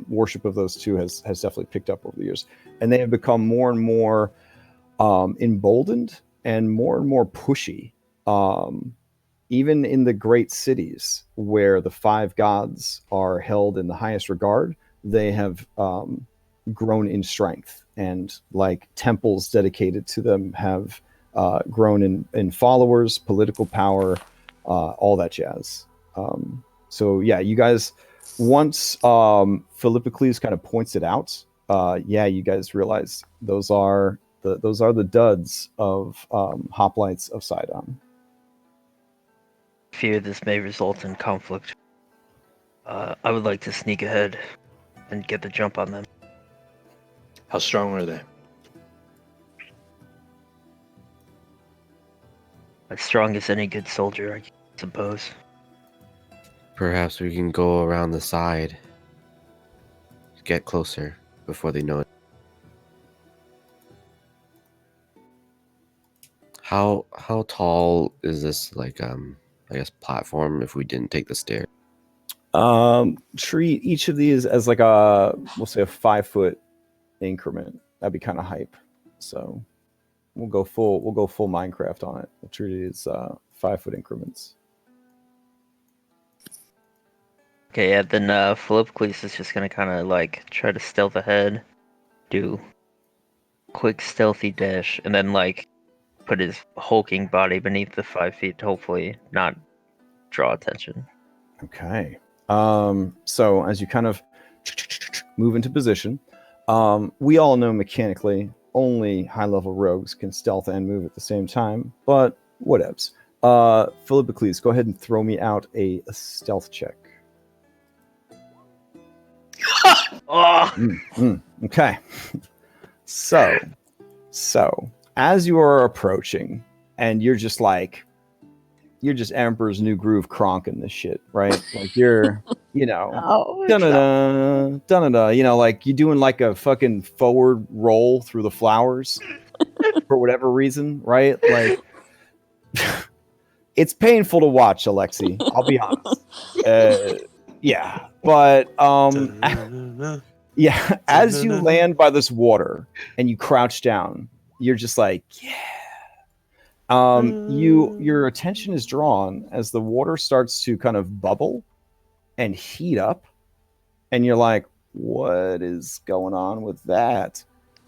worship of those two has definitely picked up over the years, and they have become more and more emboldened and more pushy. Even in the great cities where the five gods are held in the highest regard, they have grown in strength, and like temples dedicated to them have grown in followers, political power, all that jazz. So yeah, you guys, once Philippocles kind of points it out, you guys realize those are the duds of hoplites of Sidon. Fear this may result in conflict. I would like to sneak ahead and get the jump on them. How strong are they? As strong as any good soldier, I suppose. Perhaps we can go around the side. Get closer before they know it. How tall is this, like, I guess, platform if we didn't take the stairs? Treat each of these as like we'll say a 5-foot increment. That'd be kind of hype. So we'll go full Minecraft on it. We'll treat it as 5-foot increments. Okay, yeah, then Philippocles is just gonna kind of like try to stealth ahead, do quick stealthy dash, and then like put his hulking body beneath the 5 feet to hopefully not draw attention. Okay. So as you kind of move into position, we all know mechanically only high-level rogues can stealth and move at the same time, but whatevs. Philippocles, go ahead and throw me out a stealth check. Okay. So as you are approaching, and you're just Emperor's New Groove cronking this shit, right? Like you're, da-da-da, like you're doing like a fucking forward roll through the flowers for whatever reason, right? Like it's painful to watch, Alexi. I'll be honest. Yeah, but yeah, as you land by this water and you crouch down, you're just like, yeah. Your attention is drawn as the water starts to kind of bubble and heat up, and you're like, what is going on with that?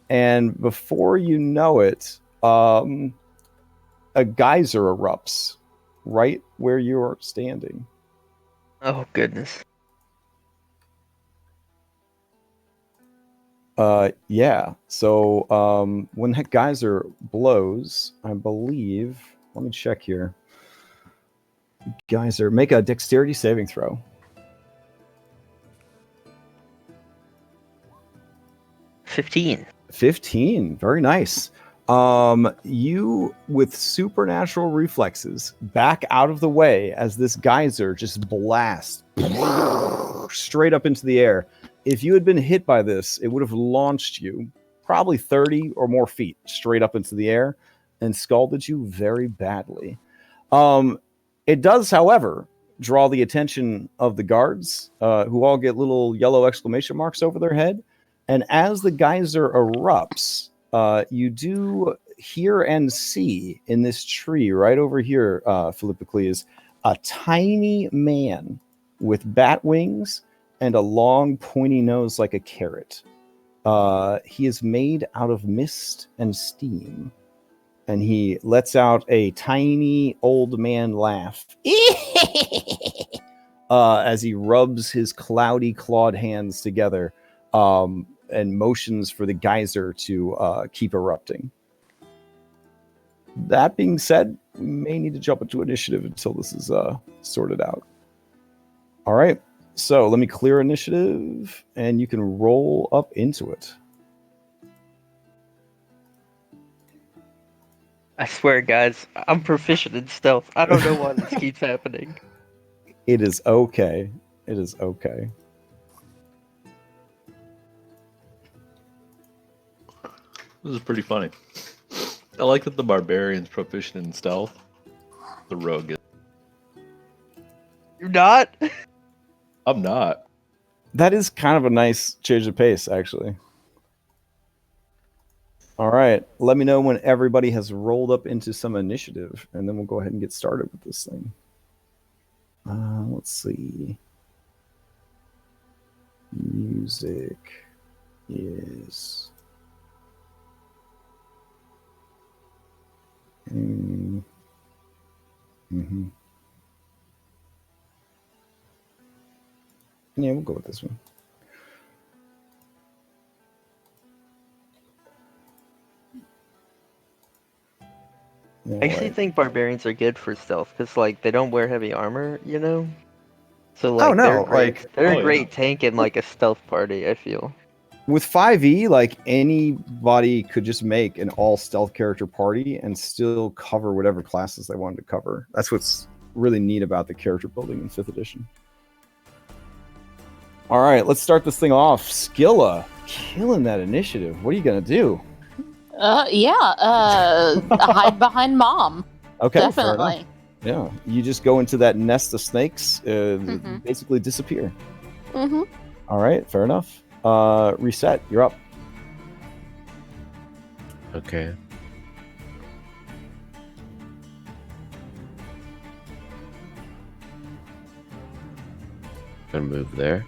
And before you know it, a geyser erupts right where you're standing. Oh goodness. Yeah. So when that geyser blows, I believe, let me check here. Geyser, make a dexterity saving throw. 15. Very nice. You, with supernatural reflexes, back out of the way as this geyser just blasts straight up into the air. If you had been hit by this, it would have launched you probably 30 or more feet straight up into the air and scalded you very badly. It does, however, draw the attention of the guards, who all get little yellow exclamation marks over their head. And as the geyser erupts, you do hear and see in this tree right over here, Philippocles, a tiny man with bat wings and a long pointy nose like a carrot. He is made out of mist and steam, and he lets out a tiny old man laugh as he rubs his cloudy clawed hands together and motions for the geyser to keep erupting. That being said, we may need to jump into initiative until this is sorted out. All right. So let me clear initiative, and you can roll up into it. I swear, guys, I'm proficient in stealth. I don't know why this keeps happening. It is okay. It is okay. This is pretty funny. I like that the barbarian's proficient in stealth. The rogue is. You're not? I'm not. That is kind of a nice change of pace, actually. All right. Let me know when everybody has rolled up into some initiative, and then we'll go ahead and get started with this thing. Let's see. Music is... Yeah, we'll go with this one. I actually think barbarians are good for stealth because, like, they don't wear heavy armor, you know. So, like, they're a great tank in like a stealth party. I feel with 5e, like anybody could just make an all stealth character party and still cover whatever classes they wanted to cover. That's what's really neat about the character building in 5th edition. All right, let's start this thing off. Skilla, killing that initiative. What are you gonna do? Hide behind mom. Okay, Definitely. fair enough. Yeah, you just go into that nest of snakes, basically disappear. Mm-hmm. All right, fair enough. Reset, you're up. Okay. Gonna move there.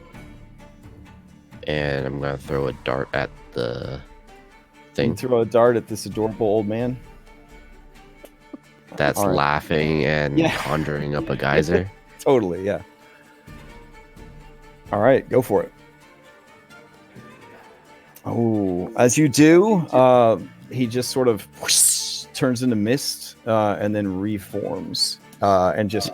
And I'm gonna throw a dart at the thing. You throw a dart at this adorable old man. That's All right. laughing and conjuring up a geyser. Totally, yeah. All right, go for it. Oh, as you do, he just sort of turns into mist and then reforms and just.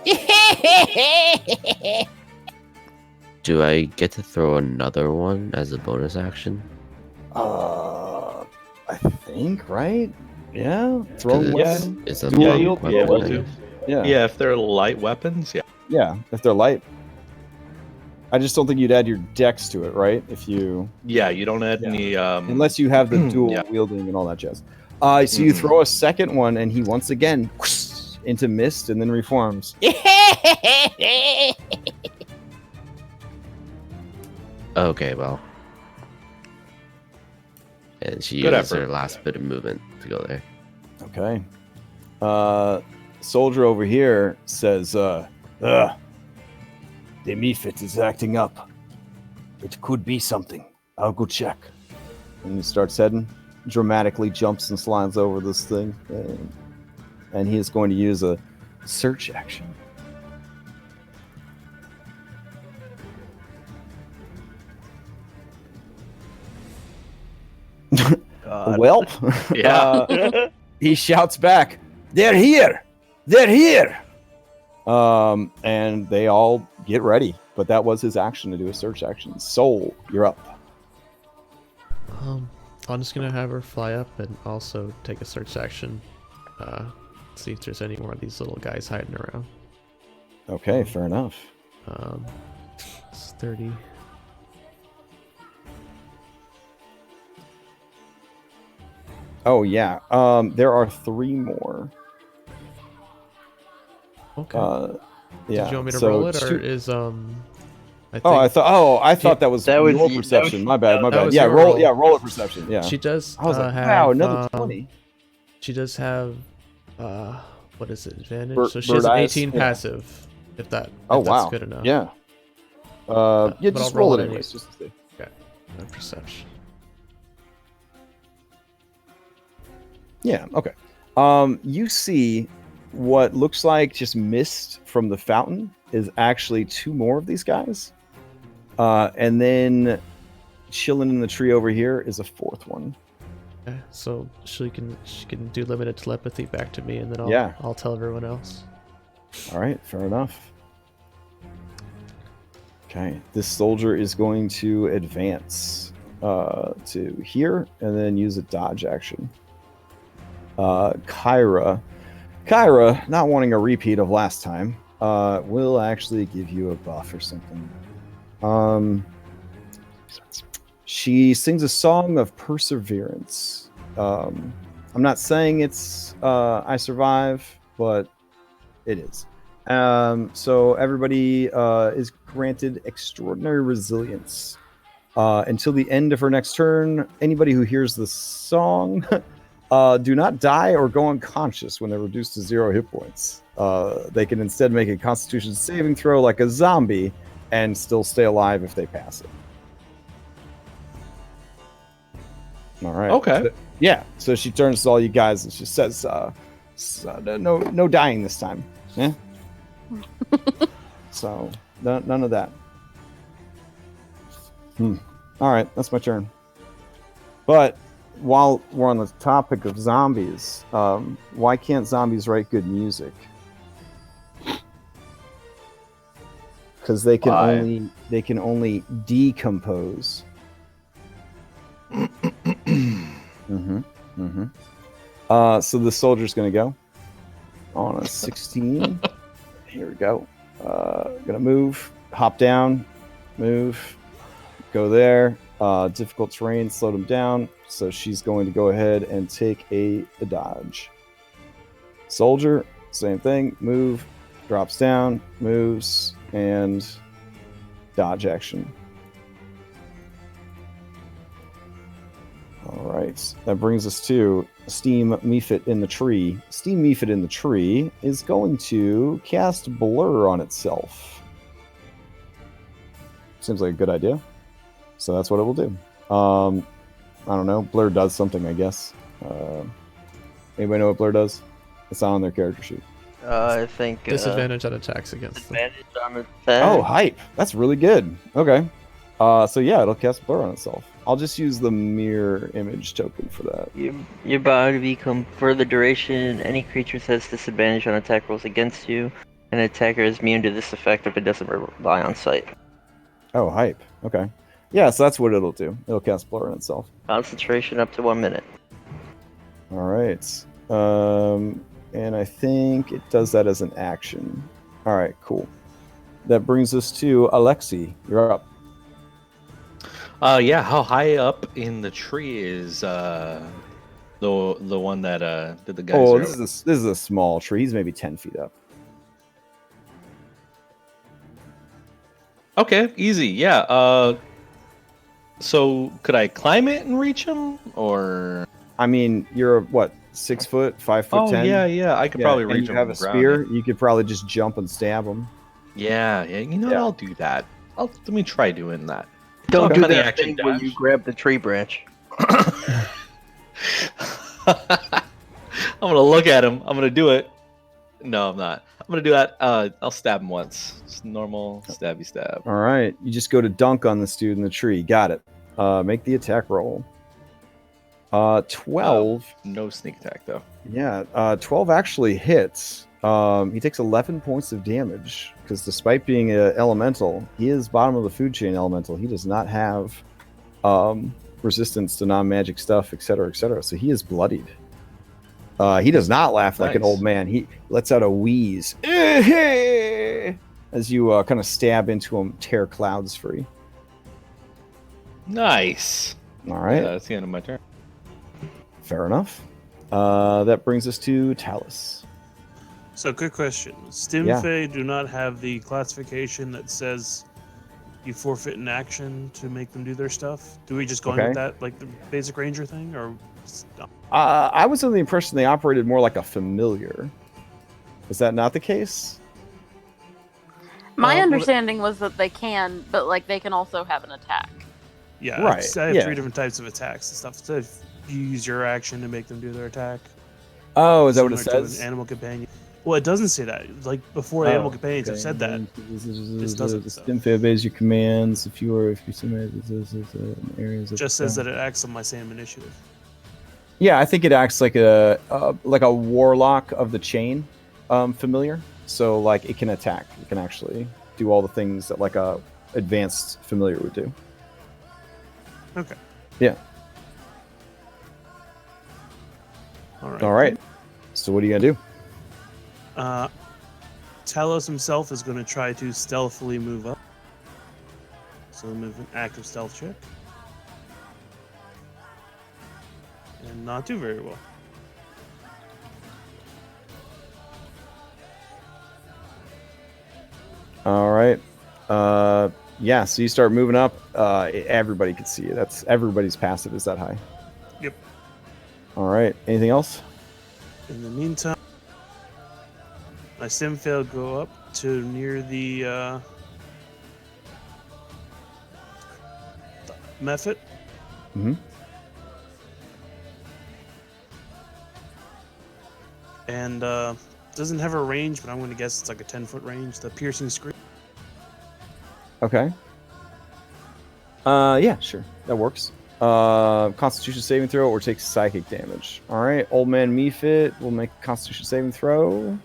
Do I get to throw another one as a bonus action? I think, right? Yeah. Throw 'Cause weapon. it's a Yeah, light you'll weapon, be able I to. guess. Yeah. Yeah, if they're light weapons, yeah. Yeah, if they're light. I just don't think you'd add your dex to it, right? If you. Yeah, you don't add any. Unless you have the dual wielding and all that jazz. So you throw a second one, and he once again into mist and then reforms. Okay, well. And she Good uses effort. her last bit of movement to go there. Okay. Soldier over here says, the Mephit is acting up. It could be something. I'll go check. And he starts heading, dramatically jumps and slides over this thing. And he is going to use a search action. Well, Yeah. he shouts back, "They're here! They're here!" And they all get ready. But that was his action to do a search action. Soul, you're up. I'm just gonna have her fly up and also take a search action. See if there's any more of these little guys hiding around. Okay, fair enough. It's 30. Oh yeah. There are 3 more. Okay. Yeah. Did you want me to so roll it, or shoot- is I think I thought that was That was- your that perception. was- My bad. that was Yeah, your roll. roll. Yeah, roll it perception. Yeah. she does. I was like, have, wow, another 20. She does have what is it, advantage? Bir- So she has an bird eyes, 18 yeah. passive. If that's Wow. good enough. Yeah. but Just I'll roll roll it it anyways. Just to see. Perception. Yeah. Okay. You see what looks like just mist from the fountain is actually 2 more of these guys, and then chilling in the tree over here is a 4th one. Okay, so she can do limited telepathy back to me, and then I'll tell everyone else. All right, fair enough. Okay, this soldier is going to advance to here and then use a dodge action. Kyra, not wanting a repeat of last time, will actually give you a buff or something. She sings a song of perseverance. I'm not saying it's I survive, but it is. So everybody is granted extraordinary resilience until the end of her next turn. Anybody who hears the song do not die or go unconscious when they're reduced to 0 hit points. They can instead make a Constitution saving throw like a zombie and still stay alive if they pass it. All right. Okay. So she turns to all you guys and she says, "No dying this time." Yeah. So none of that. All right, that's my turn. But while we're on the topic of zombies, why can't zombies write good music? Because they can only decompose. So the soldier's gonna go on a 16. Here we go. Gonna move, hop down, move, go there. Difficult terrain slowed him down, so she's going to go ahead and take a dodge. Soldier, same thing. Move, drops down, moves, and dodge action. All right, that brings us to Steam Mephit in the tree. Steam Mephit in the tree is going to cast Blur on itself. Seems like a good idea. So that's what it will do. I don't know. Blur does something, I guess. Anybody know what Blur does? It's not on their character sheet. I think Disadvantage on attacks against them. disadvantage on attack. Oh, hype. That's really good. Okay. So yeah, it'll cast Blur on itself. I'll just use the mirror image token for that. You're about to become for the duration. Any creature has disadvantage on attack rolls against you. An attacker is immune to this effect if it doesn't rely on sight. Oh, hype. Okay. Yeah, so that's what it'll do. It'll cast Blur on itself. Concentration up to 1 minute. All right. And I think it does that as an action. All right, cool. That brings us to Alexi. You're up. Yeah, how high up in the tree is the one that did the guys? Oh, this is a small tree. He's maybe 10 feet up. Okay, easy. Yeah. So could I climb it and reach him, or? I mean, you're what, 6 foot, 5 foot 10? Yeah. I could probably reach you him. have a from the spear. ground. You could probably just jump and stab him. Yeah. You know what? I'll do that. Let me try doing that. Don't Okay. do The that action thing where dash. you grab the tree branch. I'm gonna look at him. I'm gonna do it. No, I'm not. I'm gonna do that. I'll stab him once. Just normal stabby stab. All right. You just go to dunk on this dude in the tree. Got it. Make the attack roll. 12. No sneak attack though. Yeah, 12 actually hits. He takes 11 points of damage because despite being an elemental, he is bottom of the food chain elemental. He does not have resistance to non-magic stuff, etc., etc. So he is bloodied. He does not laugh like an Nice. old man. He lets out a wheeze as you kind of stab into him, tear clouds free. Nice. All right, Yeah, that's the end of my turn. fair enough. That brings us to Talus. So, quick question. Stimfey do not have the classification that says you forfeit an action to make them do their stuff? Do we just go in Okay. with that, like the basic ranger thing? Or I was under the impression they operated more like a familiar. Is that not the case? My well, understanding was that they can, but like they can also have an attack. yeah, Right, I have yeah. 3 different types of attacks and stuff. So if you use your action to make them do their attack. Oh, is that what it similar to says? an animal companion. Well, it doesn't say that. Like before, the animal companions have said that. This doesn't, so. Stimfey obeys your commands if you see areas. It just says that it acts on my same initiative. Yeah, I think it acts like a warlock of the chain familiar. So like it can attack. It can actually do all the things that like a advanced familiar would do. Okay. Yeah. All right. So what are you gonna do? Talos himself is going to try to stealthily move up. So move an active stealth check. And not do very well. All right. Yeah. So you start moving up. Everybody can see you. That's everybody's passive is that high. Yep. All right. Anything else? In the meantime, my sim fail go up to near the Mephit. Mm-hmm. And doesn't have a range, but I'm going to guess it's like a 10-foot range. The piercing scream. Okay. Yeah, sure. That works. Constitution saving throw or takes psychic damage. All right. Old man Mephit will make a Constitution saving throw.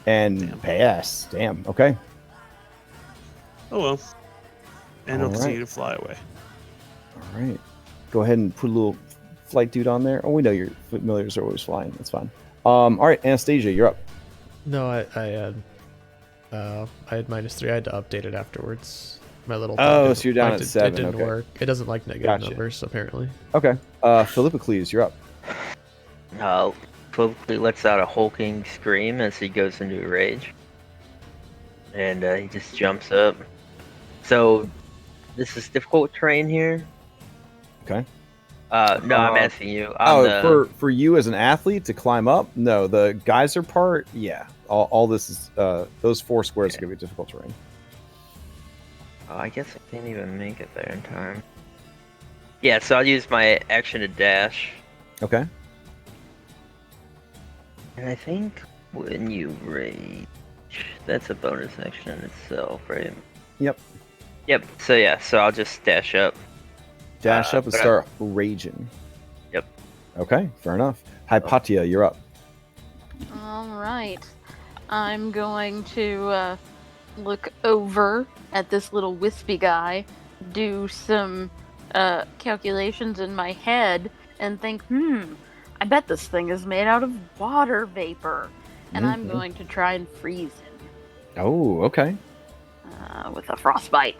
And pass. Damn. Okay. Oh well. And it'll All continue right. to fly away. All right. Go ahead and put a little flight dude on there. Oh, we know your familiars are always flying. That's fine. All right, Anastasia, you're up. No, I had -3. I had to update it afterwards. my little. Oh, so you're down at it 7. It didn't okay. work. It doesn't like negative Gotcha. numbers apparently. Okay. Philippocles, you're up. Quickly lets out a hulking scream as he goes into a rage. And he just jumps up. So, this is difficult terrain here? Okay. No, I'm asking you. For you as an athlete to climb up? No, the geyser part, yeah. All this is, those 4 squares are going to be difficult terrain. Oh, I guess I can't even make it there in time. Yeah, so I'll use my action to dash. Okay. And I think when you rage, that's a bonus action in itself, right? Yep. Yep, so I'll just dash up. Dash up and start raging. Yep. Okay, fair enough. Hypatia, you're up. All right. I'm going to look over at this little wispy guy, do some calculations in my head, and think, I bet this thing is made out of water vapor. And I'm going to try and freeze him. Oh, okay. With a frostbite.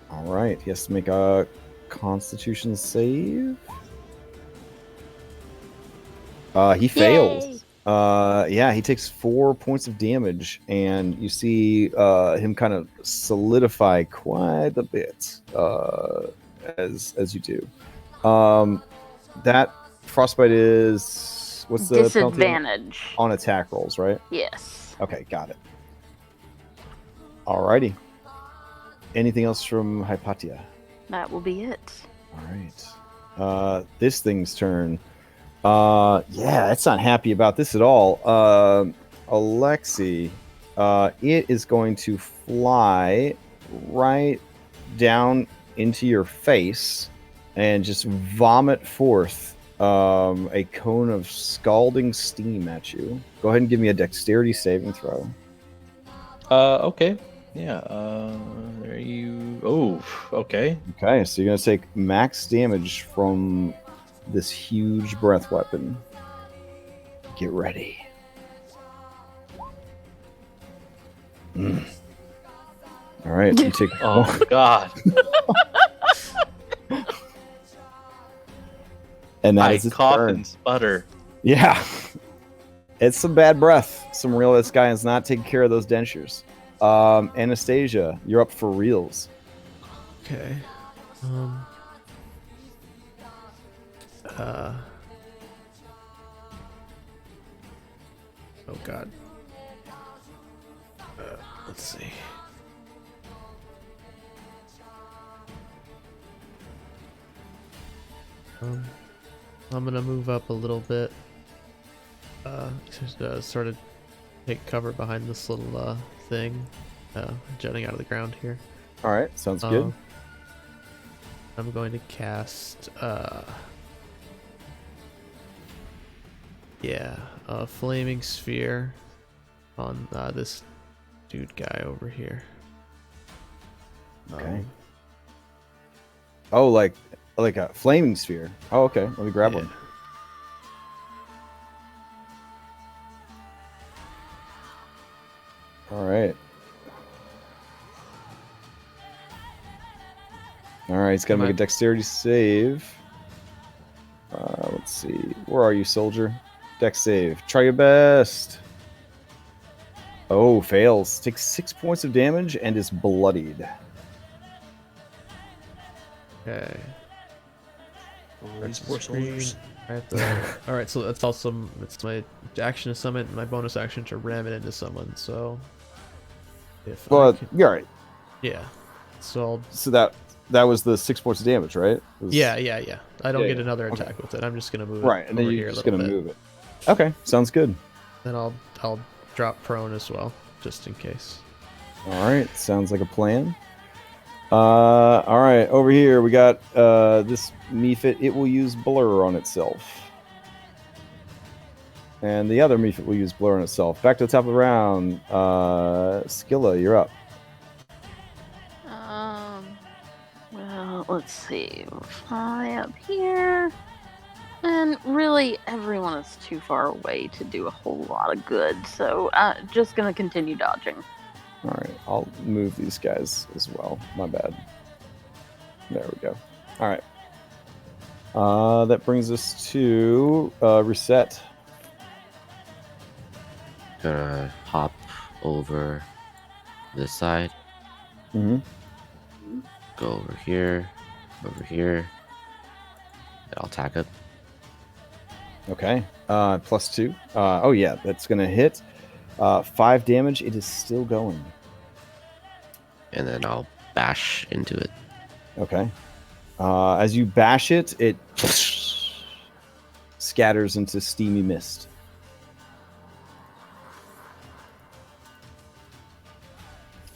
All right. He has to make a Constitution save. He fails. Yeah, he takes 4 points of damage, and you see him kind of solidify quite a bit as you do. That frostbite is what's the disadvantage penalty? On attack rolls, right? Yes. Okay, got it. Alrighty. Anything else from Hypatia? That will be it. All right. This thing's turn. Yeah, it's not happy about this at all. Alexi, it is going to fly right down into your face and just vomit forth a cone of scalding steam at you. Go ahead and give me a dexterity saving throw. Okay. Yeah. There you. Oh. Okay. Okay, so you're gonna take max damage from this huge breath weapon. Get ready. All right, you take. Oh God. And that I is its cough turn. and sputter. Yeah, it's some bad breath. Some real. This guy is not taking care of those dentures. Anastasia, you're up for reals. Okay. Oh God. Let's see. I'm gonna move up a little bit. Just sort of take cover behind this little thing, jutting out of the ground here. All right, sounds good. I'm going to cast, a flaming sphere on this dude guy over here. Okay. Oh, like a flaming sphere. Oh, okay. Let me grab one. All right. All right, he's got to make a dexterity save. Let's see. Where are you, soldier? Dex save. Try your best. Oh, fails. Takes 6 points of damage and is bloodied. Okay. These poor soldiers. Alright, so that's also it's my action to summon and my bonus action to ram it into someone, so if Well, you're all right. Yeah. So that was the 6 points of damage, right? Yeah. I don't get yeah. another Okay. attack with it. I'm just gonna move Right, it and then over you're here just a little gonna bit. move it. Okay, sounds good. Then I'll drop prone as well, just in case. All right, sounds like a plan. All right, over here we got this Mephit. It will use blur on itself. And the other Mephit will use blur on itself. Back to the top of the round. Skilla, you're up. Well, let's see. We'll fly up here. And really, everyone is too far away to do a whole lot of good, so just gonna continue dodging. All right, I'll move these guys as well. My bad. There we go. All right. That brings us to reset. Gonna hop over this side. Mm-hmm. Go over here. And I'll attack it. Okay. +2. Oh yeah, that's gonna hit. 5 damage. It is still going. And then I'll bash into it. Okay. As you bash it, it scatters into steamy mist.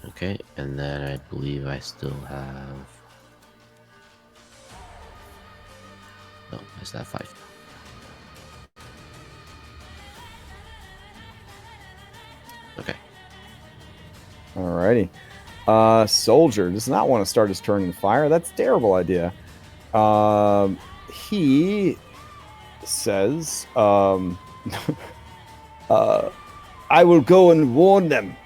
Okay, and then I believe I still have... Oh, I still have 5. Okay. Alrighty. Soldier does not want to start his turn in fire. That's a terrible idea. He says, I will go and warn them.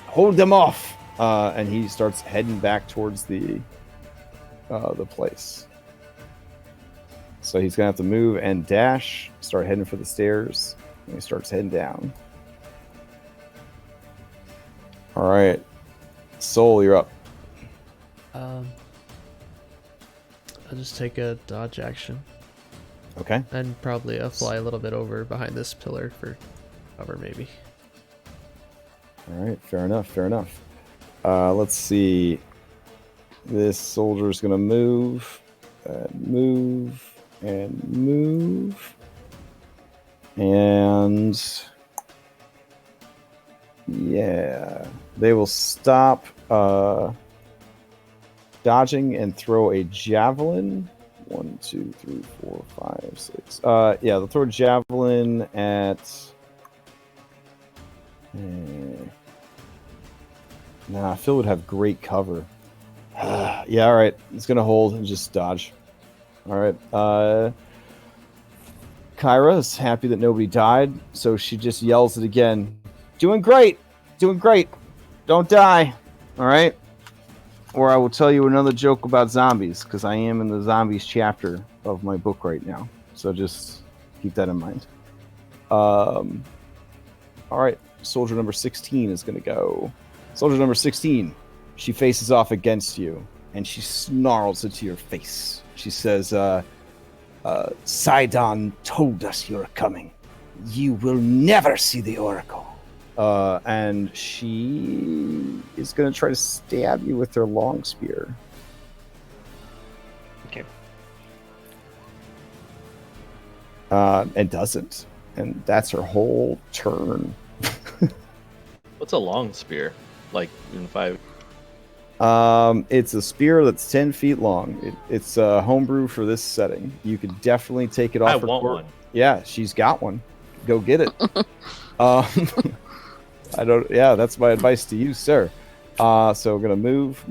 Hold them off. And he starts heading back towards the place. So he's gonna have to move and dash, start heading for the stairs, and he starts heading down. All right, Soul, you're up. I'll just take a dodge action Okay. and probably fly a little bit over behind this pillar for cover, maybe. All right, fair enough. Let's see. This soldier is going to move, and yeah, they will stop dodging and throw a javelin. 1, 2, 3, 4, 5, 6. Yeah, they'll throw a javelin at. Nah, Phil would have great cover. Yeah, all right. It's gonna hold and just dodge. All right. Kyra is happy that nobody died, so she just yells it again. Doing great. Don't die. All right. Or I will tell you another joke about zombies, because I am in the zombies chapter of my book right now. So just keep that in mind. All right. Soldier number 16 is going to go. Soldier number 16. She faces off against you, and she snarls into your face. She says, Sidon told us you're coming. You will never see the Oracle. And she is going to try to stab you with her long spear. Okay. And doesn't. And that's her whole turn. What's a long spear? Like in 5? It's a spear that's 10 feet long. It's homebrew for this setting. You could definitely take it off. I want one. Yeah, she's got one. Go get it. I don't. Yeah, that's my advice to you, sir. So we're gonna move,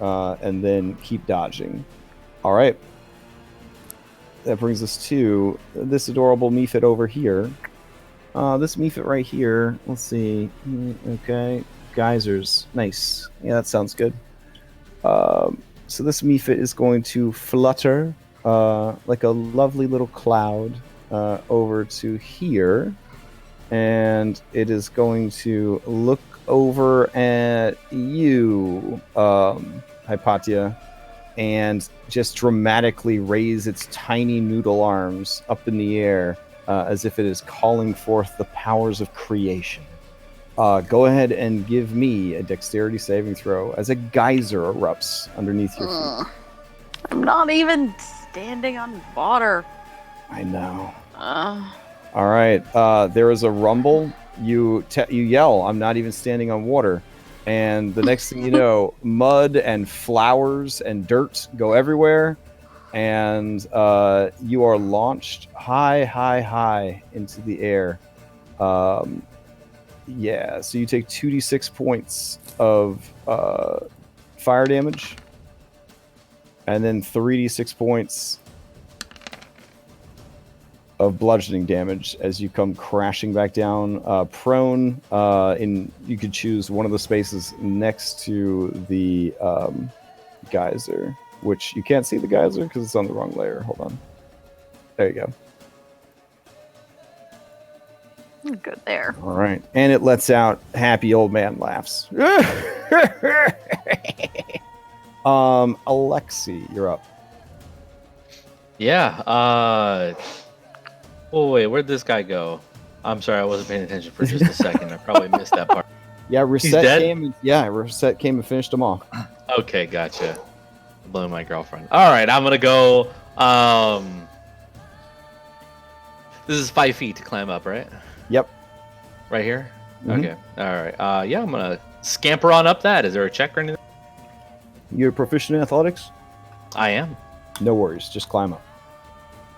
and then keep dodging. All right. That brings us to this adorable Mephit over here. This Mephit right here. Let's see. Okay, geysers. Nice. Yeah, that sounds good. So this Mephit is going to flutter like a lovely little cloud over to here. And it is going to look over at you, Hypatia, and just dramatically raise its tiny noodle arms up in the air as if it is calling forth the powers of creation. Go ahead and give me a dexterity saving throw as a geyser erupts underneath your feet. I'm not even standing on water. I know. All right. There is a rumble. You yell, "I'm not even standing on water." And the next thing you know, mud and flowers and dirt go everywhere. And you are launched high into the air. Yeah, so you take 2d6 points of fire damage. And then 3d6 points of bludgeoning damage as you come crashing back down, prone. You could choose one of the spaces next to the geyser, which you can't see the geyser because it's on the wrong layer. Hold on. There you go. Good there. All right, and it lets out happy old man laughs. Alexi, you're up. Yeah. Oh wait, where'd this guy go? I'm sorry, I wasn't paying attention for just a second. I probably missed that part. Yeah, Reset dead? Reset came and finished them off. Okay, gotcha. Blew my girlfriend. All right, I'm gonna go. This is 5 feet to climb up, right? Yep. Right here. Mhm. Okay. All right. Yeah, I'm gonna scamper on up that. Is there a check or anything? You're proficient in athletics? I am. No worries, just climb up.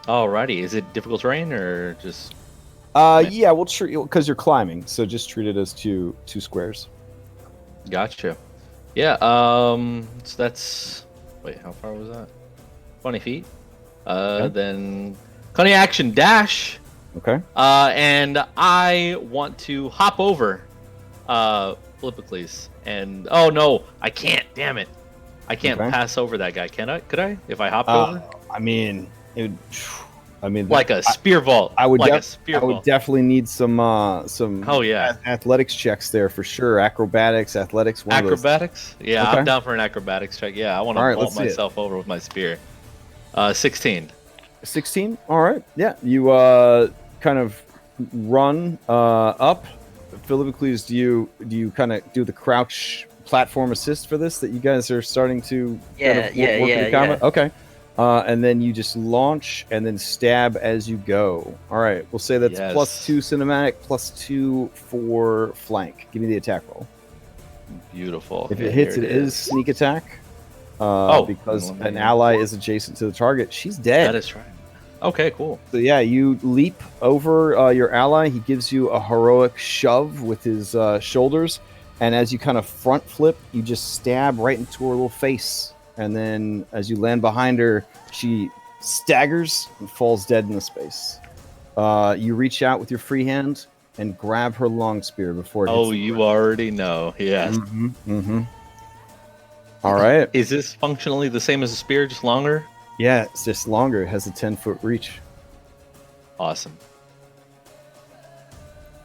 Alrighty. Is it difficult terrain or just? Yeah, we'll treat you because you're climbing, so just treat it as two squares. Gotcha. Yeah. So that's. Wait, how far was that? 20 feet. Okay. Then cunning action dash. Okay. And I want to hop over, Philippocles. And oh no, I can't. Damn it. I can't Okay. pass over that guy. Can I? Could I? If I hopped over? I mean, Like a spear vault. I would. like a I spear would vault. definitely need some. Oh yeah. Athletics checks there for sure. Acrobatics, athletics. One of those. Acrobatics? Yeah, Okay. I'm down for an acrobatics check. Yeah, I want to All right, vault let's see it. myself over with my spear. 16. 16. All right. Yeah, you kind of run up. Philippocles, do you kind of do the crouch platform assist for this that you guys are starting to Yeah, work into combat? yeah. Okay. And then you just launch and then stab as you go. All right. We'll say that's Yes. +2 cinematic, +2 for flank. Give me the attack roll. Beautiful. If Yeah, it hits, here it is sneak attack. Because let me- an ally is adjacent to the target. She's dead. That is right. Okay, cool. So yeah, you leap over your ally. He gives you a heroic shove with his shoulders, and as you kind of front flip, you just stab right into her little face. And then as you land behind her, she staggers and falls dead in the space. You reach out with your free hand and grab her long spear before it hits Oh, the you ground. already know. Yes. Mm-hmm. All right. Is this functionally the same as a spear, just longer? Yeah, it's just longer. It has a 10-foot reach. Awesome.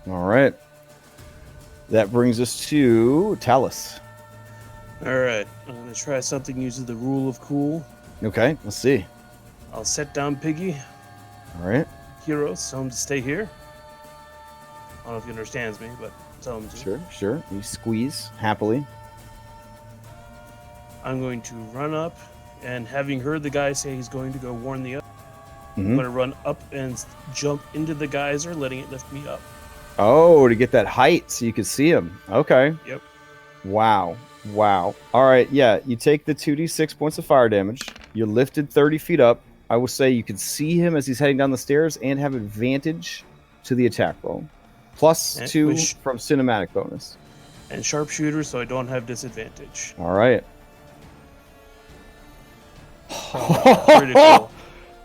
All right. That brings us to Talus. Alright, I'm gonna try something using the rule of cool. Okay, let's see. I'll set down Piggy. All right. Heroes, tell him to stay here. I don't know if he understands me, but tell him to. Sure. You squeeze happily. I'm going to run up, and having heard the guy say he's going to go warn the other, I'm Mhm. going to run up and jump into the geyser, letting it lift me up. Oh, to get that height so you can see him. Okay. Yep. Wow. All right. Yeah, you take the 2d6 points of fire damage. You're lifted 30 feet up. I will say you can see him as he's heading down the stairs and have advantage to the attack roll. +2 which- from cinematic bonus. And sharpshooter, so I don't have disadvantage. All right. Critical.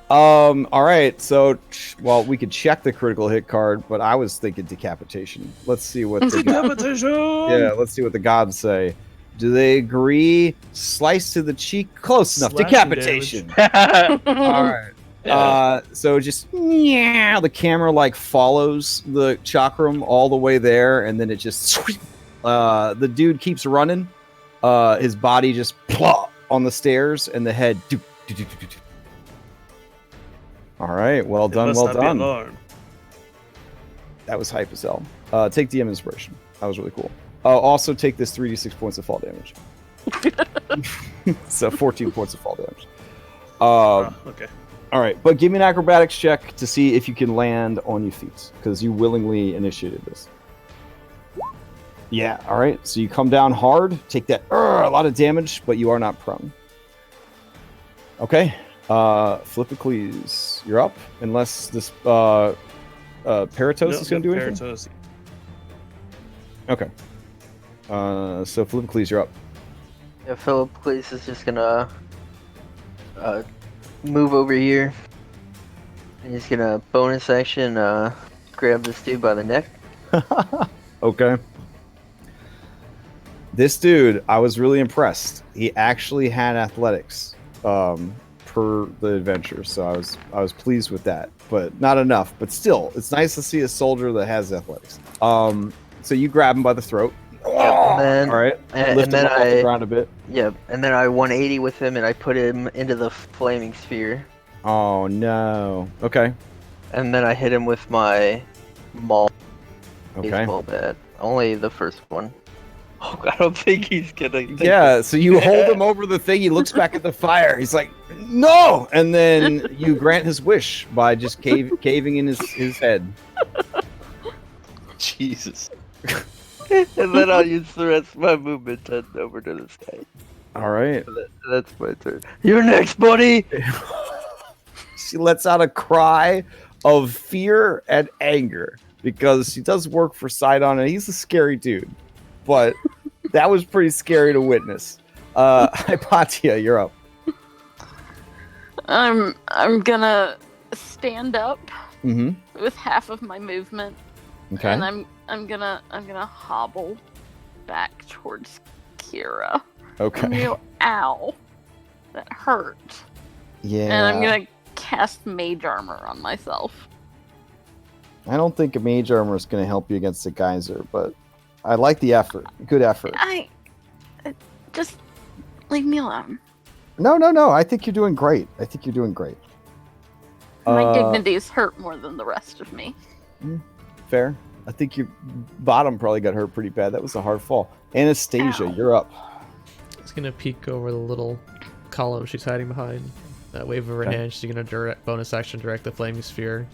All right. So, well, we could check the critical hit card, but I was thinking decapitation. Let's see what the Decapitation! yeah. Let's see what the gods say. Do they agree? Slice to the cheek, close enough. Slashing Decapitation. yeah. All right. So just the camera like follows the chakram all the way there, and then it just the dude keeps running. His body just plop on the stairs, and the head. All right, well done, well done. That was hype as hell. Take DM inspiration. That was really cool. Also take this 3d6 points of fall damage. So 14 points of fall damage. Okay. All right, but give me an acrobatics check to see if you can land on your feet, because you willingly initiated this. Yeah, all right. So you come down hard, take that a lot of damage, but you are not prone. Okay, Philippocles, you're up, unless this Paratos is going to do anything. Paratos. Okay. So Philippocles, you're up. Yeah, Philippocles is just gonna move over here He's gonna bonus action grab this dude by the neck. Okay. This dude, I was really impressed. He actually had athletics per the adventure, so I was pleased with that. But not enough. But still, it's nice to see a soldier that has athletics. So you grab him by the throat. And then, all right. Lift him off the ground a bit. Yep. And then I 180 with him, and I put him into the flaming sphere. Oh no. Okay. And then I hit him with my maul baseball Okay. bat. Only the first one. Oh, I don't think he's gonna. Yeah, so you hold him over the thing. He looks back at the fire. He's like, "No!" And then you grant his wish by just caving in his head. Jesus. And then I'll use the rest of my movement to head over to this guy. All right. That's my turn. You're next, buddy. She lets out a cry of fear and anger because she does work for Sidon, and he's a scary dude. But that was pretty scary to witness. Hypatia, you're up. I'm gonna stand up Mm-hmm. with half of my movement, Okay. and I'm gonna hobble back towards Kira. Okay. You, ow, that hurt. Yeah. And I'm gonna cast Mage Armor on myself. I don't think a mage armor is going to help you against the geyser, but I like the effort. Good effort. Just leave me alone. No. I think you're doing great. My dignities hurt more than the rest of me. Fair. I think your bottom probably got hurt pretty bad. That was a hard fall. Anastasia, Ow. you're up. She's gonna peek over the little column she's hiding behind. That wave of her hand, she's gonna bonus action direct the flaming sphere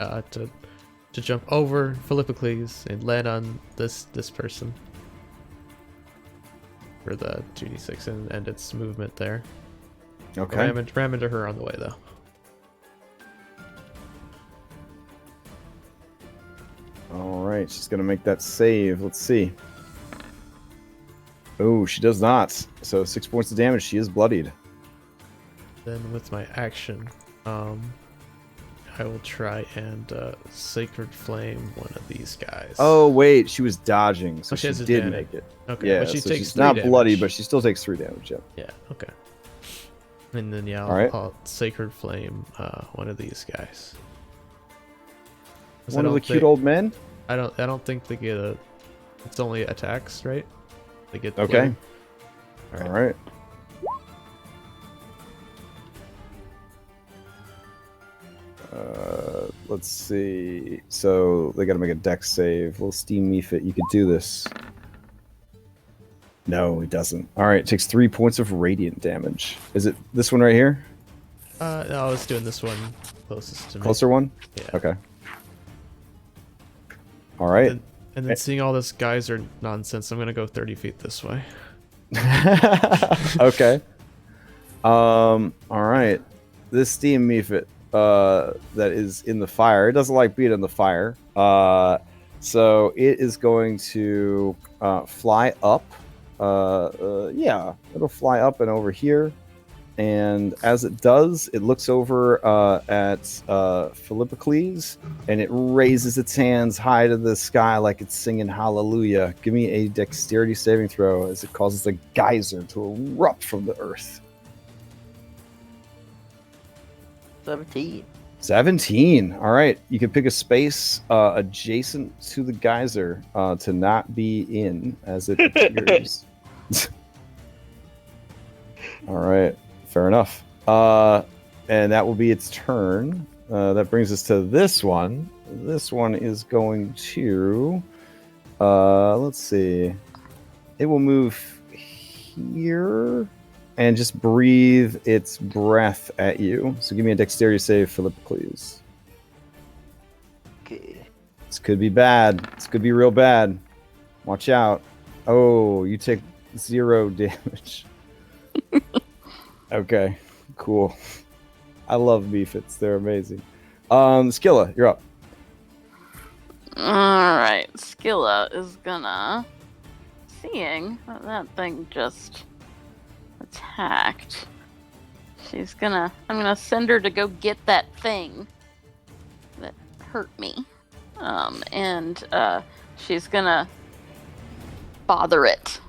to jump over Philippocles and land on this person for the 2d6 and end its movement there. Okay. Ram into her on the way though. All right, she's gonna make that save. Let's see. Oh, she does not. So 6 points of damage. She is bloodied. Then with my action, I will try and Sacred Flame one of these guys. Oh wait, she was dodging, so Oh, she she has did advantage. make it. Okay, Yeah, but she so takes she's 3 not damage. bloody, but she still takes 3 damage. Yep. Yeah, okay. And then yeah, All right. I'll Sacred Flame one of these guys. 'Cause One I of the don't cute think- old men. I don't think they get a. It's only attacks, right? They get. Okay. Flame. All right. Let's see. So they got to make a dex save. Little Steam Mephit, you could do this. No, he doesn't. All right, takes 3 points of radiant damage. Is it this one right here? No, I was doing this one closest to me. Closer one? Yeah. Okay. All right. And then seeing all this geyser nonsense, I'm gonna go 30 feet this way. Okay. All right. This Steam Mephit that is in the fire. It doesn't like being in the fire. So it is going to fly up. Yeah, it'll fly up and over here. And as it does, it looks over at Philippocles, and it raises its hands high to the sky like it's singing hallelujah. Give me a dexterity saving throw as it causes a geyser to erupt from the earth. 17. 17. All right. You can pick a space adjacent to the geyser to not be in as it appears. All right. Fair enough. And that will be its turn. That brings us to this one. This one is going to... let's see. It will move here and just breathe its breath at you. So give me a dexterity save, Philippocles. Okay. This could be bad. This could be real bad. Watch out. Oh, you take 0 damage. Okay, cool. I love Mephits. They're amazing. Skilla, you're up. Alright, Skilla is gonna... Seeing that thing just attacked, I'm gonna send her to go get that thing hurt me. And she's gonna bother it.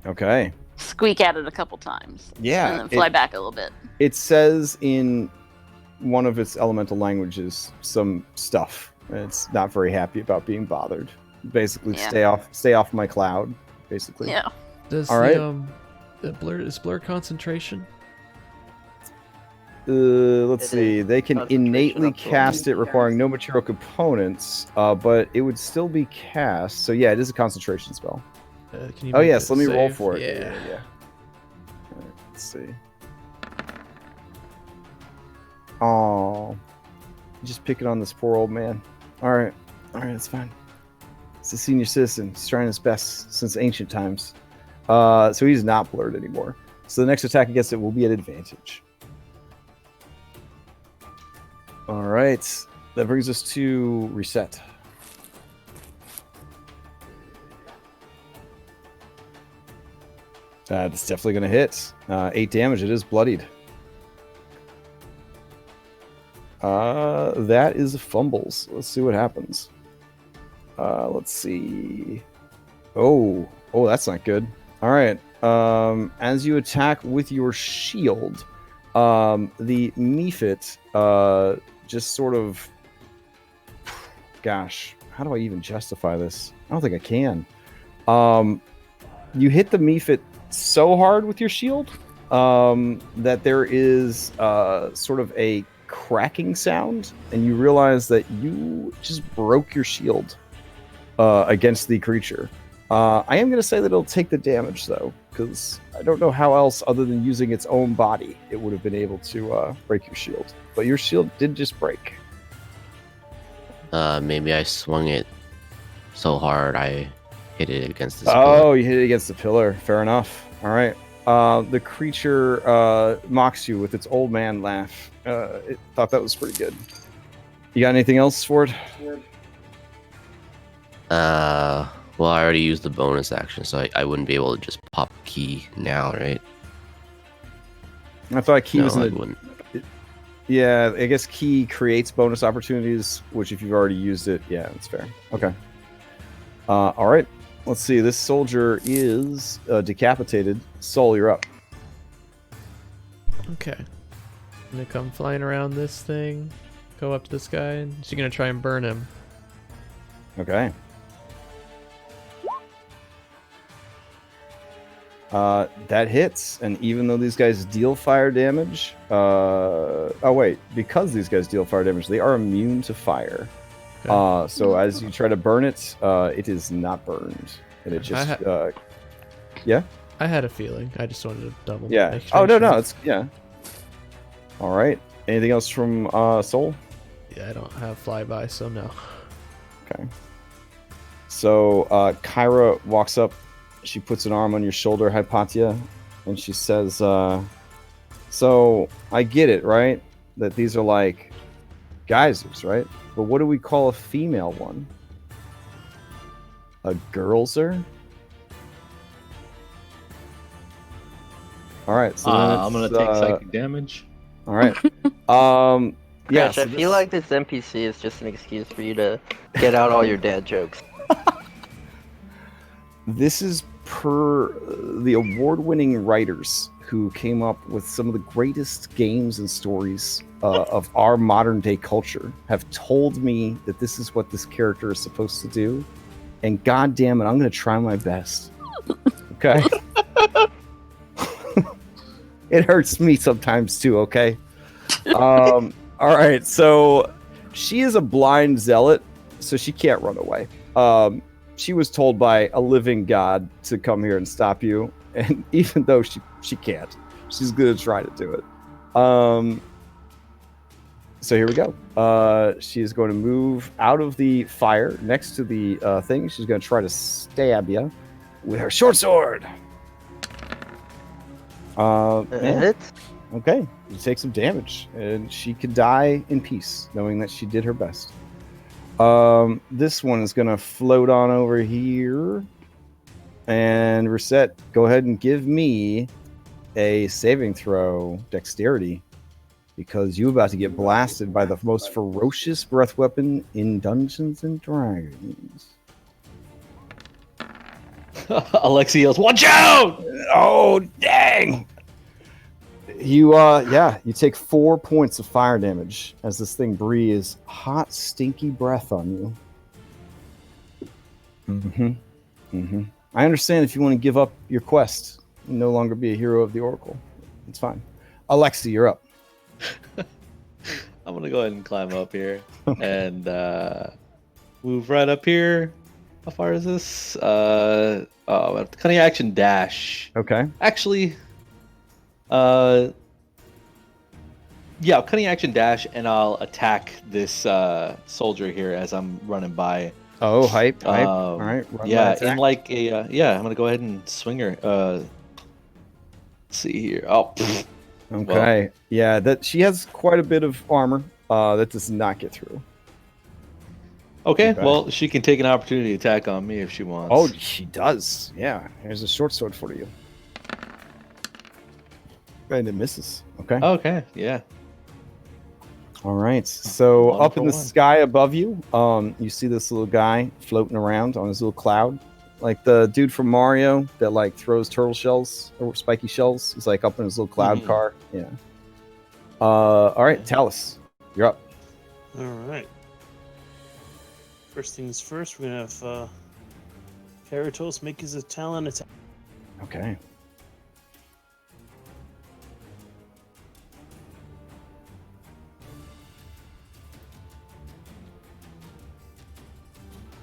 Okay. Squeak at it a couple times. Yeah. And then fly back a little bit. It says in one of its elemental languages some stuff. It's not very happy about being bothered. Basically, stay off my cloud. Basically. Yeah. Does All right. is blur concentration? Let's see. They can Concentration innately up to cast it, 1. requiring no material components. But it would still be cast. So yeah, it is a concentration spell. Can you Oh make yes, a let me roll save? for it. Yeah. All right, let's see. Oh, just picking on this poor old man. All right, that's fine. It's a senior citizen. He's trying his best since ancient times. So he's not blurred anymore. So the next attack against it will be at advantage. All right, that brings us to reset. That's definitely going to hit. 8 damage. It is bloodied. That is fumbles. Let's see what happens. Let's see. Oh, that's not good. All right. As you attack with your shield, the Mephit just sort of... Gosh, how do I even justify this? I don't think I can. You hit the Mephit so hard with your shield that there is sort of a cracking sound, and you realize that you just broke your shield against the creature. I am going to say that it'll take the damage, though, because I don't know how else, other than using its own body, it would have been able to break your shield. But your shield did just break. Maybe I swung it so hard I hit it against this pillar. You hit it against the pillar. Fair enough. All right. The creature mocks you with its old man laugh. It thought that was pretty good. You got anything else for it? Well, I already used the bonus action, so I wouldn't be able to just pop key now, right? I thought key was in wouldn't. Yeah, I guess key creates bonus opportunities, which if you've already used it, yeah, that's fair. Okay. All right. Let's see. This soldier is decapitated. Soul, you're up. Okay. I'm gonna come flying around this thing, go up to this guy, and she's gonna try and burn him. Okay. That hits, and even though these guys deal fire damage, because these guys deal fire damage, they are immune to fire. Okay. So as you try to burn it, it is not burned, and it just yeah. I had a feeling. I just wanted to double. Yeah. Oh no, it's yeah. All right. Anything else from Soul? Yeah, I don't have flyby, so no. Okay. So Kyra walks up. She puts an arm on your shoulder, Hypatia, and she says, so I get it, right? That these are like geysers, right? But what do we call a female one? A girlser? All right. So I'm going to take psychic damage. All right. Yeah, so I feel like this NPC is just an excuse for you to get out all your dad jokes. This is per the award-winning writers who came up with some of the greatest games and stories of our modern-day culture have told me that this is what this character is supposed to do, and god damn it, I'm going to try my best. Okay? It hurts me sometimes too, okay? All right, so she is a blind zealot, so she can't run away. She was told by a living god to come here and stop you, and even though she can't, she's gonna try to do it. So here we go. She is going to move out of the fire next to the thing. She's going to try to stab you with her short sword. Yeah. Okay, you take some damage, and she could die in peace, knowing that she did her best. This one is going to float on over here. And Reset, go ahead and give me a saving throw, dexterity. because you're about to get blasted by the most ferocious breath weapon in Dungeons and Dragons. Alexi yells, "Watch out!" Oh, dang! You take 4 points of fire damage as this thing breathes hot, stinky breath on you. I understand if you want to give up your quest and no longer be a hero of the Oracle. It's fine. Alexi, you're up. I'm gonna go ahead and climb up here and move right up here. How far is this? Cunning action dash. Okay. Actually, cunning action dash, and I'll attack this soldier here as I'm running by. Oh, hype. All right. In like a I'm gonna go ahead and swing her. Let's see here. Oh. Okay. Well, yeah, that she has quite a bit of armor. That does not get through. Okay. Well, she can take an opportunity attack on me if she wants. Oh, she does. Yeah. Here's a short sword for you. And it misses. Okay. Okay. Yeah. All right. So up in the sky above you, you see this little guy floating around on his little cloud, like the dude from Mario that like throws turtle shells or spiky shells. He's like up in his little cloud car. Yeah. All right, Talus, you're up. All right. First things first, we're gonna have Karatos make his talent attack. Okay.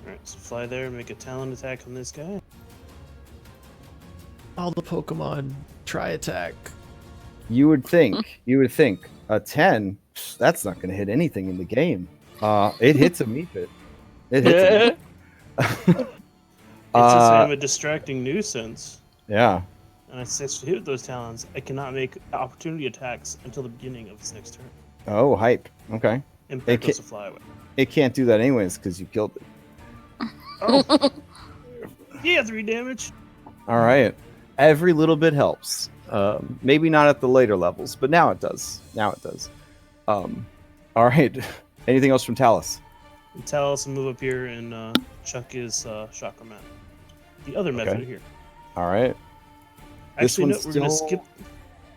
Alright, so fly there and make a talent attack on this guy. All the Pokemon try attack. You would think a 10. That's not going to hit anything in the game. It hits a Meepit. It hits. It's I'm a distracting nuisance. Yeah. And I successfully hit with those talons. I cannot make opportunity attacks until the beginning of its next turn. Oh, hype. Okay. And it goes to fly away. It can't do that anyways because you killed it. Oh. Yeah, 3 damage. All right. Every little bit helps. Maybe not at the later levels, but now it does. All right. Anything else from Talus? And Talus will move up here and chuck his chakra mat. The other method here. All right. Actually, no, we're going to skip.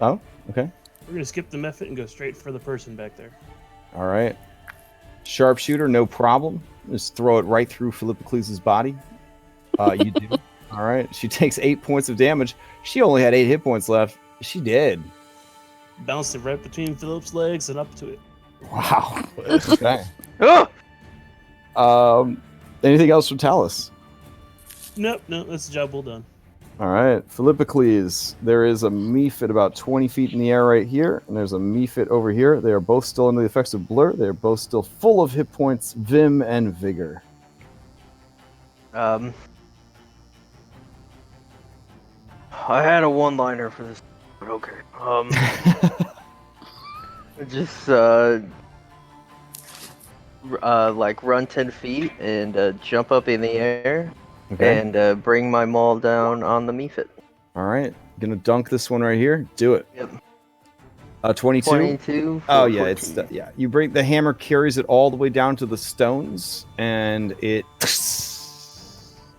Oh, okay. We're going to skip the method and go straight for the person back there. All right. Sharpshooter, no problem. Just throw it right through Philippocles' body. You do. All right. She takes 8 points of damage. She only had 8 hit points left. She did. Bounced it right between Philip's legs and up to it. Wow. Okay. Anything else from Talus? Nope, that's the job well done. All right. Philippocles, there is a Mephit about 20 feet in the air right here, and there's a Mephit over here. They are both still under the effects of Blur. They are both still full of hit points, Vim, and Vigor. I had a one-liner for this, but okay. Just like run 10 feet and jump up in the air, and bring my maul down on the Mephit. All right, gonna dunk this one right here. Do it. Yep. 22. 22. Oh yeah, it's you break the hammer, carries it all the way down to the stones, and it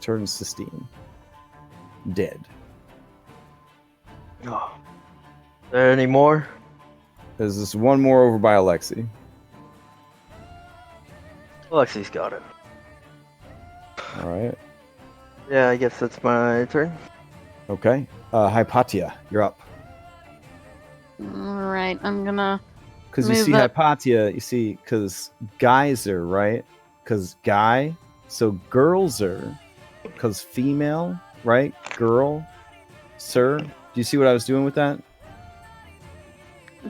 turns to steam. Dead. Oh. There any more? There's this one more over by Alexi. Alexi's got it. All right. Yeah, I guess that's my turn. Okay. Hypatia, you're up. Alright, I'm gonna. Because you see, Hypatia, because geyser, right? Because guy, so girls are, because female, right? Girl, sir. Do you see what I was doing with that?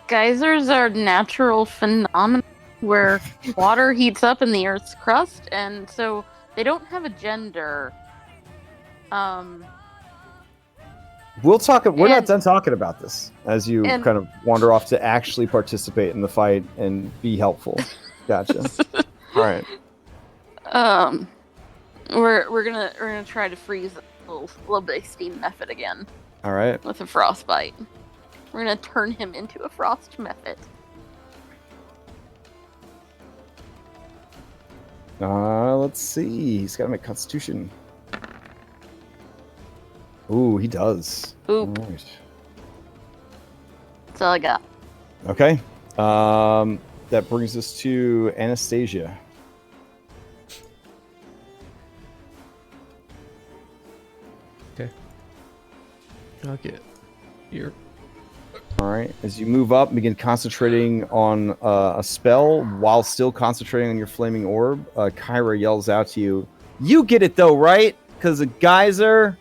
Geysers are natural phenomena where water heats up in the Earth's crust, and so they don't have a gender. We'll talk. We're not done talking about this as you kind of wander off to actually participate in the fight and be helpful. Gotcha. All right. We're gonna try to freeze a little bit of steam method again. All right. With a frostbite, we're gonna turn him into a frost method. Let's see. He's got to make Constitution. Ooh, he does. Oop. All right. That's all I got. Okay. That brings us to Anastasia. Okay. I'll get your. All right. As you move up, begin concentrating on a spell while still concentrating on your flaming orb. Kyra yells out to you, "You get it though, right? Because guys are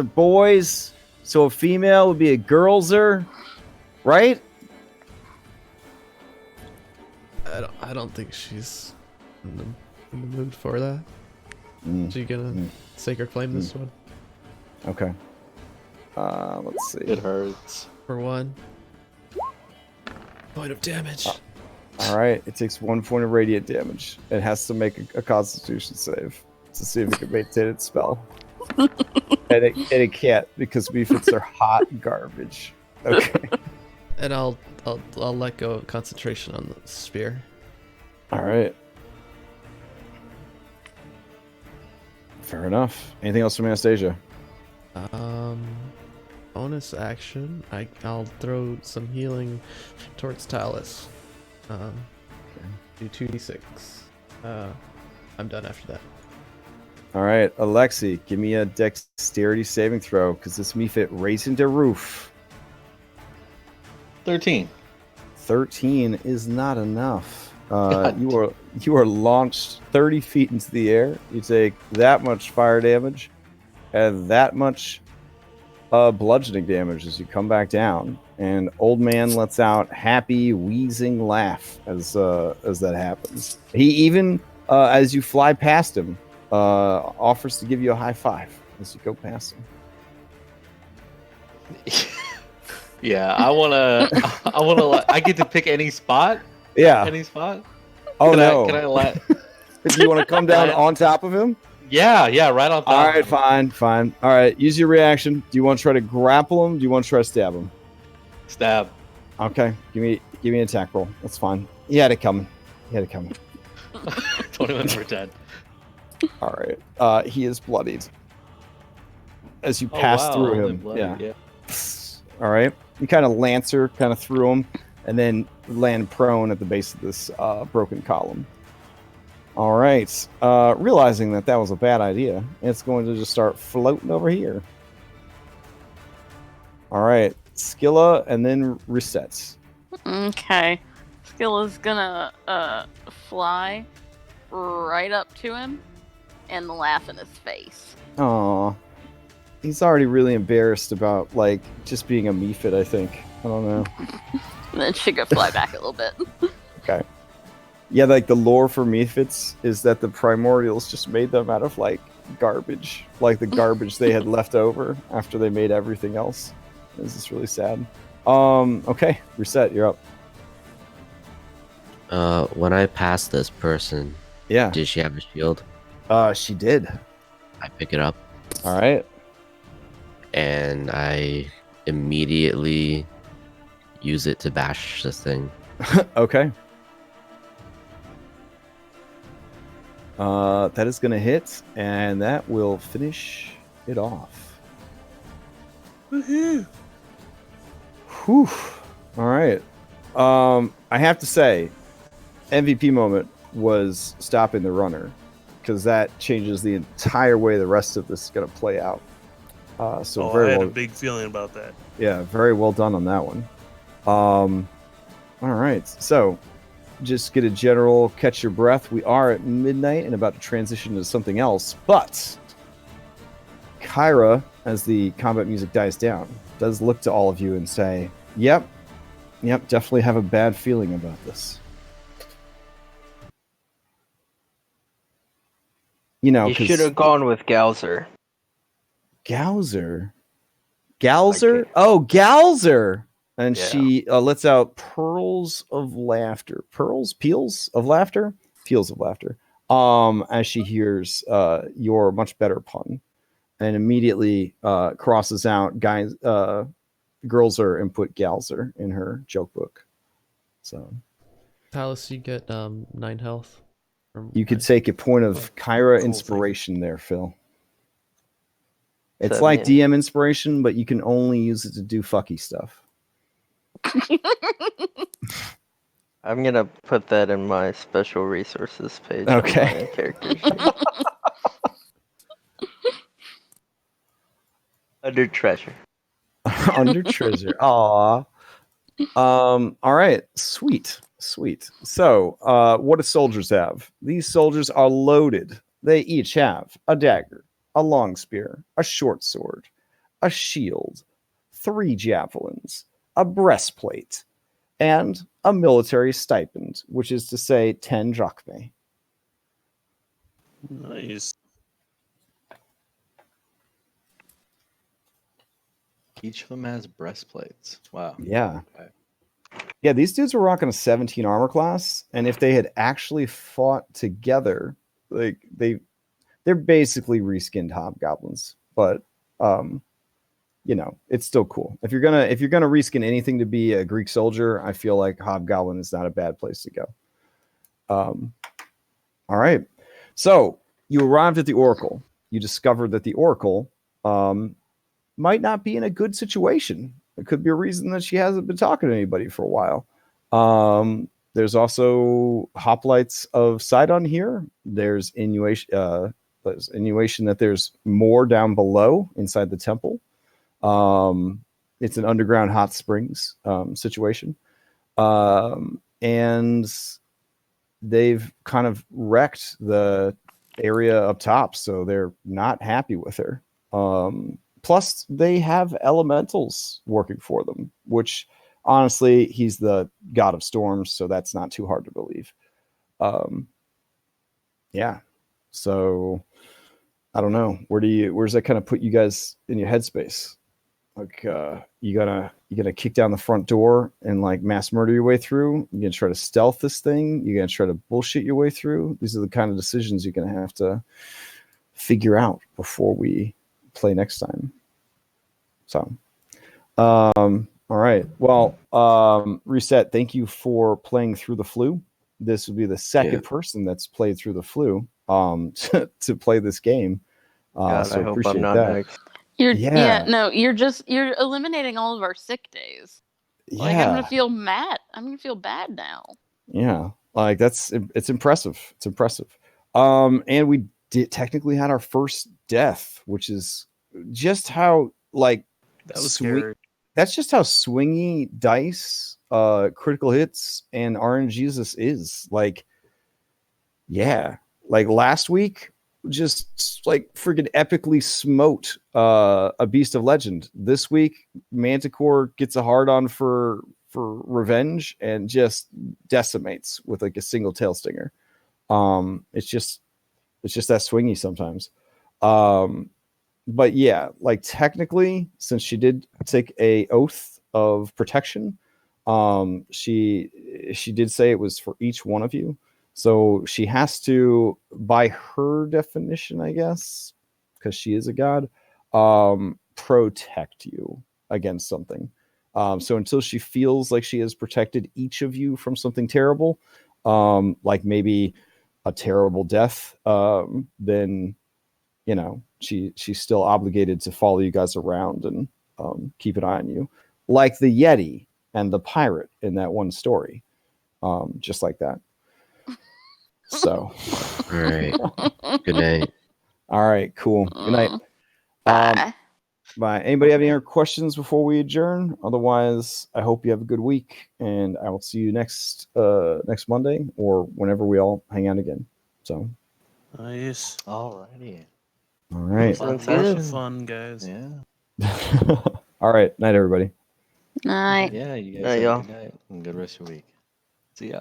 boys, so a female would be a girlser, right?" I don't think she's in the mood for that. She gonna sacred flame this one? Okay. Let's see. It hurts. For 1 point of damage. All right. It takes 1 point of radiant damage. It has to make a Constitution save to see if it can maintain its spell. and it can't because mephits are hot garbage. Okay. And I'll let go of concentration on the spear. All right. Fair enough. Anything else from Anastasia? Bonus action. I'll throw some healing towards Talus. Do 2d6. I'm done after that. All right, Alexi, give me a dexterity saving throw because this mephit raising the roof. 13. 13 is not enough. You are launched 30 feet into the air. You take that much fire damage and that much bludgeoning damage as you come back down. And Old Man lets out happy wheezing laugh as that happens. He even, as you fly past him, offers to give you a high five as you go past him. Yeah, I get to pick any spot? Yeah. Any spot? Oh, Do you want to come down on top of him? Yeah, right on top. All right, fine. All right, use your reaction. Do you want to try to grapple him? Do you want to try to stab him? Stab. Okay, give me an attack roll. That's fine. He had it coming. 21 for 10. All right. He is bloodied. As you pass through him. Yeah. All right. You kind of lancer through him and then land prone at the base of this broken column. All right. Realizing that was a bad idea, it's going to just start floating over here. All right. Skilla and then resets. Okay. Skilla's gonna fly right up to him and laugh in his face. Aw. He's already really embarrassed about, just being a mephit, I think. I don't know. And then she could fly back a little bit. Okay. Yeah, the lore for mephits is that the primordials just made them out of, garbage. Like the garbage they had left over after they made everything else. This is really sad. Okay. Reset, you're up. When I passed this person, Yeah. did she have a shield? She did. I pick it up All right. and I immediately use it to bash this thing. Okay. That is going to hit, and that will finish it off. Woohoo! Whew. All right. I have to say, MVP moment was stopping the runner, because that changes the entire way the rest of this is going to play out. I Very had well. a big feeling about that. Yeah, very well done on that one. All right, so just get a general catch your breath. We are at midnight and about to transition to something else, but Kyra, as the combat music dies down, does look to all of you and say, yep, definitely have a bad feeling about this. You know, You should have gone with Galzer. Galzer? Okay. Oh, Galzer! And Yeah. she lets out pearls of laughter. Peals of laughter? Peals of laughter. As she hears your much better pun. And immediately crosses out Girlser and put Galzer in her joke book. So Talus, you get 9 health You could take a point of Kyra inspiration there, Phil. It's that like mean? DM inspiration, but you can only use it to do fucky stuff. I'm gonna put that in my special resources page. Okay. On my character sheet. Under treasure. Under treasure. Aw. All right. Sweet. So, what do soldiers have? These soldiers are loaded. They each have a dagger, a long spear, a short sword, a shield, 3 javelins, a breastplate, and a military stipend, which is to say 10 drachmae. Nice. Each of them has breastplates. Wow. Yeah. Okay. Yeah, these dudes were rocking a 17 armor class, and if they had actually fought together, like they're basically reskinned hobgoblins, but it's still cool. If you're gonna reskin anything to be a Greek soldier, I feel like hobgoblin is not a bad place to go. All right. So you arrived at the Oracle. You discovered that the Oracle might not be in a good situation. It could be a reason that she hasn't been talking to anybody for a while. There's also hoplites of Sidon here. There's innuation that there's more down below inside the temple. It's an underground hot springs situation. And they've kind of wrecked the area up top, so they're not happy with her. Plus, they have elementals working for them, which honestly, he's the god of storms, so that's not too hard to believe. Yeah. So I don't know. Where's that kind of put you guys in your headspace? Like, you gonna kick down the front door and like mass murder your way through? You gonna try to stealth this thing? You gonna try to bullshit your way through? These are the kind of decisions you're gonna have to figure out before we play next time. So, all right. Well, Reset, thank you for playing through the flu. This would be the second person that's played through the flu to play this game. God, so I hope appreciate I'm not that. next. You're you're eliminating all of our sick days. Like, I'm gonna feel mad. I'm gonna feel bad now. Yeah, like it's impressive. It's impressive. And we technically had our first death, which is just how like that was scary. That's just how swingy dice, critical hits, and RNGesus is. Like, yeah, like last week, just like freaking epically smote a beast of legend. This week, Manticore gets a hard on for revenge and just decimates with like a single tail stinger. It's just that swingy sometimes. But yeah, like technically, since she did take a oath of protection, she did say it was for each one of you. So she has to, by her definition, I guess, because she is a god, protect you against something. So until she feels like she has protected each of you from something terrible, like maybe a terrible death, then she's still obligated to follow you guys around and keep an eye on you, like the Yeti and the pirate in that one story, just like that. So, all right. Good night. All right, cool. Good night. Bye. Bye. Anybody have any other questions before we adjourn? Otherwise, I hope you have a good week, and I will see you next Monday or whenever we all hang out again. So, Nice. Alrighty. All right. Sounds Lots good. of fun, guys. Yeah. All right. Night, everybody. Night. Yeah, you guys Night, have y'all. a good night and good rest of your week. See ya.